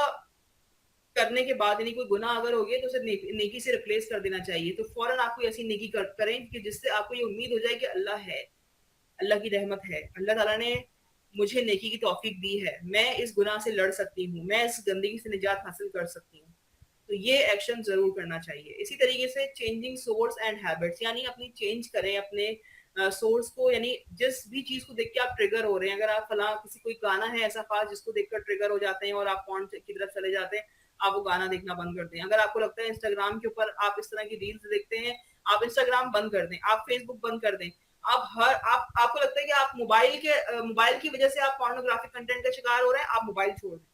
करने के बाद, यानी कोई गुनाह अगर हो गया तो उसे नेकी से रिप्लेस कर देना चाहिए। तो फौरन आप कोई ऐसी नेकी करें कि जिससे आपको ये उम्मीद हो जाए कि अल्लाह है, अल्लाह की रहमत है, अल्लाह ताला ने मुझे नेकी की तौफीक दी है, मैं इस गुनाह से लड़ सकती हूँ, मैं इस गंदगी से निजात हासिल कर सकती हूँ। तो ये एक्शन जरूर करना चाहिए। इसी तरीके से चेंजिंग सोर्स एंड हैबिट्स, यानी अपनी चेंज करें अपने सोर्स को, यानी जिस भी चीज को देख के आप ट्रिगर हो रहे हैं, अगर आप फला किसी कोई गाना है ऐसा खास जिसको देखकर ट्रिगर हो जाते हैं और आप पॉर्न की तरफ चले जाते हैं, आप वो गाना देखना बंद कर दें। अगर आपको लगता है इंस्टाग्राम के ऊपर आप इस तरह की रील्स देखते हैं, आप इंस्टाग्राम बंद कर दें, आप फेसबुक बंद कर दें। आपको लगता है कि आप मोबाइल की वजह से आप पोर्नोग्राफिक कंटेंट का शिकार हो रहे हैं, आप मोबाइल छोड़ दें।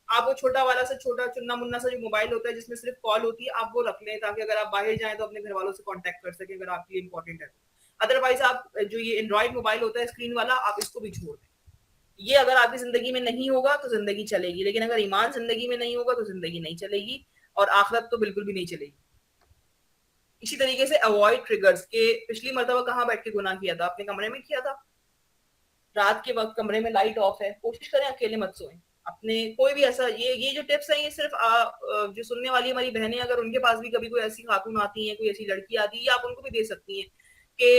आप वो छोटा वाला सा, छोटा चुन्ना मुन्ना सा जो मोबाइल होता है जिसमें सिर्फ कॉल होती है, आप वो रख लें, ताकि अगर आप बाहर जाएं तो अपने घर वालों से कांटेक्ट कर सकें अगर आपके लिए इंपॉर्टेंट है तो। अदरवाइज आप जो ये एंड्रॉइड मोबाइल होता है स्क्रीन वाला, आप इसको भी छोड़ दें। ये अगर आपकी जिंदगी में नहीं होगा तो जिंदगी चलेगी, लेकिन अगर ईमान जिंदगी में नहीं होगा तो जिंदगी नहीं चलेगी, और आखिरत तो बिल्कुल भी नहीं चलेगी। इसी तरीके से अवॉइड ट्रिगर्स, के पिछली मरतबा कहाँ बैठ के गुनाह किया था, अपने कमरे में किया था, रात के वक्त कमरे में लाइट ऑफ है, कोशिश करें अकेले मत सोएं। अपने कोई भी ऐसा, ये जो टिप्स हैं ये सिर्फ जो सुनने वाली हमारी बहनें, अगर उनके पास भी कभी कोई ऐसी खातून आती है, कोई ऐसी लड़की आती है, ये आप उनको भी दे सकती हैं कि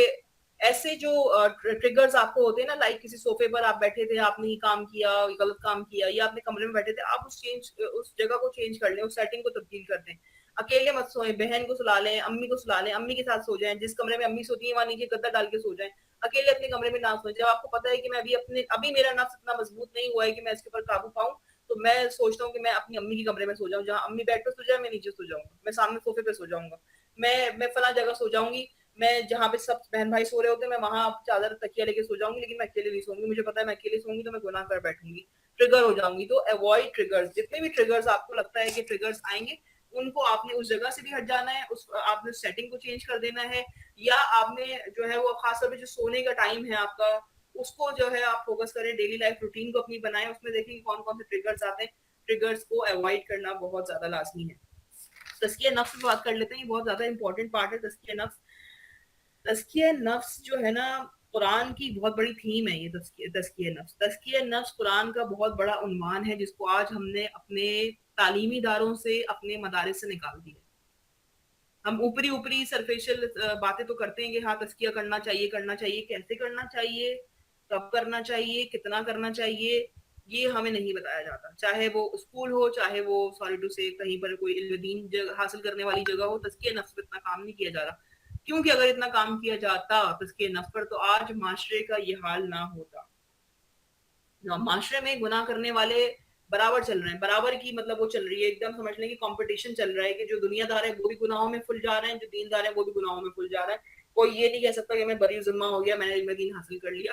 ऐसे जो ट्रिगर्स आपको होते हैं ना, लाइक किसी सोफे पर आप बैठे थे, आपने ही काम किया, गलत काम किया, या अपने कमरे में बैठे थे, आप उस जगह को चेंज कर लें, उस सेटिंग को तब्दील कर दें। अकेले मत सोएं, बहन को सुला लें, अम्मी को सुला लें, अम्मी के साथ सो जाएं, जिस कमरे में अम्मी सोती है वहां नीचे गद्दा डाल के सो जाएं। अकेले अपने कमरे में ना सोएं। जब आपको पता है कि मैं अभी मेरा नफ्स इतना मजबूत नहीं हुआ है कि मैं इसके ऊपर काबू पाऊं, तो मैं सोचता हूँ कि मैं अपनी अम्मी के कमरे में सो जाऊं, जहां अम्मी बेड पे सो जाए, मैं नीचे सो जाऊंगा, मैं सामने सोफे पे सो जाऊंगा, मैं फला जगह सो जाऊंगी, मैं जहाँ पे सब बहन भाई सो रहे होते हैं, मैं वहां चादर तकिया लेके सो जाऊंगी, लेकिन मैं अकेले नहीं सोऊंगी, मुझे पता है मैं अकेले सोऊंगी तो मैं गुनाह कर बैठूंगी, ट्रिगर हो जाऊंगी। तो अवॉइड ट्रिगर्स, जितने भी ट्रिगर्स आपको लगता है कि ट्रिगर्स आएंगे, उनको आपने उस जगह से भी हट जाना है, उस आपने सेटिंग को चेंज कर देना है, या आपने जो है वो खासतौर पर जो सोने का टाइम है आपका, उसको जो है आप फोकस करें, डेली लाइफ रूटीन को अपनी बनाएं, उसमें देखें कि कौन कौन से ट्रिगर्स आते हैं। ट्रिगर्स को अवॉइड करना बहुत ज्यादा लाजमी है। तज़किया नफ्स पे बात कर लेते हैं, ये बहुत ज्यादा इंपॉर्टेंट पार्ट है तज़किया नफ्स। तज़किया नफ्स जो है ना, कुरान की बहुत बड़ी थीम है ये तज़किया नफ्स। तज़किया नफ्स कुरान का बहुत बड़ा उन्वान है, जिसको आज हमने अपने तालीमी इदारों से, अपने मदारिस से निकाल दिया। हम ऊपरी ऊपरी सरफेशियल बातें तो करते हैं कि हाँ तज़किया करना चाहिए, कैसे करना चाहिए, कब करना चाहिए, कितना करना चाहिए, ये हमें नहीं बताया जाता। चाहे वो स्कूल हो, चाहे वो सॉरी टू से कहीं पर कोई इल्म दीन हासिल करने वाली जगह हो, तज़किया नफ्स पे इतना काम नहीं किया जा रहा। क्योंकि अगर इतना काम किया जाता तज़किया नफ्स पर, तो आज माशरे का ये हाल ना होता। माशरे में गुनाह करने वाले बराबर चल रहे हैं, बराबर की मतलब वो चल रही है, एकदम समझ लें कि कंपटीशन चल रहा है, कि जो दुनियादार है वो भी गुनाहों में फुल जा रहे हैं, जो दीनदार है वो भी गुनाहों में फुल जा रहा है। कोई ये नहीं कह सकता कि मैं बरी जिम्मा हो गया, मैंने इल्म दीन हासिल कर लिया,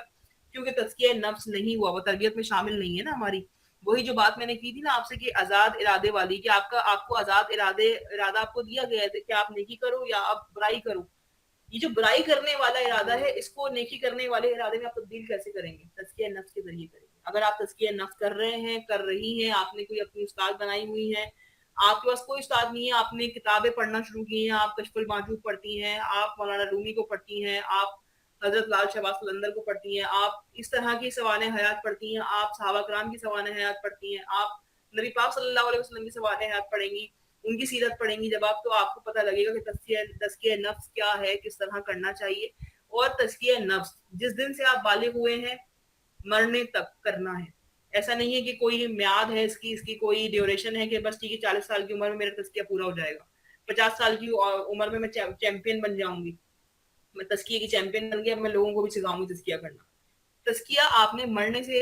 क्योंकि तज़किया नफ्स नहीं हुआ, वो तरबियत में शामिल नहीं है ना हमारी। वही जो बात मैंने की थी ना आपसे कि आजाद इरादे वाली, कि आपको आजाद इरादा आपको दिया गया है कि आप नेकी करो या आप बुराई करो। ये जो बुराई करने वाला इरादा है, इसको नेकी करने वाले इरादे में आप तब्दील कैसे करेंगे? तज़किया नफ्स के जरिए करेंगे। अगर आप तज़किया नफ्स कर रहे हैं, कर रही हैं, आपने कोई अपनी उस्ताद बनाई हुई है, आपके पास कोई उस्ताद नहीं है, आपने किताबें पढ़ना शुरू की हैं, आप कशफुल माजूब पढ़ती हैं, आप मौलाना रूमी को पढ़ती हैं, आप हजरत लाल शहबाज कलंदर को पढ़ती हैं, आप इस तरह की सवाने हयात पढ़ती हैं, आप सहाबा कराम की सवाने हयात पढ़ती हैं, आप नबी पाक सल्लल्लाहु अलैहि वसल्लम की सवाने हयात पढ़ेंगी, उनकी सीरत पढ़ेंगी जब आप, तो आपको पता लगेगा कि तज़किया नफ्स क्या है, किस तरह करना चाहिए। और तज़किया नफ्स जिस दिन से आप बालिग हुए हैं, मरने तक करना है। ऐसा नहीं है कि कोई म्याद है इसकी इसकी कोई ड्यूरेशन है कि बस ठीक है 40 साल की उम्र में मेरा तज़किया पूरा हो जाएगा, 50 साल की उम्र में मैं चैंपियन बन जाऊंगी, मैं तज़किये की चैंपियन बन गया, मैं लोगों को भी सिखाऊंगी तज़किया करना। तज़किया आपने मरने से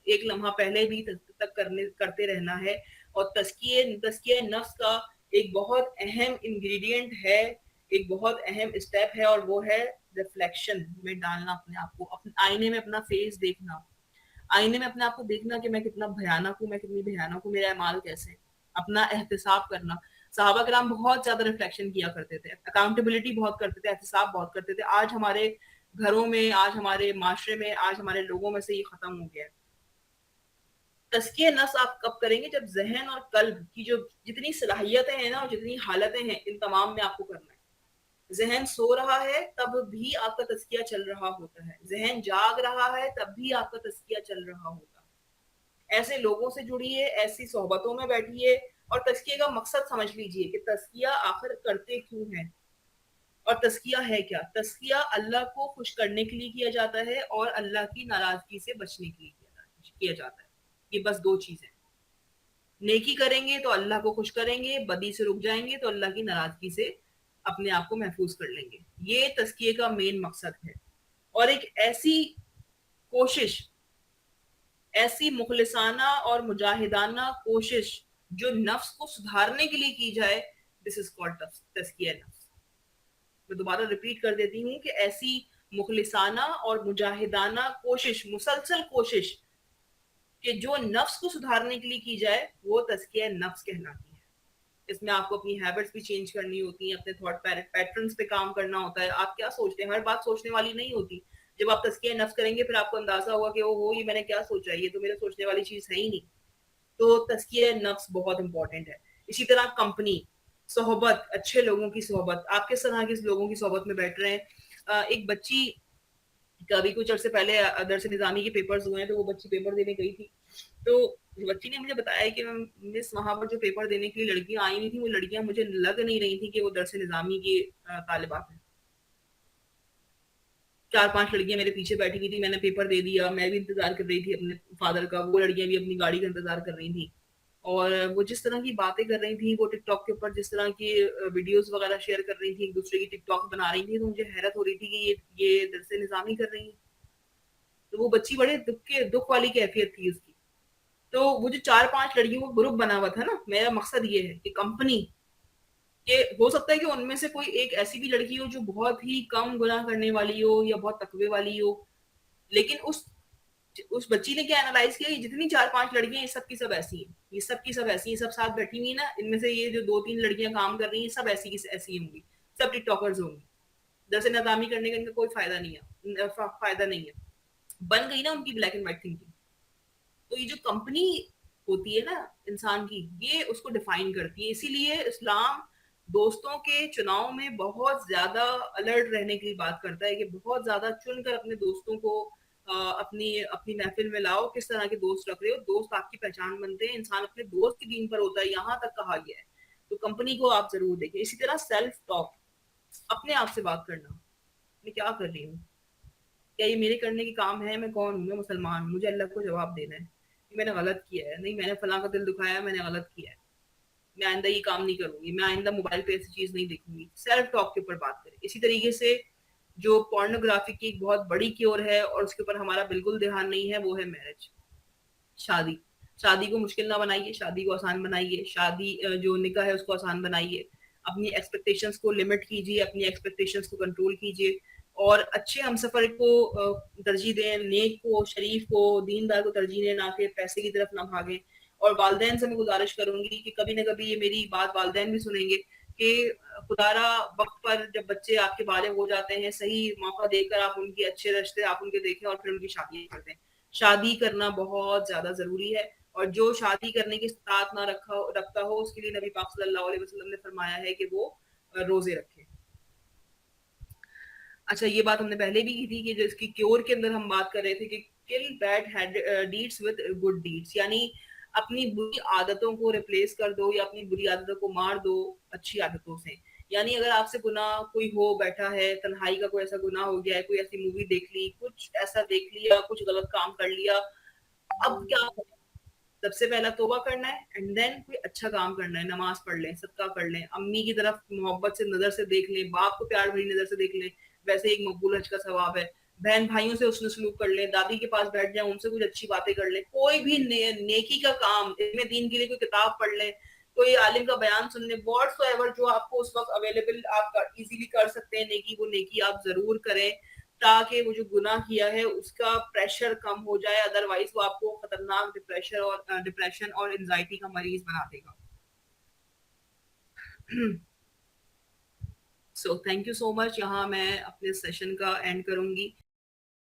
एक लम्हा पहले भी तक करते रहना है। और तज़किया नफ्स का एक बहुत अहम इंग्रेडिएंट है, एक बहुत अहम स्टेप है, और वो है रिफ्लेक्शन में डालना अपने आप को, अपने आईने में अपना फेस देखना, आईने में अपने आप को देखना कि मैं कितना भयानक हूँ, मैं कितनी भयानक हूँ, मेरा अमाल कैसे है, अपना एहतिसाब करना। सहाबा कराम बहुत ज्यादा रिफ्लेक्शन किया करते थे, अकाउंटेबिलिटी बहुत करते थे, एहतिसाब बहुत करते थे। आज हमारे घरों में, आज हमारे माशरे में, आज हमारे लोगों में से ये खत्म हो गया है। तज़किया नफ्स आप कब करेंगे? जब ज़हन और कल्ब की जो जितनी सलाहियतें हैं ना, और जितनी हालतें हैं, इन तमाम में आपको करना है। ज़हन सो रहा है तब भी आपका तज़किया चल रहा होता है, ज़हन जाग रहा है तब भी आपका तज़किया चल रहा होता है। ऐसे लोगों से जुड़िए, ऐसी सोहबतों में बैठिए, और तज़किये का मकसद समझ लीजिए कि तज़किया आखिर करते क्यों हैं, और तज़किया है क्या? तज़किया अल्लाह को खुश करने के लिए किया जाता है, और अल्लाह की नाराजगी से बचने के लिए किया जाता है। ये बस दो चीजें। नेकी करेंगे तो अल्लाह को खुश करेंगे, बदी से रुक जाएंगे तो अल्लाह की नाराजगी से अपने आप को महफूज कर लेंगे। ये तज़किये का मेन मकसद है। और एक ऐसी कोशिश, ऐसी मुखलिसाना और मुजाहिदाना कोशिश जो नफ्स को सुधारने के लिए की जाए, दिस इज कॉल्ड तज़किया नफ्स। मैं दोबारा रिपीट कर देती हूँ कि ऐसी मुखलिसाना और मुजाहिदाना कोशिश, मुसलसल कोशिश कि जो नफ्स को सुधारने के लिए की जाए, वो तज़किया नफ्स कहलाती है। इसमें आपको अपनी हैबिट्स भी चेंज करनी होती हैं, अपने थॉट पैटर्न्स पे काम करना होता है। आप क्या सोचते हैं, हर बात सोचने वाली नहीं होती। जब आप तज़किया नफ्स करेंगे, फिर आपको अंदाजा होगा कि ओ हो, ये मैंने क्या सोचा है, ये तो मेरे सोचने वाली चीज है ही नहीं। तो तज़किया नफ्स बहुत इंपॉर्टेंट है। इसी तरह कंपनी, सोहबत, अच्छे लोगों की सोहबत, आप किस तरह के लोगों की सोहबत में बैठ रहे हैं। एक बच्ची, अभी कुछ अर्से पहले दरस निजामी के पेपर्स हुए हैं, तो वो बच्ची पेपर देने गई थी। तो बच्ची ने मुझे बताया कि मिस वहां पर जो पेपर देने के लिए लड़कियां आई हुई थी, वो लड़कियां मुझे लग नहीं रही थी कि वो दरस निजामी की तालिबात हैं। 4-5 लड़कियां मेरे पीछे बैठी हुई थी, मैंने पेपर दे दिया, मैं भी इंतजार कर रही थी अपने फादर का, वो लड़कियां भी अपनी गाड़ी का इंतजार कर रही थी। और वो जिस तरह की बातें कर रही थी, वो टिकटॉक के ऊपर जिस तरह की वीडियोस वगैरह शेयर कर रही थी, एक दूसरे की टिकटॉक बना रही थी, तो मुझे हैरत हो रही थी कि ये दरस निजामी कर रही है। तो वो बच्ची बड़े दुख वाली कैफियत थी उसकी। तो वो जो 4-5 लड़कियों का ग्रुप बना हुआ था ना, मेरा मकसद ये है कि कंपनी कि हो सकता है कि उनमें से कोई एक ऐसी भी लड़की हो जो बहुत ही कम गुनाह करने वाली हो या बहुत तकवे वाली हो, लेकिन उस बच्ची ने क्या एनालाइज किया, ये जितनी 4-5 लड़कियां ये सब की सब ऐसी हैं, ये सब की सब ऐसी हैं, सब साथ बैठी हुई ना, इनमें से ये जो 2-3 लड़कियां काम कर रही हैं सब ऐसी की ऐसी होंगी, सब टिकटॉकर्स होंगी। दरअसल नाकामी करने का इनका कोई फायदा नहीं है, फायदा नहीं है। बन गई ना उनकी ब्लैक एंड व्हाइट थिंकिंग। तो ये जो कंपनी होती है ना इंसान की, ये उसको डिफाइन करती है। इसीलिए इस्लाम दोस्तों के चुनाव में बहुत ज्यादा अलर्ट रहने की बात करता है कि बहुत ज्यादा चुनकर अपने दोस्तों को अपनी अपनी महफिल में लाओ। किस तरह के दोस्त रख रहे हो, दोस्त आपकी पहचान बनते हैं, इंसान अपने दोस्त के दीन पर होता है, यहाँ तक कहा गया है। तो कंपनी को आप जरूर देखें। इसी तरह सेल्फ टॉक, अपने आप से बात करना, मैं क्या कर रही हूँ, क्या ये मेरे करने के काम है, मैं कौन हूँ, मैं मुसलमान हूँ, मुझे अल्लाह को जवाब देना है, कि मैंने गलत किया है, नहीं मैंने फलां का दिल दुखाया, मैंने गलत किया है, मैं आइंदा ये काम नहीं करूंगी, मैं आइंदा मोबाइल पे ऐसी चीज नहीं देखूंगी। सेल्फ टॉक के ऊपर बात करें। इसी तरीके से जो पोर्नोग्राफी की एक बहुत बड़ी क्योर है और उसके ऊपर हमारा बिल्कुल ध्यान नहीं है, वो है मैरिज, शादी। शादी को मुश्किल ना बनाइए, शादी को आसान बनाइए। शादी जो निकाह है उसको आसान बनाइए। अपनी एक्सपेक्टेशंस को लिमिट कीजिए, अपनी एक्सपेक्टेशंस को कंट्रोल कीजिए, और अच्छे हमसफर को तरजीह दें, नेक को, शरीफ को, दीनदार को तरजीह दें, ना कि पैसे की तरफ ना भागें। और वालदेन से मैं गुजारिश करूंगी कि कभी ना कभी ये मेरी बात वालदेन भी सुनेंगे कि खुदारा वक्त पर जब बच्चे आपके बालिग हो जाते हैं, सही मौका देकर आप उनके अच्छे रिश्ते आप उनके देखें और फिर उनकी शादी कर दें। शादी करना बहुत ज्यादा जरूरी है, और जो शादी करने की इस्तात ना रखता हो, उसके लिए नबी पाक सल्लल्लाहु अलैहि वसल्लम ने फरमाया है कि वो रोजे रखे। अच्छा, ये बात हमने पहले भी की थी कि जिसकी क्योर के अंदर हम बात कर रहे थे कि kill bad deeds with good deeds, यानी अपनी बुरी आदतों को रिप्लेस कर दो या अपनी बुरी आदतों को मार दो अच्छी आदतों से। यानी अगर आपसे गुनाह कोई हो बैठा है, तन्हाई का कोई ऐसा गुनाह हो गया है, कोई ऐसी मूवी देख ली, कुछ ऐसा देख लिया, कुछ गलत काम कर लिया, अब क्या करें? सबसे पहला तोबा करना है, एंड देन कोई अच्छा काम करना है, नमाज पढ़ लें, सदका कर लें, अम्मी की तरफ मोहब्बत से नजर से देख लें, बाप को प्यार भरी नजर से देख लें, वैसे एक मकबूल हज का सवाब है। बहन भाइयों से उसने सलूक कर लें, दादी के पास बैठ जाए, उनसे कुछ अच्छी बातें कर लें, कोई भी नेकी का काम, इसमें दीन के लिए कोई किताब पढ़ लें, कोई आलिम का बयान सुन लें, व्हाट्सोएवर जो आपको उस वक्त अवेलेबल आप इजीली कर सकते हैं नेकी, वो नेकी आप जरूर करें, ताकि वो जो गुनाह किया है उसका प्रेशर कम हो जाए, अदरवाइज वो आपको खतरनाक डिप्रेशन और एंजाइटी का मरीज बना देगा। So thank you so much, यहाँ मैं अपने सेशन का एंड करूंगी।